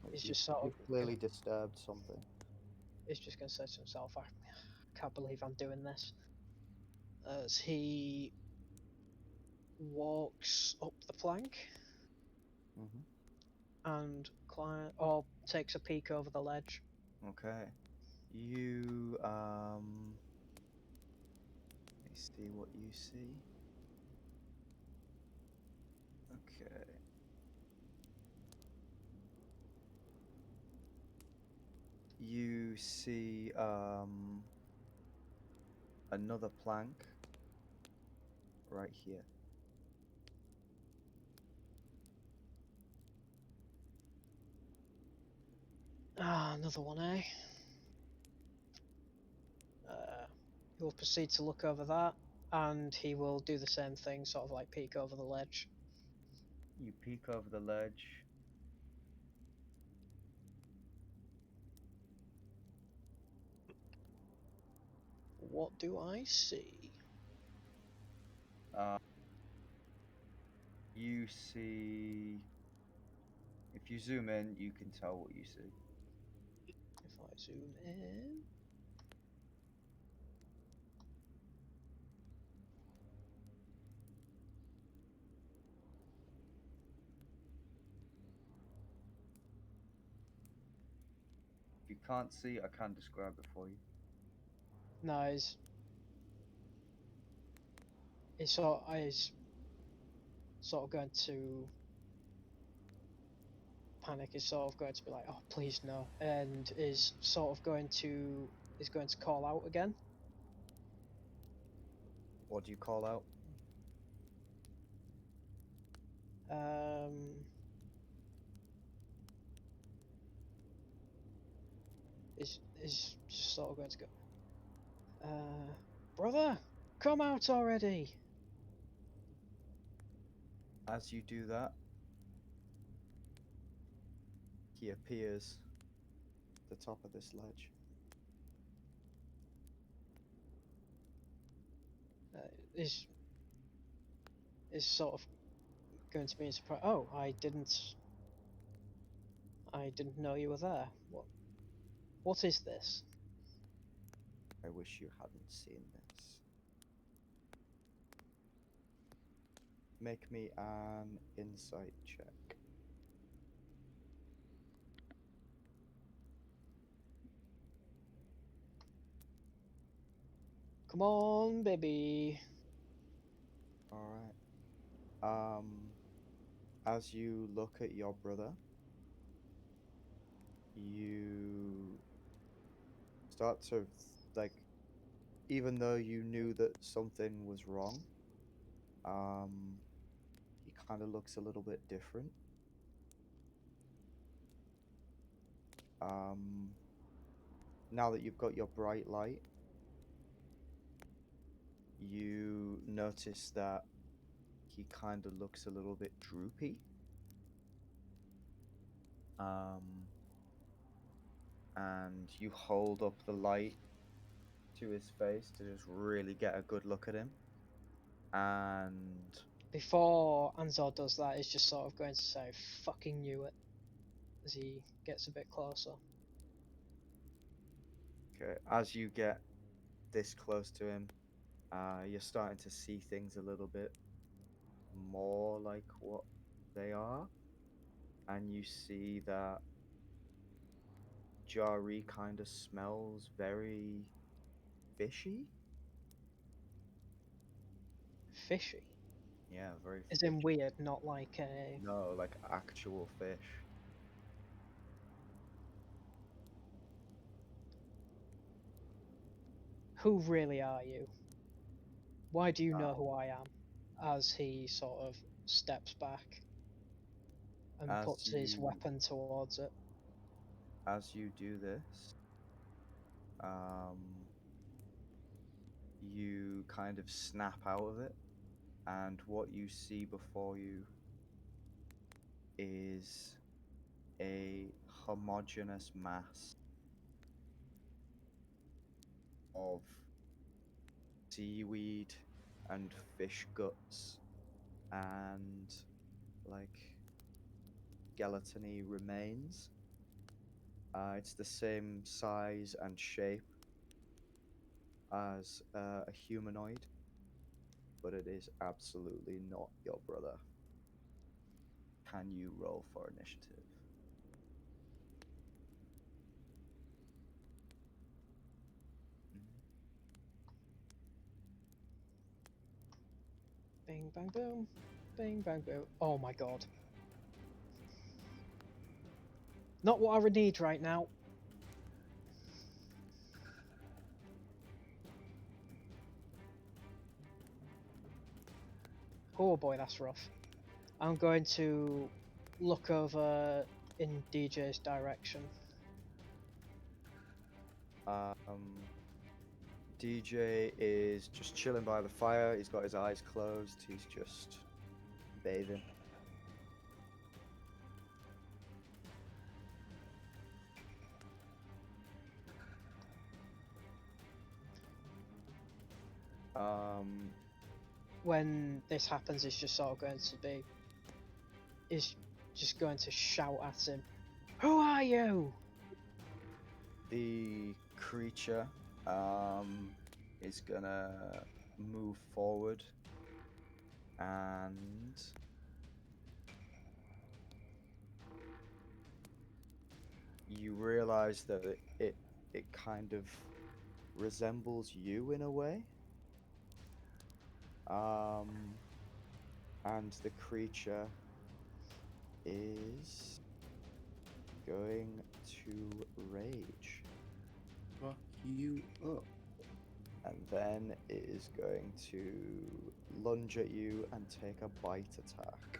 Like he's you, just sort of you've clearly disturbed something. he's just gonna say to himself, I can't believe I'm doing this. As he walks up the plank Hmm. and or takes a peek over the ledge. Okay. You let me see what you see. Okay. You see another plank right here. Ah, another one, eh? He will proceed to look over that, and he will do the same thing, sort of like peek over the ledge. You peek over the ledge. What do I see? Uh, you see. If you zoom in, you can tell what you see. If I zoom in. If you can't see, I can't describe it for you. No, he's sort of going to panic. Is sort of going to be like, oh please no, and is going to call out again. What do you call out? Um, is just sort of going to go, brother, come out already. As you do that, he appears at the top of this ledge. Is sort of going to be surprised. Oh, I didn't know you were there. What is this? I wish you hadn't seen this. Make me an insight check. Come on, baby. Alright. As you look at your brother, you start to, like, even though you knew that something was wrong, he kind of looks a little bit different. Now that you've got your bright light, you notice that he kind of looks a little bit droopy. And you hold up the light to his face to just really get a good look at him. And Before An-zaw does that, he's just sort of going to say, fucking knew it, as he gets a bit closer. okay, as you get this close to him, You're starting to see things a little bit more like what they are, and you see that Darjee kind of smells very fishy. Fishy. Yeah, very As fishy. in weird, not like a. No, like actual fish. Who really are you? Why do you know Um, who I am? As he sort of steps back and as puts his you weapon towards it. as you do this, um, you kind of snap out of it, and what you see before you is a homogeneous mass of seaweed and fish guts and like skeletony remains. It's the same size and shape as a humanoid, but it is absolutely not your brother. Can you roll for initiative? Bing bang boom. Bing bang boom. Oh my god. Not what I would need right now. Oh boy, that's rough. I'm going to look over in DJ's direction. DJ is just chilling by the fire. He's got his eyes closed. He's just bathing. When this happens, it's just sort of going to be. Is just going to shout at him. Who are you? The creature is gonna move forward and you realize that it kind of resembles you in a way. And the creature is going to rage. Fuck you up. And then it is going to lunge at you and take a bite attack.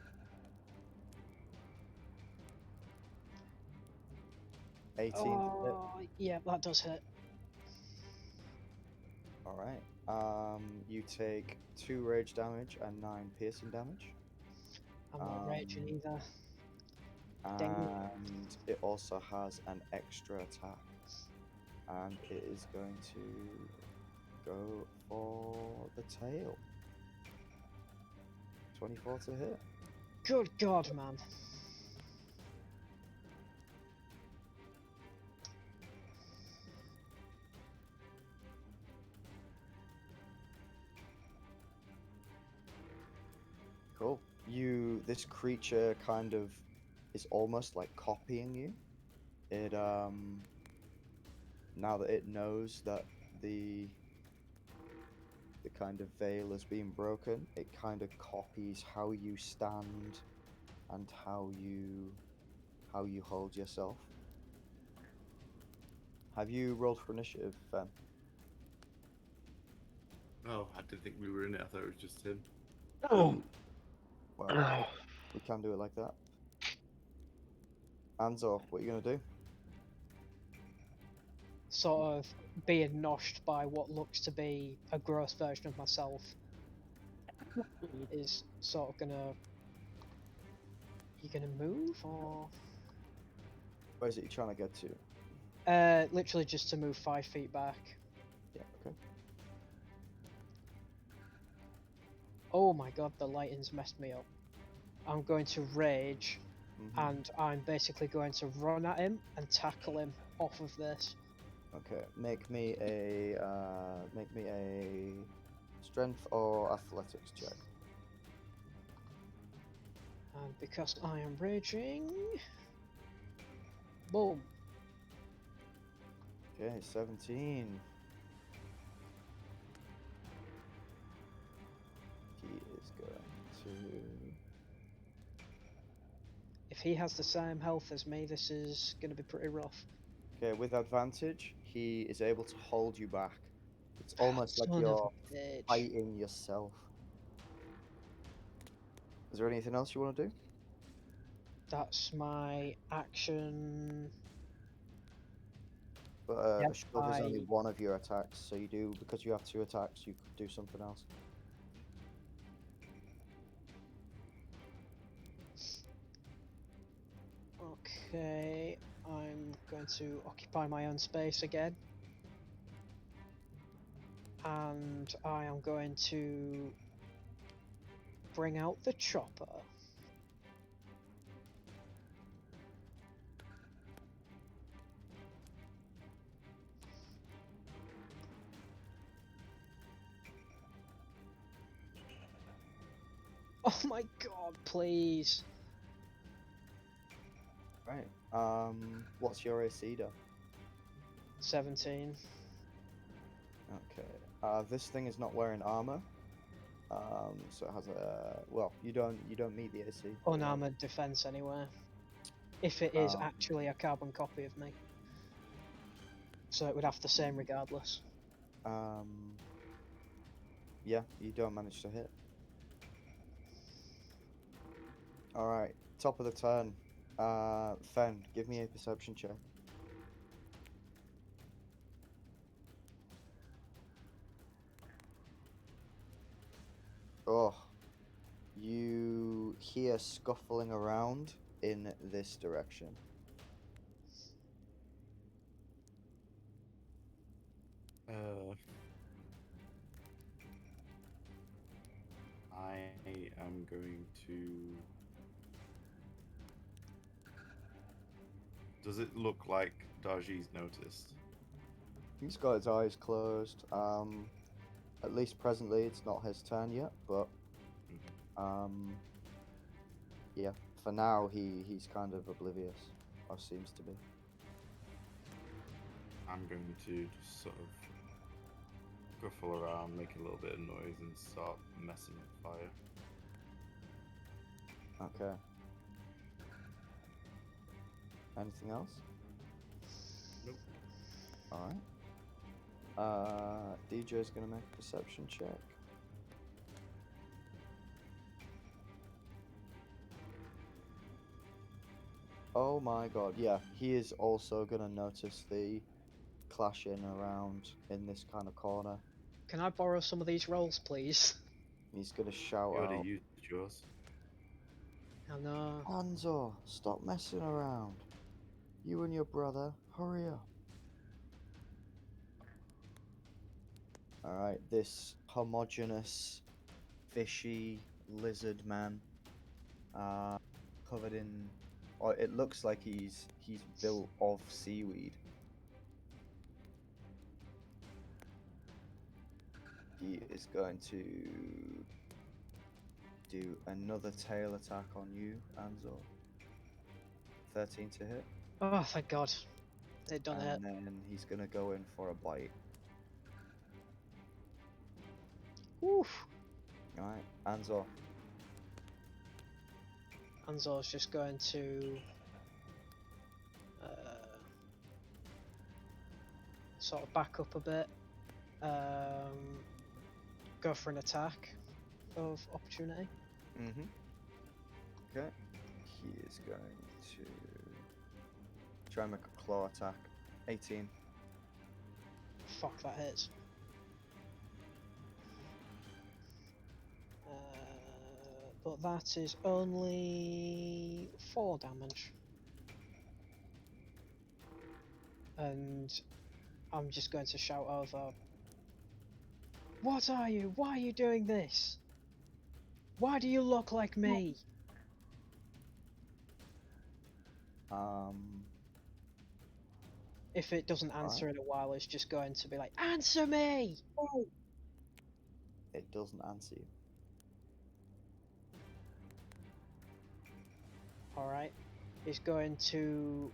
18 to hit. Oh, yeah, that does hit. Alright. You take 2 rage damage and 9 piercing damage. I'm not raging either. Dang it. And it also has an extra attack. And it is going to go for the tail. 24 to hit. Good God, man. Cool. This creature kind of is almost like copying you. It now that it knows that the kind of veil has been broken, it kind of copies how you stand and how you hold yourself. Have you rolled for initiative, Fen? Oh, I didn't think we were in it. I thought it was just him. Oh, Well, we can do it like that. An-zaw, what are you gonna do? Sort of being noshed by what looks to be a gross version of myself is sort of gonna. You gonna move or? Where is it you're trying to get to? Literally just to move 5 feet back. Yeah, okay. Oh my god, the lighting's messed me up. I'm going to rage, and I'm basically going to run at him and tackle him off of this. Okay, make me a Strength or athletics check. And because I am raging, boom. Okay, 17. He is going to. If he has the same health as me, this is going to be pretty rough. Okay, with advantage, he is able to hold you back. It's almost like Son of you're a bitch. fighting yourself. Is there anything else you want to do? That's my action. But Yep, a shove is only I- one of your attacks, so you do, because you have 2 attacks, you could do something else. Okay, I'm going to occupy my own space again. And I am going to bring out the chopper. Oh my god, please. Right. What's your AC, though? 17. Okay. This thing is not wearing armor. So it has a well. You don't meet the AC. Unarmored defense anyway. If it is Um, actually a carbon copy of me. So it would have the same regardless. Yeah, you don't manage to hit. All right. Top of the turn. Fen, give me a perception check. Oh, you hear scuffling around in this direction. I am going to. Does it look like Darjee's noticed? He's got his eyes closed. At least presently, it's not his turn yet, but yeah, for now he's kind of oblivious, or seems to be. I'm going to just sort of scuffle around, make a little bit of noise, and start messing with fire. Okay. Anything else? Nope. Alright. DJ's gonna make a perception check. Oh my god, yeah, he is also gonna notice the clashing around in this kind of corner. Can I borrow some of these rolls, please? He's gonna shout You already out, used yours. Oh no. An-zaw, stop messing around. You and your brother, hurry up. Alright, this homogeneous, fishy lizard man, covered in, or it looks like he's built of seaweed. He is going to do another tail attack on you, An-zaw. 13 to hit. Oh, thank god. It done it. And then he's gonna go in for a bite. Oof. Alright, An-zaw. An-zaw's just going to sort of back up a bit. Go for an attack of opportunity. Mm-hmm. Okay. He is going to try and make a claw attack. 18. Fuck, that hits. But that is only 4 damage. And I'm just going to shout over, "What are you? Why are you doing this? Why do you look like me?" If it doesn't answer in a while, it's just going to be like, "Answer me!" It doesn't answer you. Alright. He's going to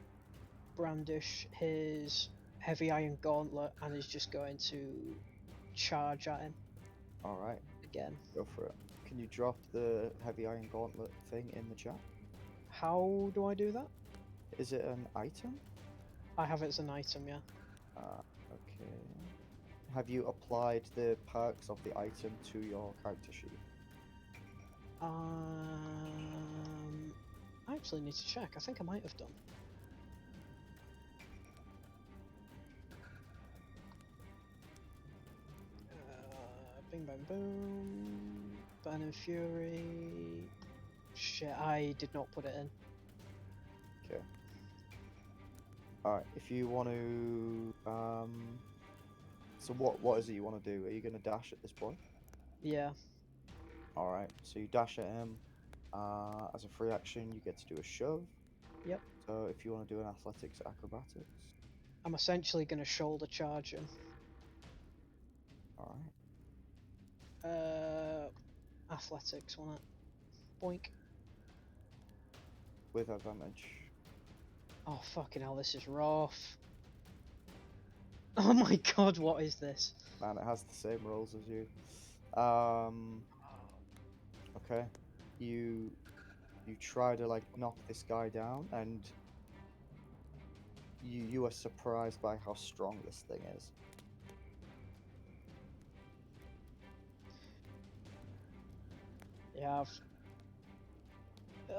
brandish his heavy iron gauntlet and he's just going to charge at him Alright, again. go for it. Can you drop the heavy iron gauntlet thing in the chat? How do I do that? Is it an item? I have it as an item, yeah. Okay. Have you applied the perks of the item to your character sheet? I actually need to check. I think I might have done. Bing bang boom. Burn and Fury. Shit, I did not put it in. Okay. Alright, if you want to... So what is it you want to do? Are you going to dash at this boy? Yeah. Alright, so you dash at him. As a free action, you get to do a shove. Yep. So if you want to do an athletics acrobatics. I'm essentially going to shoulder charge him. Alright. Athletics, won't it? Boink. With advantage. Oh, fucking hell, this is rough. Oh my god, what is this? Man, it has the same rolls as you. Okay. You try to like knock this guy down, and you are surprised by how strong this thing is. Yeah,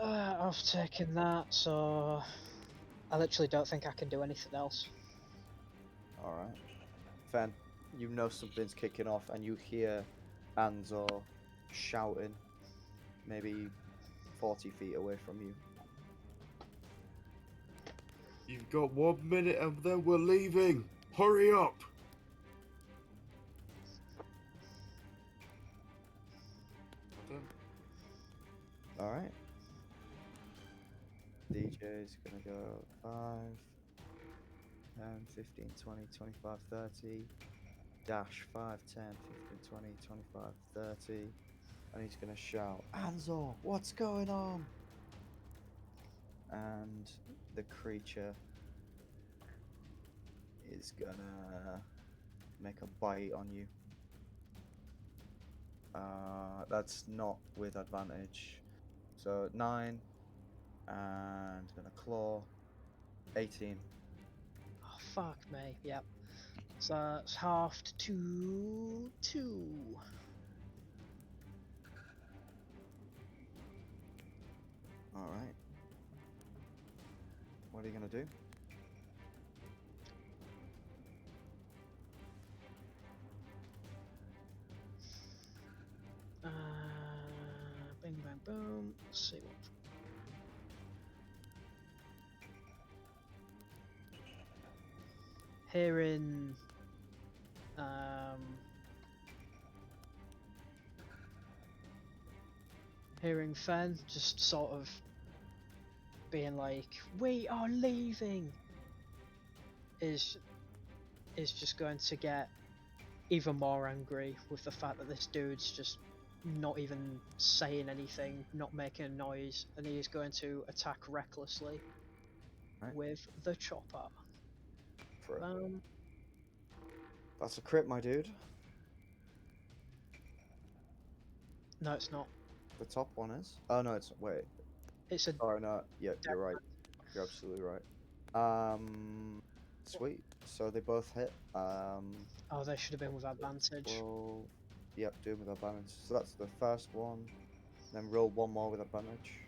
I've taken that, so I literally don't think I can do anything else. Alright. Fen, you know something's kicking off, and you hear An-zaw shouting, maybe 40 feet away from you. You've got 1 minute and then we're leaving. Hurry up! Alright. DJ's gonna go 5, 10, 15, 20, 25, 30. Dash 5, 10, 15, 20, 25, 30. And he's gonna shout, An-zaw, what's going on? And the creature is gonna make a bite on you. That's not with advantage. So 9, and gonna claw. 18. Oh, fuck me, yep. So it's halved to 2. Alright. What are you gonna do? Bing bang boom. Let's see what. Hearing hearing Fen just sort of being like, "We are leaving," is just going to get even more angry with the fact that this dude's just not even saying anything, not making a noise, and he is going to attack recklessly Right. with the chopper. For it. That's a crit, my dude. No, it's not. The top one is. Oh no, it's wait. It's a Oh no, yeah, you're right. You're absolutely right. Sweet. So they both hit. oh, they should have been with advantage. 12. Yep, do it with advantage. So that's the first one. Then roll one more with advantage.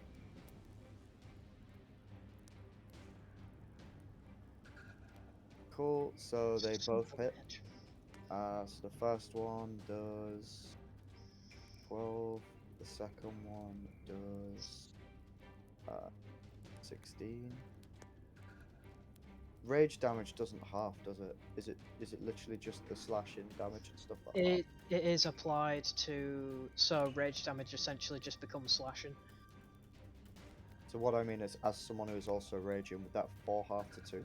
Cool. So they both hit. So the first one does 12. The second one does 16. Rage damage doesn't half, does it? Is it literally just the slashing damage and stuff like that? It is applied to, so rage damage essentially just becomes slashing. So what I mean is, as someone who is also raging, would that fall half to 2?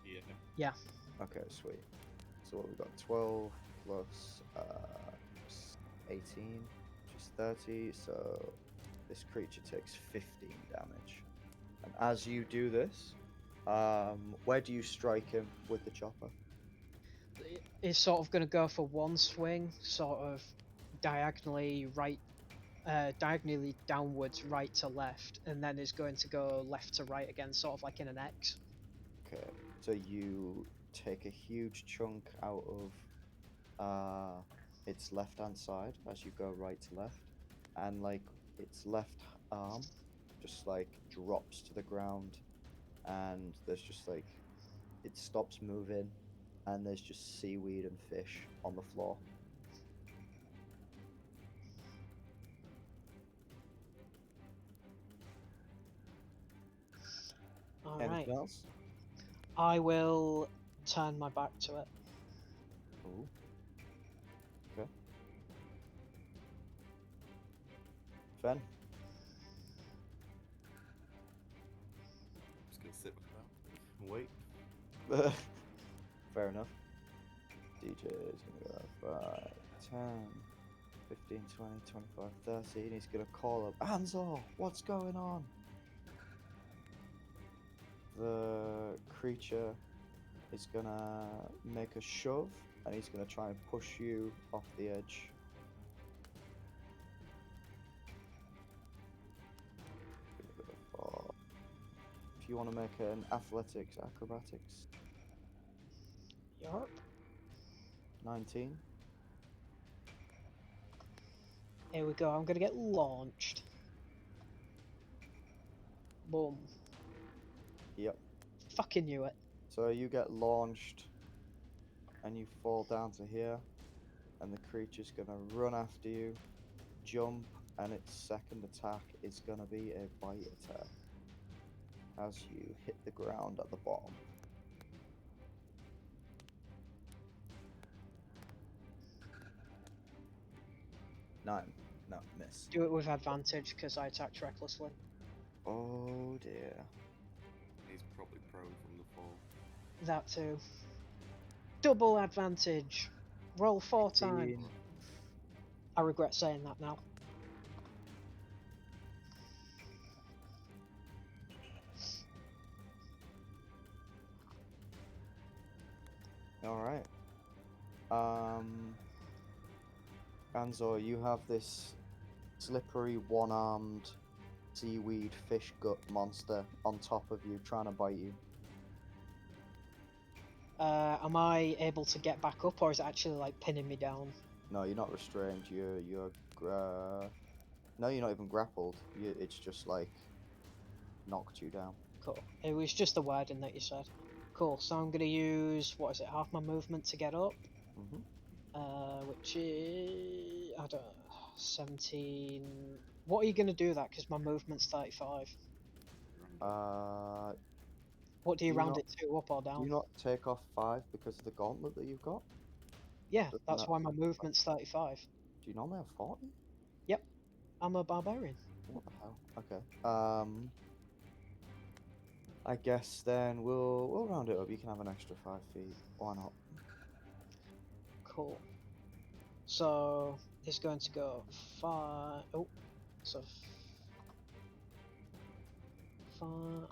Yeah. Yeah. Okay, sweet. So what we got? 12 plus 18, which is 30. So this creature takes 15 damage. And as you do this, where do you strike him with the chopper? He's sort of going to go for one swing, sort of diagonally downwards, right to left, and then is going to go left to right again, sort of like in an X. Okay, so you take a huge chunk out of its left-hand side as you go right to left, and like its left arm just like drops to the ground, and there's just like it stops moving, and there's just seaweed and fish on the floor. All right. Anything else? I will turn my back to it. Ooh. Okay. Fen? Just gonna sit with that and wait. Fair enough. DJ is gonna go 5, 10, 15, 20, 25, 30, and he's gonna call up An-zaw, what's going on? The creature is gonna make a shove, and he's gonna try and push you off the edge. If you want to make an athletics, acrobatics, Yarp. 19. Here we go. I'm gonna get launched. Boom. Yep. Fucking knew it. So you get launched, and you fall down to here, and the creature's gonna run after you, jump, and its second attack is gonna be a bite attack as you hit the ground at the bottom. Nine. No, miss. Do it with advantage because I attacked recklessly. Oh dear. He's probably prone from the fall. That too. Double advantage. Roll 4 times. 15. I regret saying that now. Alright. An-zaw, you have this slippery one-armed seaweed fish gut monster on top of you trying to bite you. Am I able to get back up, or is it actually like pinning me down? No, you're not restrained. No, you're not even grappled. It's just like knocked you down. Cool. It was just the wording that you said. Cool. So I'm gonna use, what is it, half my movement to get up, Mhm. which is, I don't know, 17. What are you gonna do that? Because my movement's 35. What do you do you round not- it to, up or Do down? you not take off 5 because of the gauntlet that you've got? Yeah, Doesn't that's that why my take movement's 35. Do you normally have 40? I'm a barbarian. What the hell? Okay. I guess then we'll round it up. You can have an extra 5 feet. Why not? Cool. So it's going to go 5. Oh, so 5.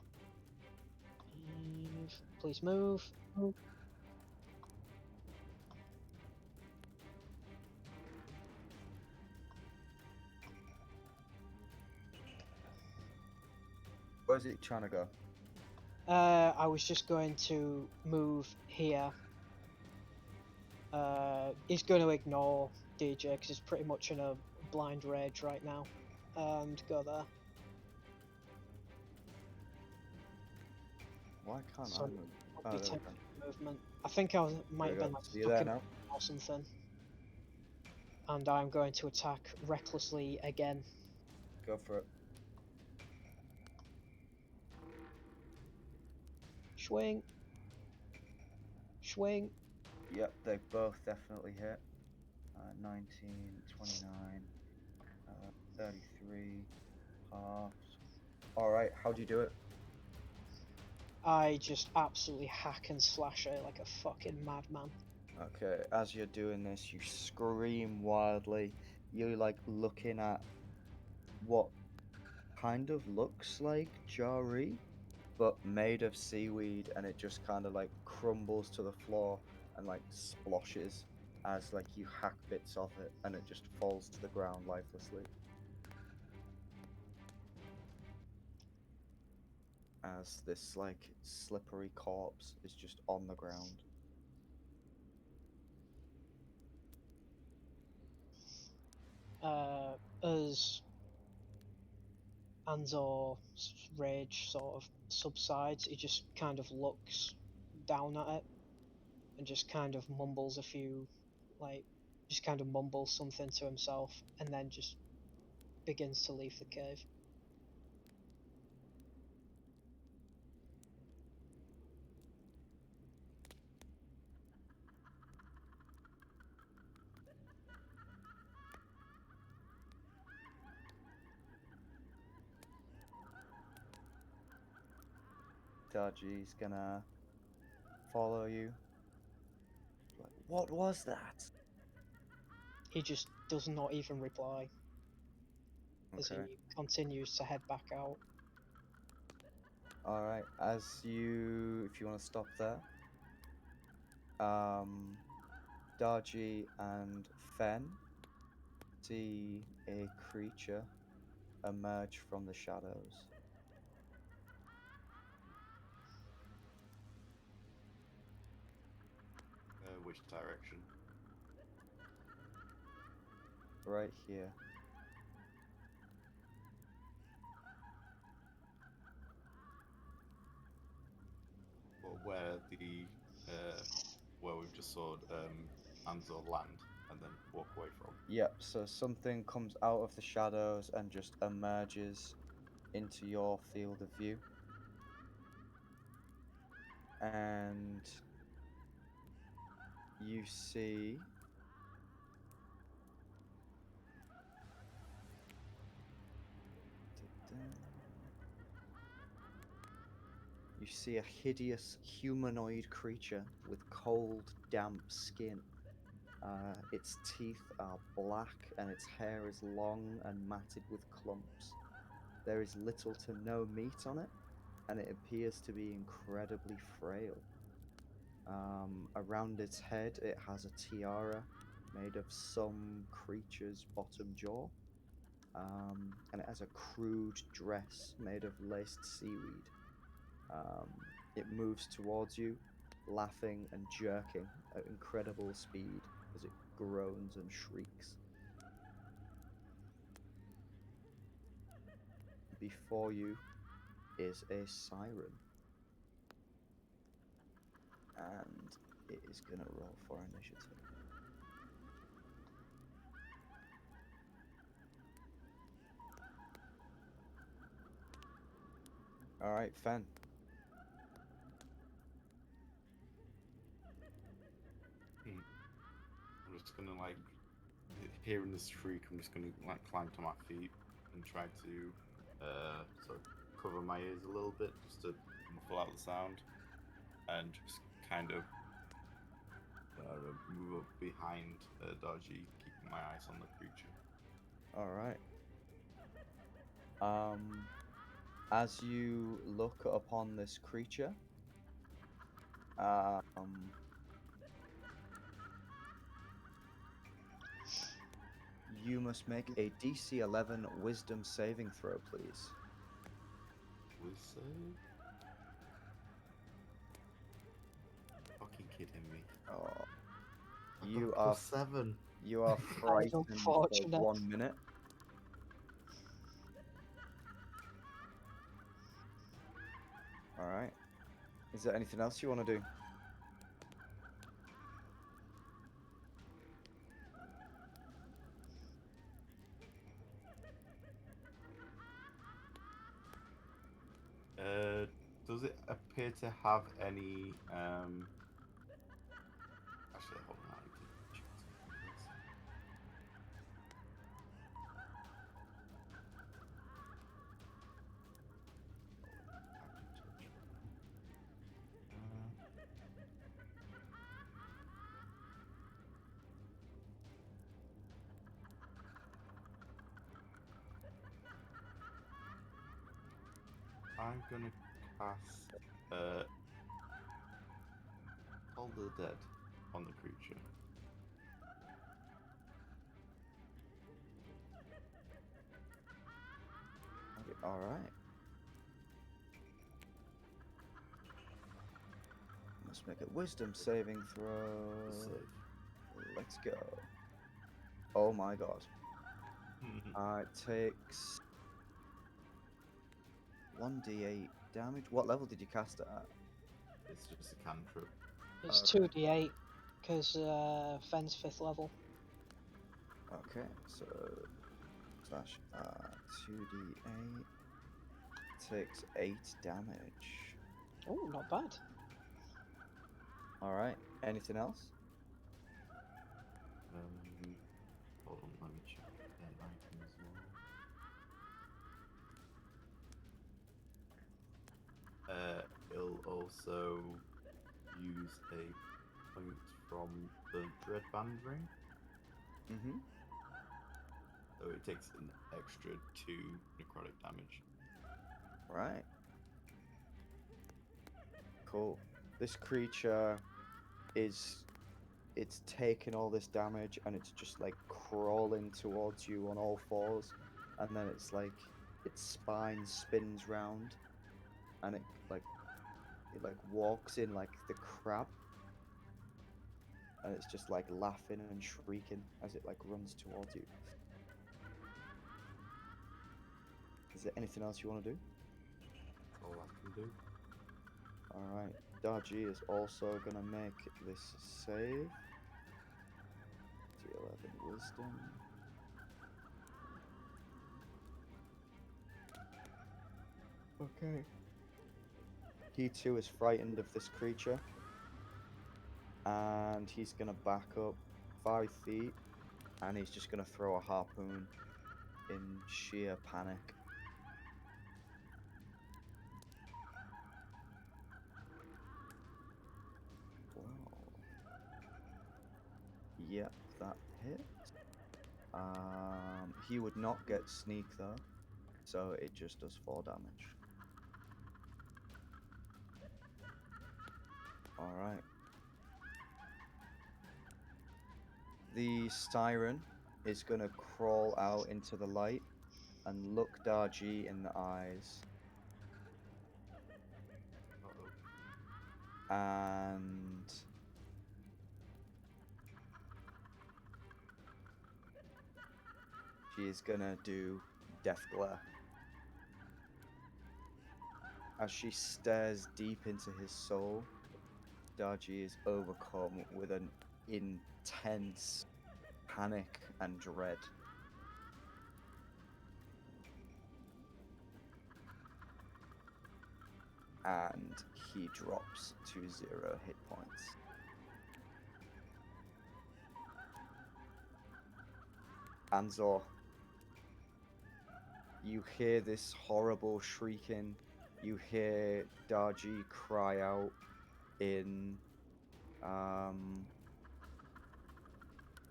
Please move. Where's it trying to go? I was just going to move here. He's going to ignore DJ because he's pretty much in a blind rage right now, and go there. Why can't So, I move? I'll be there we 10 go. movement. I think I might have There we been go. like So you're stuck there in now. or something. And I'm going to attack recklessly again. Go for it. Swing. Swing. Yep, they both definitely hit. 19, 29, 33, halves. Alright, how do you do it? I just absolutely hack and slash it like a fucking madman. Okay, as you're doing this, you scream wildly, you're like looking at what kind of looks like Darjee, but made of seaweed, and it just kind of like crumbles to the floor and like sploshes as like you hack bits off it, and it just falls to the ground lifelessly. As this like slippery corpse is just on the ground. As An-zaw's rage sort of subsides, he just kind of looks down at it and just kind of mumbles a few, like, just kind of mumbles something to himself and then just begins to leave the cave. Darjee's gonna follow you. Like, what was that? He just does not even reply as Okay. he continues to head back out. Alright, if you want to stop there, Darjee and Fen see a creature emerge from the shadows. Which direction? Right here. Well, where we've just saw An-zaw land and then walk away from. Yep, so something comes out of the shadows and just emerges into your field of view. And you see a hideous humanoid creature with cold, damp skin. Its teeth are black and its hair is long and matted with clumps. There is little to no meat on it, and it appears to be incredibly frail. Around its head, it has a tiara made of some creature's bottom jaw, and it has a crude dress made of laced seaweed. It moves towards you, laughing and jerking at incredible speed as it groans and shrieks. Before you is a siren, and it is gonna roll for initiative. Alright, Fen. I'm just gonna like, hearing this shriek, I'm just gonna like climb to my feet and try to sort of cover my ears a little bit just to muffle out the sound, and just kind of move up behind Darjee, keeping my eyes on the creature. Alright. As you look upon this creature, you must make a DC 11 Wisdom saving throw, please. Wisdom? Fucking kidding me. Oh, I you got are +7. you are frightened for unfortunate. 1 minute. Alright. Is there anything else you want to do? Does it appear to have any actually hold on, I need to check something else. I'm gonna cast All the Dead on the creature. Okay, alright. Let's make a wisdom saving throw. Save. Let's go. Oh my god. It takes 1d8 damage. What level did you cast it at? It's just a cantrip. It's Okay. 2d8 because Fen's 5th level. Okay, so slash 2d8 takes 8 damage. Oh, not bad. Alright, anything else? Hold on, let me check an item as well. It'll also use a point from the Dread Band ring, Mm-hmm. so it takes an extra 2 necrotic damage. Right. Cool. This creature it's taking all this damage and it's just like crawling towards you on all fours, and then it's like its spine spins round and it walks in like the crab, and it's just like laughing and shrieking as it like runs towards you. Is there anything else you want to do? That's all I can do. Alright, Darjee is also gonna make this save. D11 wisdom. Okay. He too is frightened of this creature. And he's gonna back up 5 feet and he's just gonna throw a harpoon in sheer panic. Wow. Yep, that hit. He would not get sneak though, so it just does 4 damage. Alright. The siren is gonna crawl out into the light and look Dar-Jee in the eyes. Uh-oh. And she is gonna do Death Glare. As she stares deep into his soul, Darjee is overcome with an intense panic and dread. And he drops to 0 hit points. An-zaw, you hear this horrible shrieking. You hear Darjee cry out in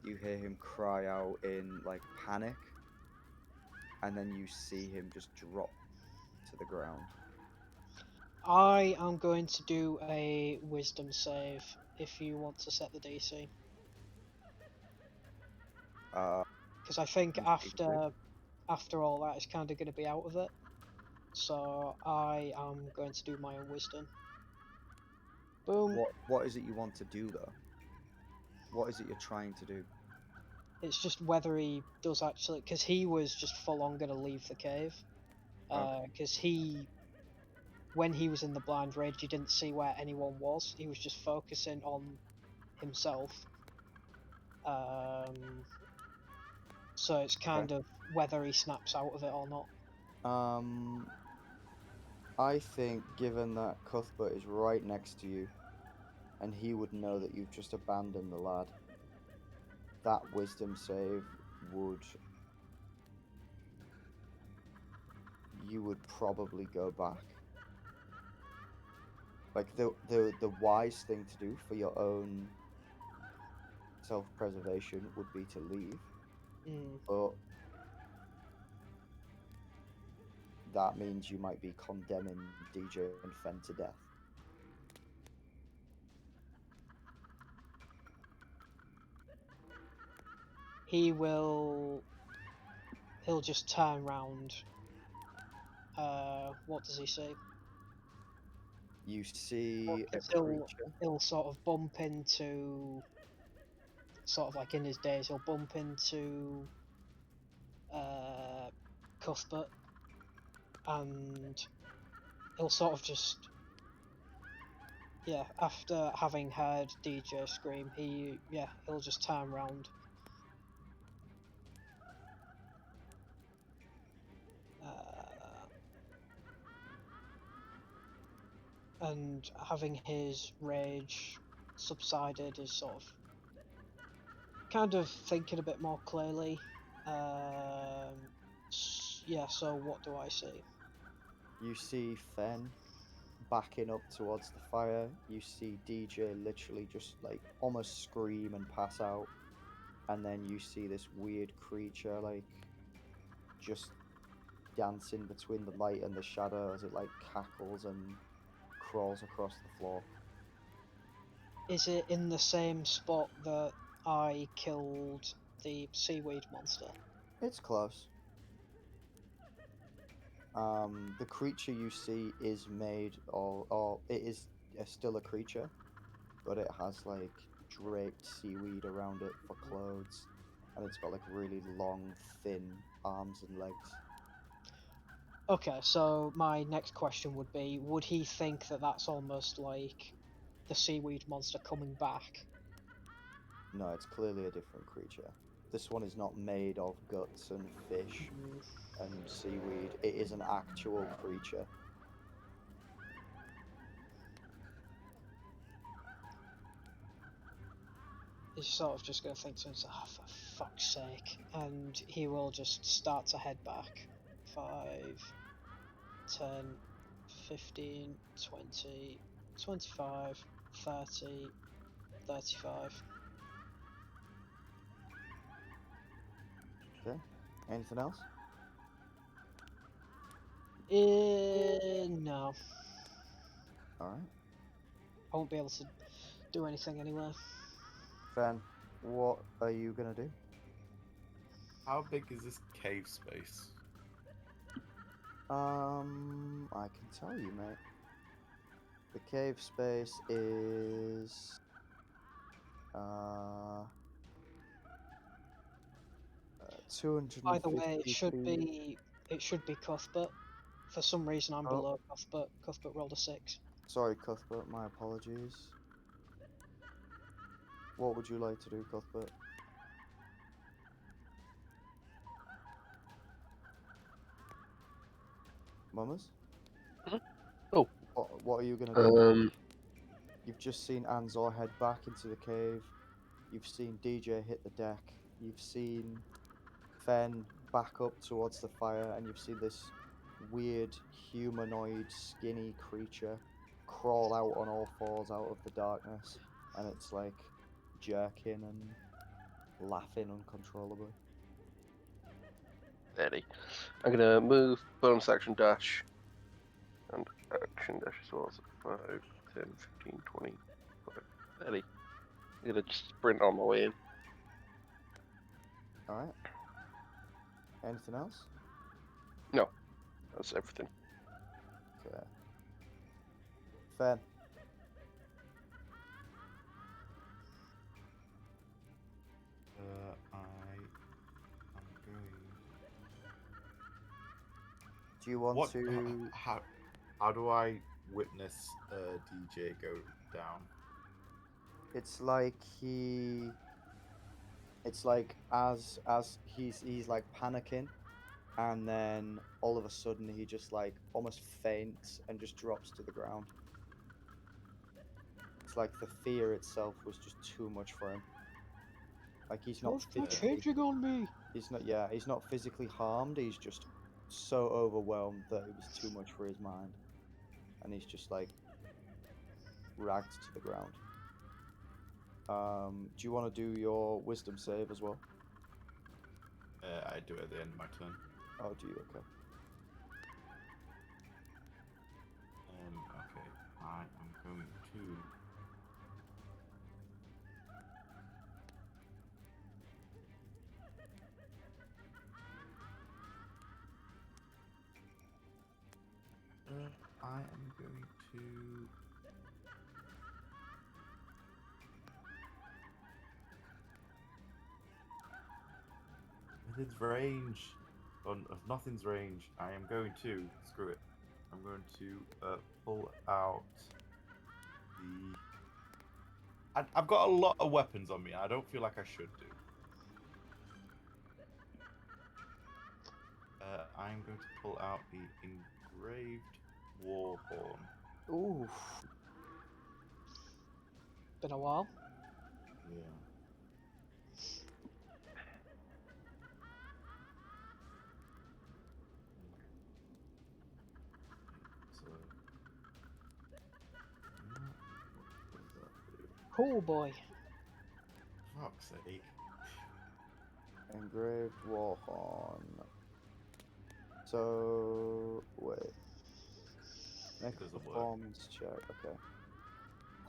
you hear him cry out in like panic, and then you see him just drop to the ground. I am going to do a wisdom save if you want to set the DC. Because I think Who's taking after all that, it's kind of going to be out of it. So I am going to do my own wisdom. Boom. What is it you want to do though? What is it you're trying to do? It's just whether he does actually, because he was just full on going to leave the cave. Because when he was in the blind rage, he didn't see where anyone was. He was just focusing on himself. So it's kind of whether he snaps out of it or not. I think given that Cuthbert is right next to you, and he would know that you've just abandoned the lad, that wisdom save you would probably go back. Like the wise thing to do for your own self-preservation would be to leave. But that means you might be condemning DJ and Fen to death. He'll just turn round. What does he say? You see a He'll, creature. he'll sort of bump into, sort of like in his days, he'll bump into Cuthbert, and he'll sort of just, yeah, after having heard DJ scream, he'll just turn round. And having his rage subsided, is sort of kind of thinking a bit more clearly. Yeah, so what do I see? You see Fen backing up towards the fire. You see DJ literally just like almost scream and pass out. And then you see this weird creature like just dancing between the light and the shadow as it like cackles and crawls across the floor. Is it in the same spot that I killed the seaweed monster? It's close. The creature you see is made of, or it is still a creature, but it has like draped seaweed around it for clothes, and it's got like really long, thin arms and legs. Okay, so my next question would be, would he think that that's almost like the seaweed monster coming back? No, it's clearly a different creature. This one is not made of guts and fish and seaweed. It is an actual creature. He's sort of just going to think to himself, oh, for fuck's sake. And he will just start to head back. 5, 10, 15, 20, 25, 30, 35. Okay. Anything else? No. Alright. I won't be able to do anything anyway. Fen, what are you gonna do? How big is this cave space? I can tell you, mate. The cave space is 250 By the way, it should feet. be Cuthbert. For some reason, I'm Oh. below Cuthbert. Cuthbert rolled a 6. Sorry, Cuthbert, my apologies. What would you like to do, Cuthbert? Mummers? Hmm? Oh. What are you gonna do? Um, You've just seen An-zaw head back into the cave. You've seen DJ hit the deck. You've seen Fen back up towards the fire, and you've seen this weird humanoid skinny creature crawl out on all fours out of the darkness, and it's like jerking and laughing uncontrollably. Eddie. I'm gonna move, bonus action dash, and action dash as well. So 5, 10, 15, 20, 30. I'm gonna just sprint on my way in. Alright. Anything else? No, that's everything. Okay. Fen. I'm going. Do you want to... How do I witness DJ go down? It's like it's like as he's like panicking, and then all of a sudden he just like almost faints and just drops to the ground. It's like the fear itself was just too much for him. Like he's not changing on me. He's not. Yeah, he's not physically harmed. He's just so overwhelmed that it was too much for his mind, and he's just like ragged to the ground. Do you want to do your wisdom save as well? I do it at the end of my turn. Oh, do you? Okay. going to. I am going to. Within range, of nothing's range, I am going to screw it. I'm going to pull out the. I've got a lot of weapons on me. I don't feel like I should do. I'm going to pull out the engraved war horn. Ooh. Been a while. Yeah. So. What does that do? Oh boy. Fuck's sake. Engraved Warhorn. So wait. Make a Doesn't work. performance check. Okay.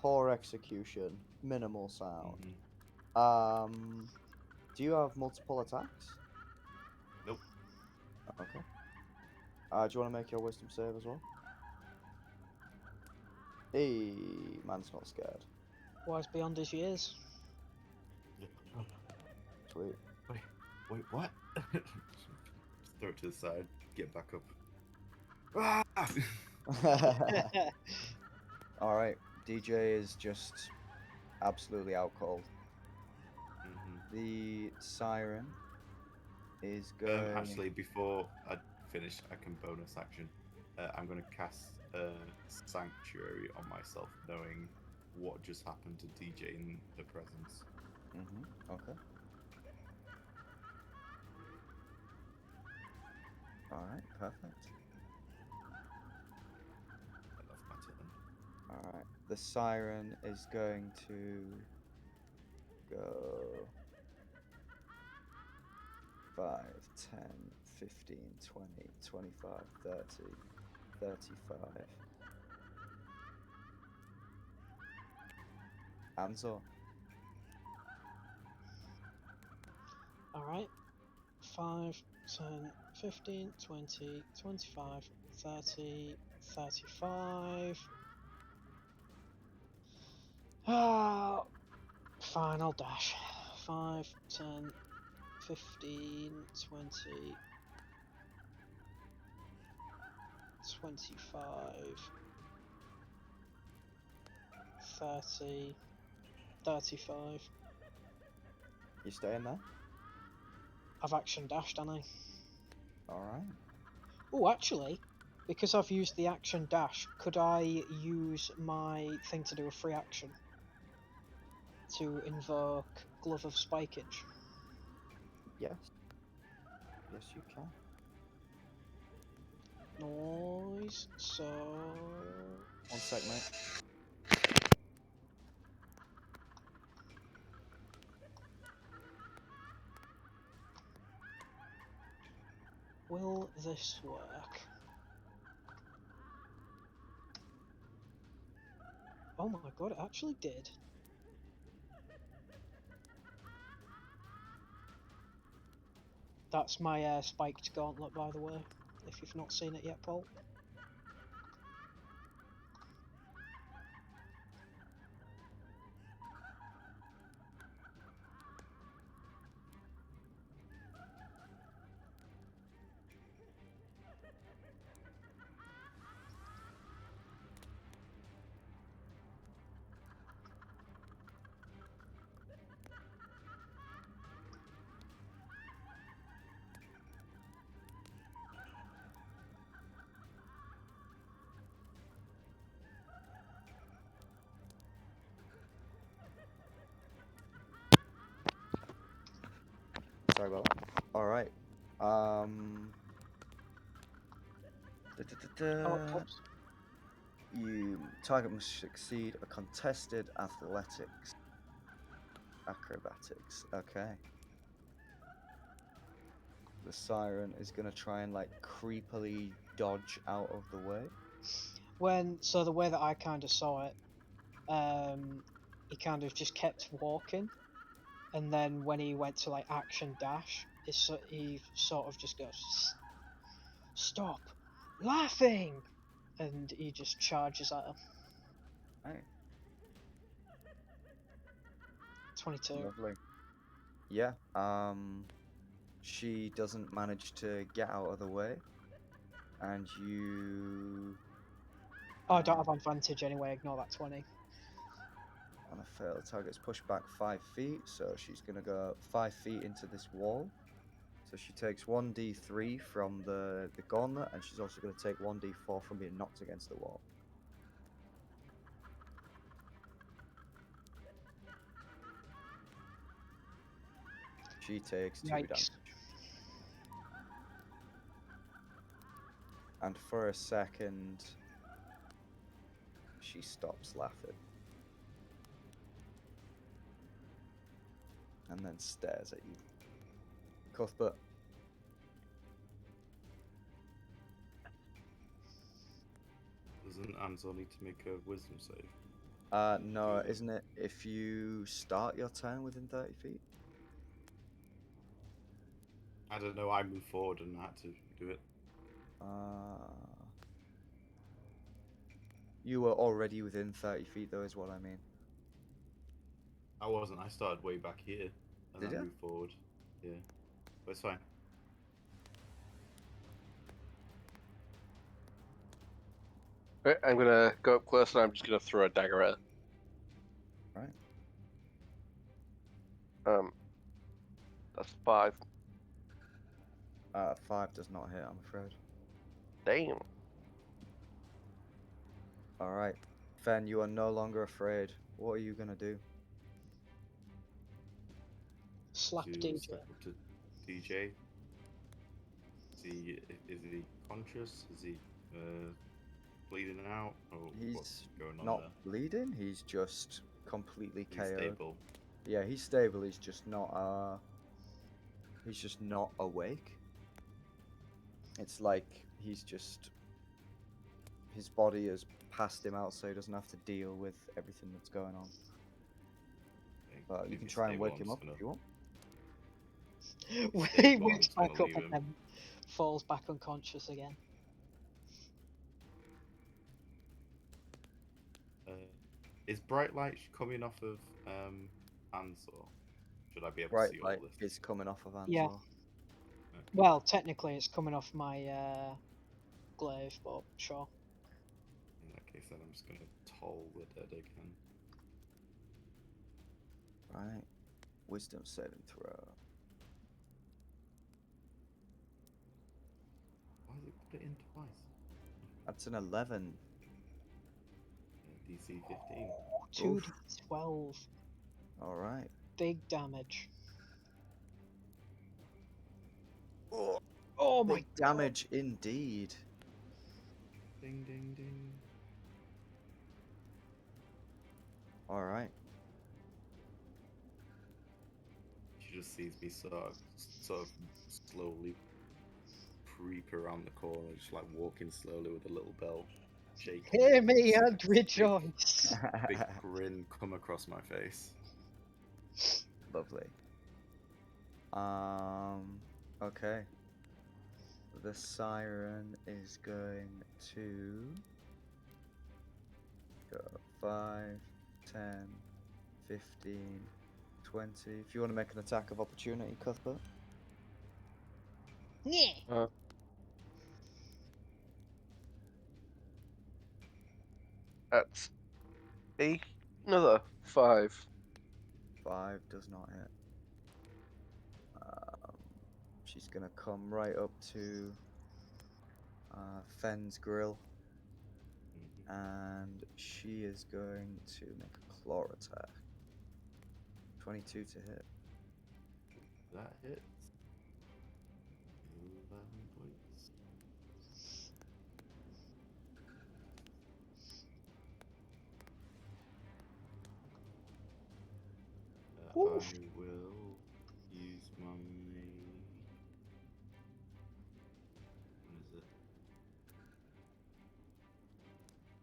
Poor execution. Minimal sound. Mhm. Do you have multiple attacks? Nope. Okay. Do you want to make your wisdom save as well? Hey, man's not scared. Wise beyond his years. Sweet. Wait, what? Just throw it to the side. Get back up. Ah! All right. DJ is just absolutely out cold. Mhm. The siren is going. Actually, before I finish, I can bonus action. I'm going to cast Sanctuary on myself, knowing what just happened to DJ in the presence. Okay. All right. Perfect. And that's my turn. All right. The siren is going to go 5, 10, 15, 20, 25, 30, 35. An-zaw. Alright. 5, 10, 15, 20, 25, 30, 35. Ah, fine, I'll dash. 5, 10, 15, 20, 25, 30, 35. You staying there? I've action dashed, haven't I? All right. Oh, actually, because I've used the action dash, could I use my thing to do a free action? To invoke Glove of Spikage? Yes. Yes, you can. Noise, so... 1 sec, mate. Will this work? Oh my god, it actually did. That's my spiked gauntlet, by the way, if you've not seen it yet, Paul. Sorry about that. All right. Oh, oops. You target must succeed a contested athletics, acrobatics. Okay. The siren is gonna try and like creepily dodge out of the way. So the way that I kind of saw it, he kind of just kept walking, and then when he went to like action dash, he sort of just goes, "Stop laughing!" and he just charges at her. Right. 22. Lovely. Yeah. She doesn't manage to get out of the way, and you. Oh, I don't have advantage anyway. Ignore that 20. On a fail, the target's pushed back 5 feet, so she's gonna go 5 feet into this wall. So she takes 1d3 from the gauntlet, and she's also gonna take 1d4 from being knocked against the wall. She takes 2 Yikes. damage. And for a second, she stops laughing. And then stares at you. Cuthbert. Doesn't An-zaw need to make a wisdom save? No, isn't it if you start your turn within 30 feet? I don't know, I moved forward and had to do it. You were already within 30 feet, though, is what I mean. I wasn't, I started way back here and Did then ya? moved forward. Yeah. But it's fine. Right, I'm gonna go up close and I'm just gonna throw a dagger at Right. her. That's 5. 5 does not hit, I'm afraid. Damn. Alright. Fen, you are no longer afraid. What are you gonna do? Slap To DJ. step up to DJ. Is he conscious? Is he bleeding out? Or what's He's going on not there? bleeding, he's just completely He's KO'd. stable. Yeah, he's stable, he's just not awake. It's like his body has passed him out, so he doesn't have to deal with everything that's going on. Okay, But you if can he's try and stable, wake I'm him just up gonna- if you want. He stable, I'm wakes just gonna back up leave and him. then falls back unconscious again. Is bright light coming off of An-zaw? Should I be able to Bright see light all this? is coming off of An-zaw. Yeah. Okay. Well, technically it's coming off my glaive, but sure. In that case, then I'm just gonna toll the dead again. Right. Wisdom saving throw. Why did it put it in twice? That's an 11. DC 15. 2d12. Alright. Big damage. Oh, Oh my big damage indeed. Ding ding ding. Alright. She just sees me sort of slowly creep around the corner, just like walking slowly with a little bell shaking. Hear me See and this rejoice. Big grin come across my face. Lovely. Okay. The siren is going to go 5, 10, 15, 20. If you want to make an attack of opportunity, Cuthbert. Yeah. That's another 5. 5 does not hit. She's gonna come right up to Fenn's grill, and she is going to make a claw attack. 22 to hit. That hits. 11 points. I Oof. will use my. What is it? 1d8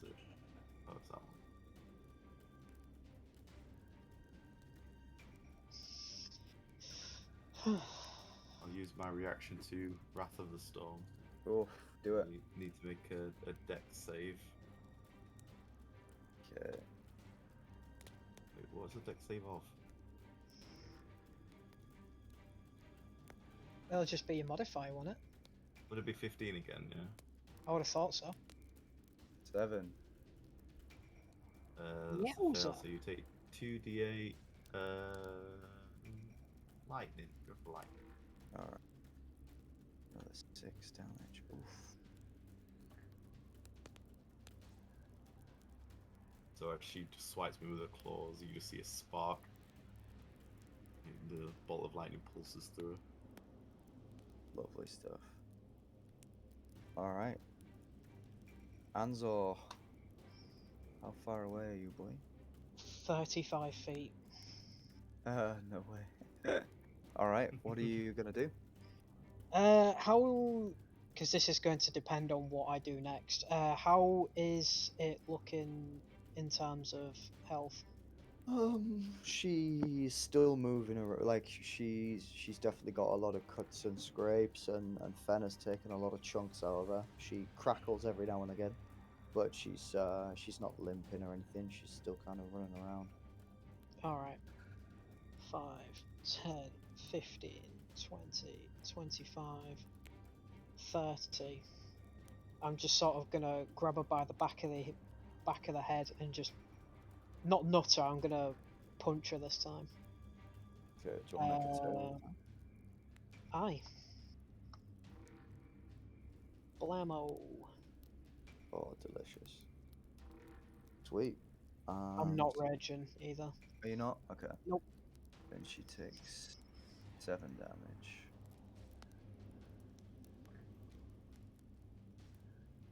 is it? Oh, it's that one. I'll use my reaction to Wrath of the Storm. Oof, do it. You need to make a dex save. Okay. Wait, what's the dex save of? It'll just be your modifier, won't it? Would it be 15 again? Yeah. I would have thought so. 7. That's a fail, Yowza. so you take 2d8 lightning. Go for lightning. Alright. Another 6 damage. Oof. So as she just swipes me with her claws, you just see a spark. And the bolt of lightning pulses through. Lovely stuff. Alright. An-zaw. How far away are you, boy? 35 feet. No way. Alright, what are you gonna do? How? Because this is going to depend on what I do next. How is it looking in terms of health? She's still moving around. Like she's definitely got a lot of cuts and scrapes, and Fen has taken a lot of chunks out of her. She crackles every now and again, but she's not limping or anything. She's still kind of running around. Alright. 5, 10, 15, 20, 25, 30. I'm just sort of gonna grab her by the back of the head and just not nut her. I'm gonna punch her this time. Okay, do you want to make a turn? Aye. Blammo. Oh, delicious. Sweet. I'm not raging either. Are you not? Okay. Nope. Then she takes 7 damage.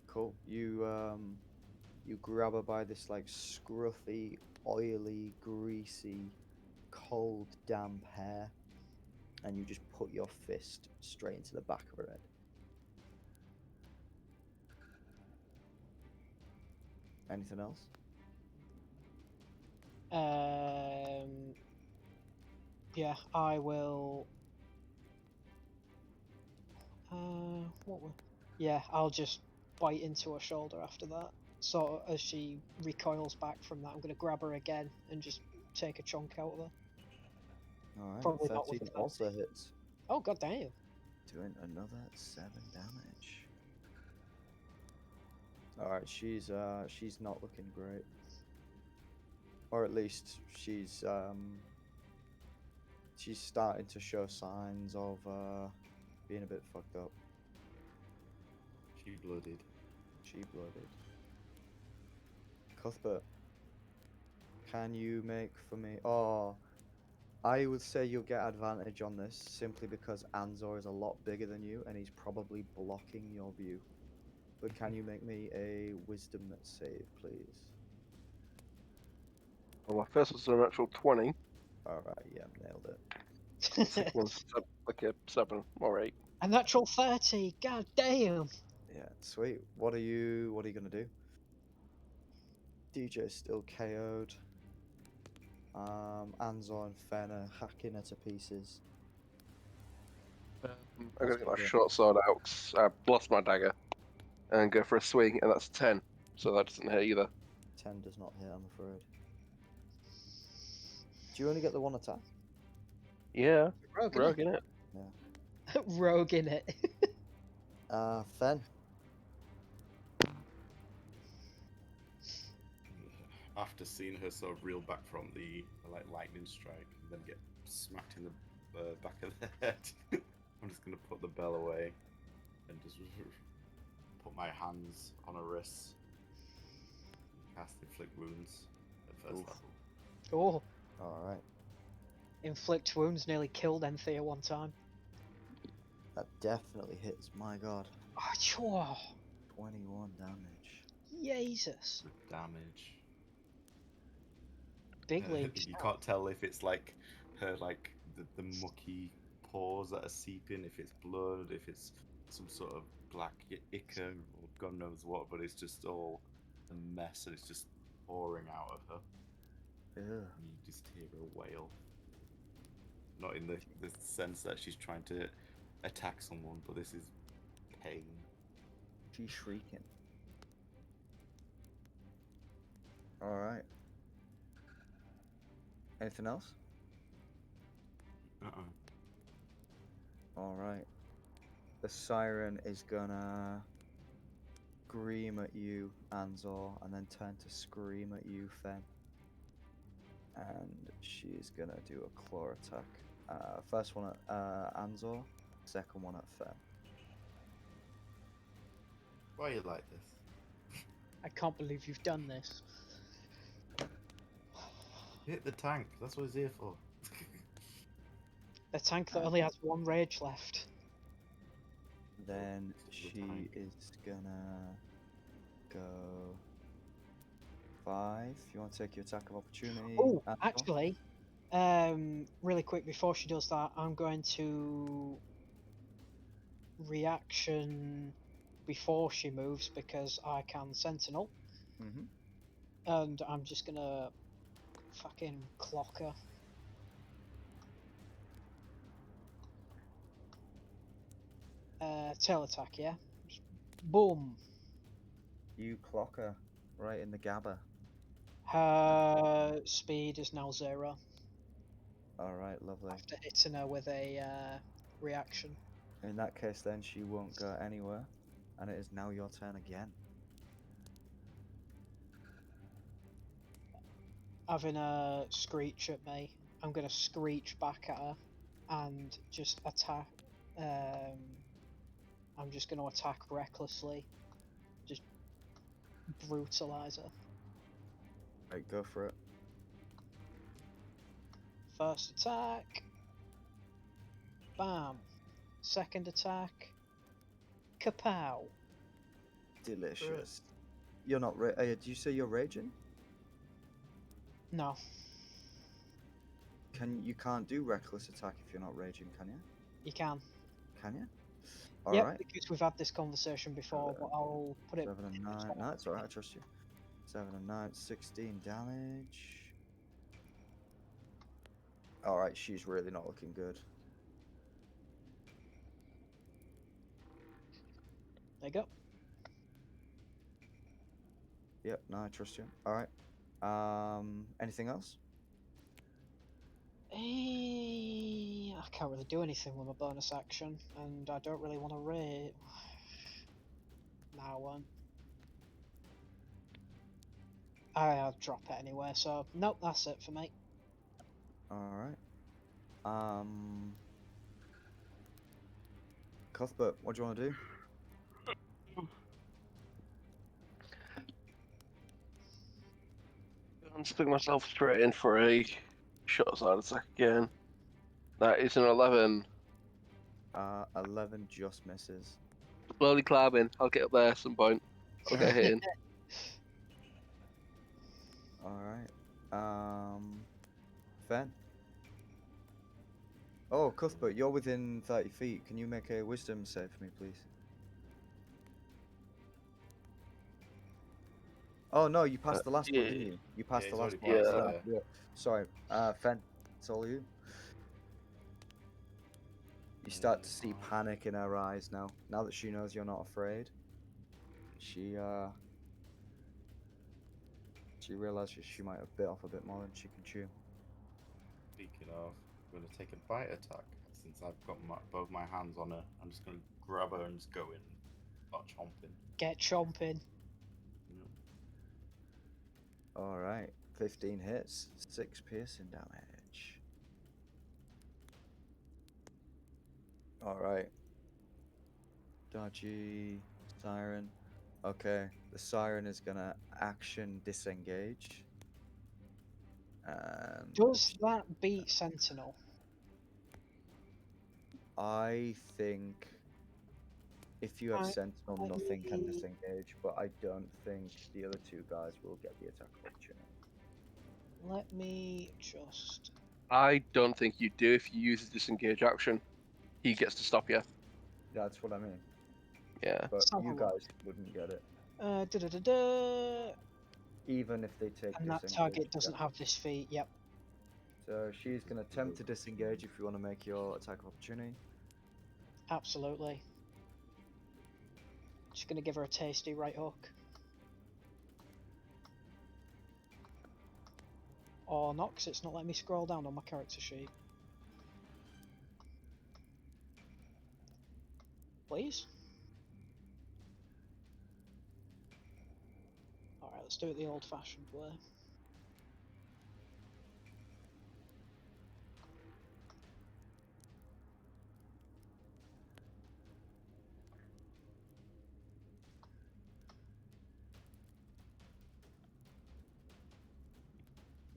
Cool. You grab her by this like scruffy, oily, greasy, cold, damp hair, and you just put your fist straight into the back of her head. Anything else? Yeah, I will. What will? Yeah, I'll just bite into her shoulder after that. So as she recoils back from that, I'm gonna grab her again and just take a chunk out of her. Alright, Probably not with 13 the also hits. Oh god damn! Doing another 7 damage. Alright, she's not looking great. Or at least she's starting to show signs of being a bit fucked up. She blooded. She blooded. Cuthbert, can you make for me? Oh, I would say you'll get advantage on this simply because An-zaw is a lot bigger than you and he's probably blocking your view. But can you make me a wisdom save, please? Well, my first was an actual 20. Alright, yeah, nailed it. Second was like a 7 or 8. A natural 30. God damn! Yeah, sweet. What are you gonna do? DJ's still KO'd. An-zaw and Fen are hacking her to pieces. I'm gonna get my short sword out. I lost my dagger and go for a swing, and that's 10. So that doesn't hit either. 10 does not hit, I'm afraid. Do you only get the 1 attack? Yeah, Rogue, rogue in it. Rogue in it. Fen. After seeing her sort of reel back from the like lightning strike and then get smacked in the back of the head, I'm just gonna put the bell away and just put my hands on her wrists. Cast inflict wounds at first level. Oh, Alright. inflict wounds nearly killed Enthea one time. That definitely hits, my god. Oh, chua. 21 damage. Jesus. The damage. Big leagues. You can't tell if it's like her like the mucky pores that are seeping, if it's blood, if it's some sort of black ichor or God knows what, but it's just all a mess, and it's just pouring out of her. Ew. And you just hear her wail. Not in the sense that she's trying to attack someone, but this is pain. She's shrieking. Alright. Anything else? Alright. The siren is gonna scream at you, An-zaw, and then turn to scream at you, Fen. And she's gonna do a claw attack. First one at An-zaw, second one at Fen. Why are you like this? I can't believe you've done this. Hit the tank. That's what it's here for. The tank that only has one rage left. Then The she tank. is gonna go 5. You want to take your attack of opportunity? Oh, An-zaw? actually, really quick before she does that, I'm going to reaction before she moves because I can sentinel, Mhm. and I'm just gonna fucking clock her. Tail attack, yeah. Just boom. You clock her right in the gabber. Her speed is now 0 Alright, lovely. after hitting her with a reaction. In that case, then she won't go anywhere, and it is now your turn again. Having a screech at me, I'm gonna screech back at her and just attack. I'm just gonna attack recklessly, just brutalize her. Right, go for it. First attack, bam. Second attack, kapow. Delicious. You're not. Do you say you're raging? No, You can't do reckless attack if you're not raging, can you? you can. Can you? Yep, Alright. because we've had this conversation before, but I'll put it. 7 and in the 9. chat. No, it's alright, I trust you. 7 and 9, 16 damage. Alright, she's really not looking good. There you go. Yep, no, I trust you. Alright. Anything else? I can't really do anything with my bonus action, and I don't really want to rate. No, I won't. I'll drop it anyway, so nope, that's it for me. Alright. Cuthbert, what do you want to do? I'm stick myself straight in for a shot side attack again. That is an 11. 11 just misses. Slowly climbing. I'll get up there at some point. I'll get hitting. Alright. Fen? Oh, Cuthbert, you're within 30 feet. Can you make a wisdom save for me, please? Oh, no, you passed the last one, didn't you? You passed Yeah, the he's last already one. passed Yeah. Sorry. Fen, it's all you. You start to see panic in her eyes now. Now that she knows you're not afraid. She realizes she might have bit off a bit more than she can chew. Speaking of, I'm going to take a bite attack. Since I've got both my hands on her, I'm just going to grab her and just go in. Start chomping. Get chomping. Alright, 15 hits, 6 piercing damage. Alright. Darjee, Siren. Okay, the Siren is gonna action disengage. And Does that beat Sentinel? I think if you have I- Sentinel, nothing can disengage, but I don't think the other two guys will get the attack of opportunity. Let me just. I don't think you do if you use the disengage action. He gets to stop you. That's what I mean. Yeah. But Let's have a you look. guys wouldn't get it. Da-da-da-da. Even if they take And that disengage. target doesn't yeah. have this feat. Yep. So she's going to attempt to disengage if you want to make your attack of opportunity. Absolutely. Just gonna give her a tasty right hook. Or not, 'cause it's not letting me scroll down on my character sheet. Please? Alright, let's do it the old-fashioned way.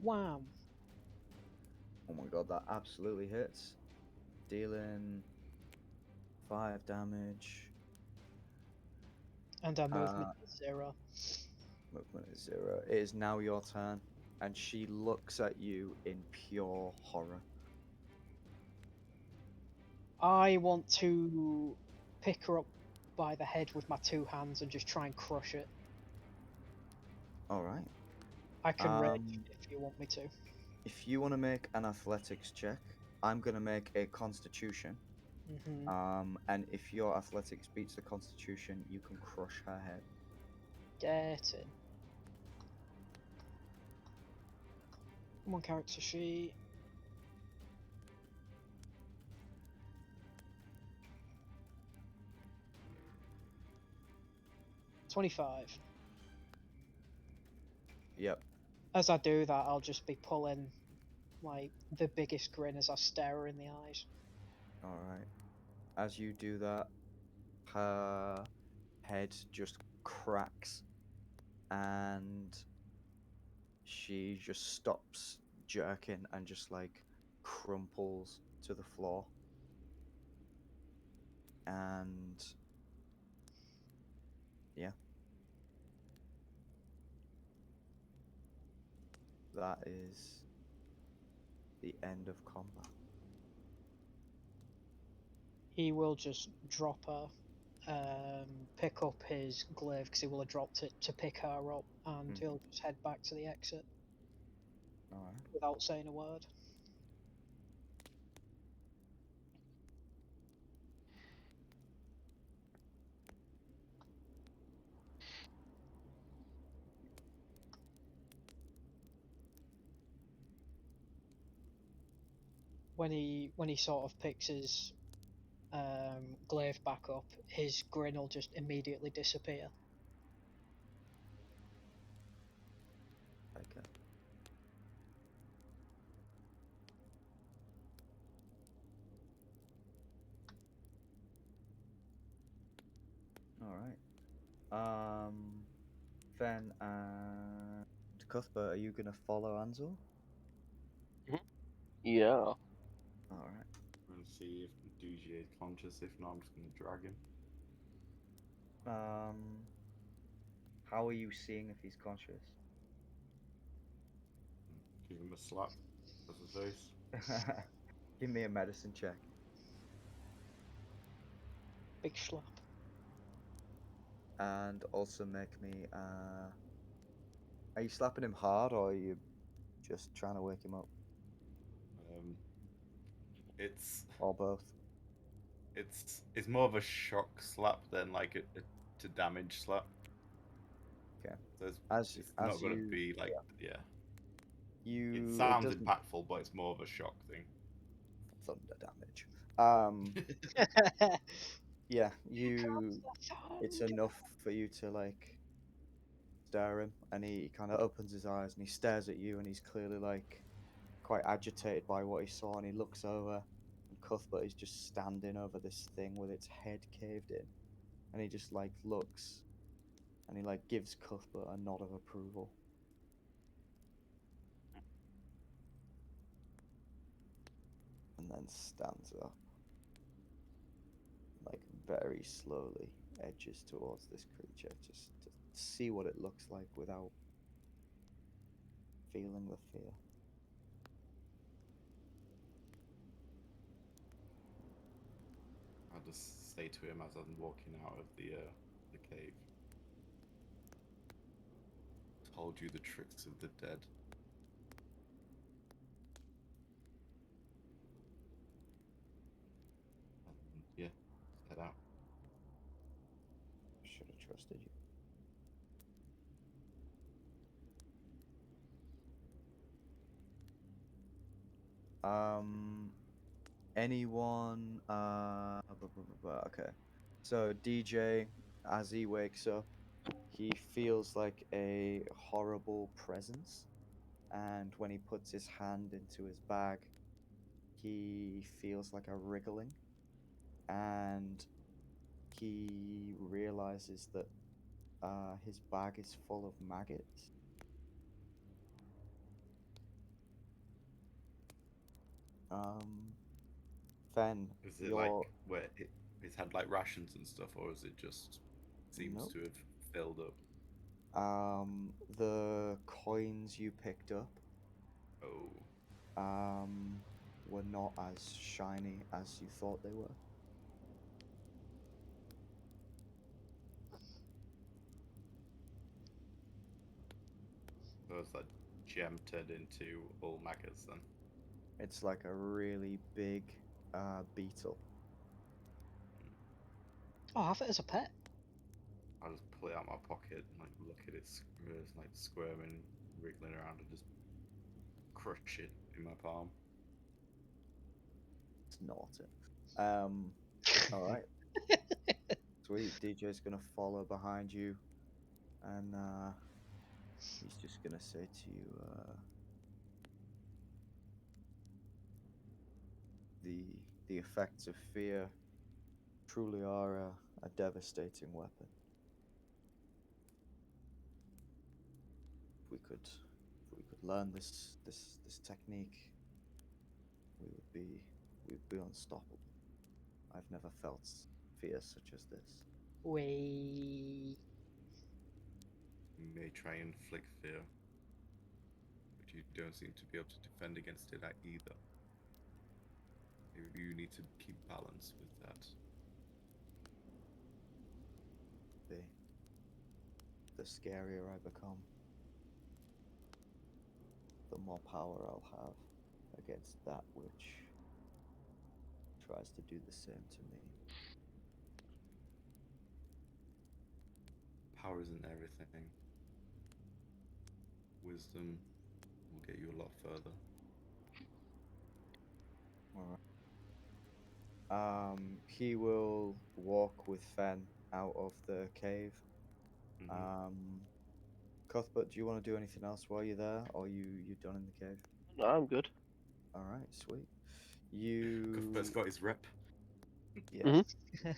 Wham! Oh my god, that absolutely hits. Dealing 5 damage. And our movement is 0. Movement is 0. It is now your turn, and she looks at you in pure horror. I want to pick her up by the head with my 2 hands and just try and crush it. Alright. I can rage Um, if you want me to. If you want to make an athletics check, I'm going to make a constitution. And if your athletics beats the constitution, you can crush her head. Get in. Come on, character sheet. $25. Yep. As I do that, I'll just be pulling like the biggest grin as I stare her in the eyes. Alright. As you do that, her head just cracks and she just stops jerking and just like crumples to the floor. And yeah. That is the end of combat. He will just drop her, pick up his glaive because he will have dropped it to pick her up, and he'll just head back to the exit Alright. without saying a word. When he sort of picks his glaive back up, his grin will just immediately disappear. Okay. Alright. Fen and Cuthbert, are you gonna follow An-zaw? Yeah. Alright. I'm gonna see if Darjee is conscious. If not, I'm just gonna drag him. How are you seeing if he's conscious? Give him a slap of the face. Give me a medicine check. Big slap. And also make me are you slapping him hard or are you just trying to wake him up? It's Or both? it's more of a shock slap than like a to damage slap. Okay. So As it's not going to you be like yeah. It It sounds doesn't impactful, but it's more of a shock thing. thunder damage. Yeah, it's enough for you to like stare him, and he kind of opens his eyes and he stares at you, and he's clearly like quite agitated by what he saw, and he looks over, and Cuthbert is just standing over this thing with its head caved in, and he just like looks, and he like gives Cuthbert a nod of approval. And then stands up, like very slowly edges towards this creature, just to see what it looks like without feeling the fear. I'll just say to him as I'm walking out of the cave, told you the tricks of the dead. Yeah, head out. Should have trusted you. Anyone? Okay. So DJ, as he wakes up, he feels like a horrible presence, and when he puts his hand into his bag, he feels like a wriggling, and he realizes that his bag is full of maggots. Fen, Is it you're like where it's had like rations and stuff, or is it just seems Nope. to have filled up? The coins you picked up Oh, were not as shiny as you thought they were. so it's like gem turned into all maggots then. It's like a really big beetle. Oh, have it as a pet. I just pull it out of my pocket and like look at it, it's like squirming, wriggling around, and just crush it in my palm. It's not it. All right. Sweet. DJ's gonna follow behind you, and he's just gonna say to you, the effects of fear truly are a devastating weapon. If we could learn this technique, we would be unstoppable. I've never felt fear such as this. We. You may try and inflict fear, but you don't seem to be able to defend against it either. Maybe you need to keep balance with that. The scarier I become, the more power I'll have against that which tries to do the same to me. Power isn't everything. Wisdom will get you a lot further. Alright. He will walk with Fen out of the cave. Cuthbert, do you want to do anything else while you're there, or you done in the cave? No, I'm good. Alright, sweet. Cuthbert's got his rep. Yeah. Mhm.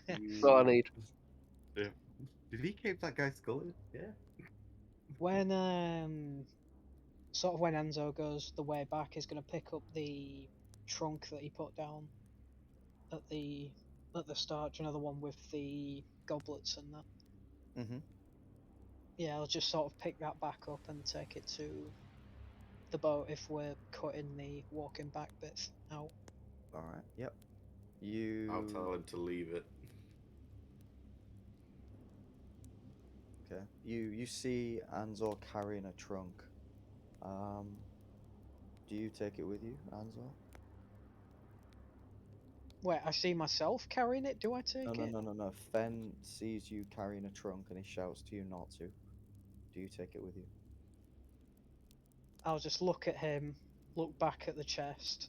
That's all I need. Yeah. Did he cave that guy's skull in? Yeah. When sort of when An-zaw goes the way back, he's gonna pick up the trunk that he put down at the start. You know, the one with the goblets and that. Mm-hmm. Yeah, I'll just sort of pick that back up and take it to the boat if we're cutting the walking back bits out. Alright, yep. I'll tell him to leave it. Okay. You see An-zaw carrying a trunk. Do you take it with you, An-zaw? Wait, I see myself carrying it. Do I take No, it? no. Fen sees you carrying a trunk and he shouts to you not to. Do you take it with you? I'll just look at him, look back at the chest,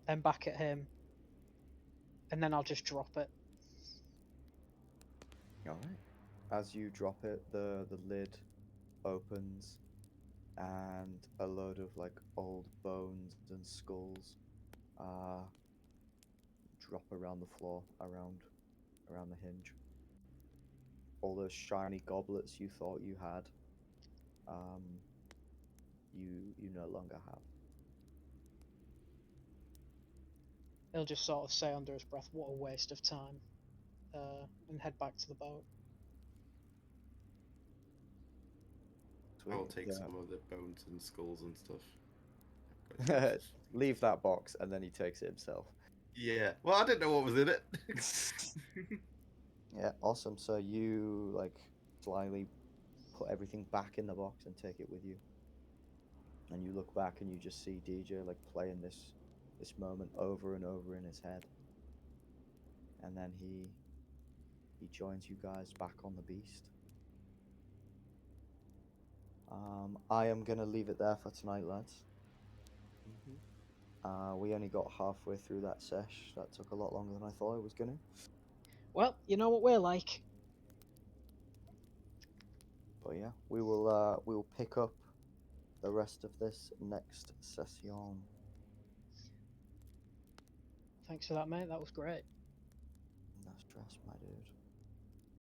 then back at him, and then I'll just drop it. Alright. As you drop it, the lid opens and a load of like old bones and skulls drop around the floor, around the hinge. All those shiny goblets you thought you had, you no longer have. He'll just sort of say under his breath, "What a waste of time," and head back to the boat. I will Sweet. take some of the bones and skulls and stuff. Leave that box, and then he takes it himself. Yeah. Well, I didn't know what was in it. Yeah, awesome. So you like slyly put everything back in the box and take it with you. And you look back and you just see DJ like playing this moment over and over in his head. And then he joins you guys back on the beast. I am gonna leave it there for tonight, lads. We only got halfway through that sesh. That took a lot longer than I thought it was gonna. Well, you know what we're like. But yeah, we'll pick up the rest of this next session. Thanks for that, mate. That was great. No stress, my dude.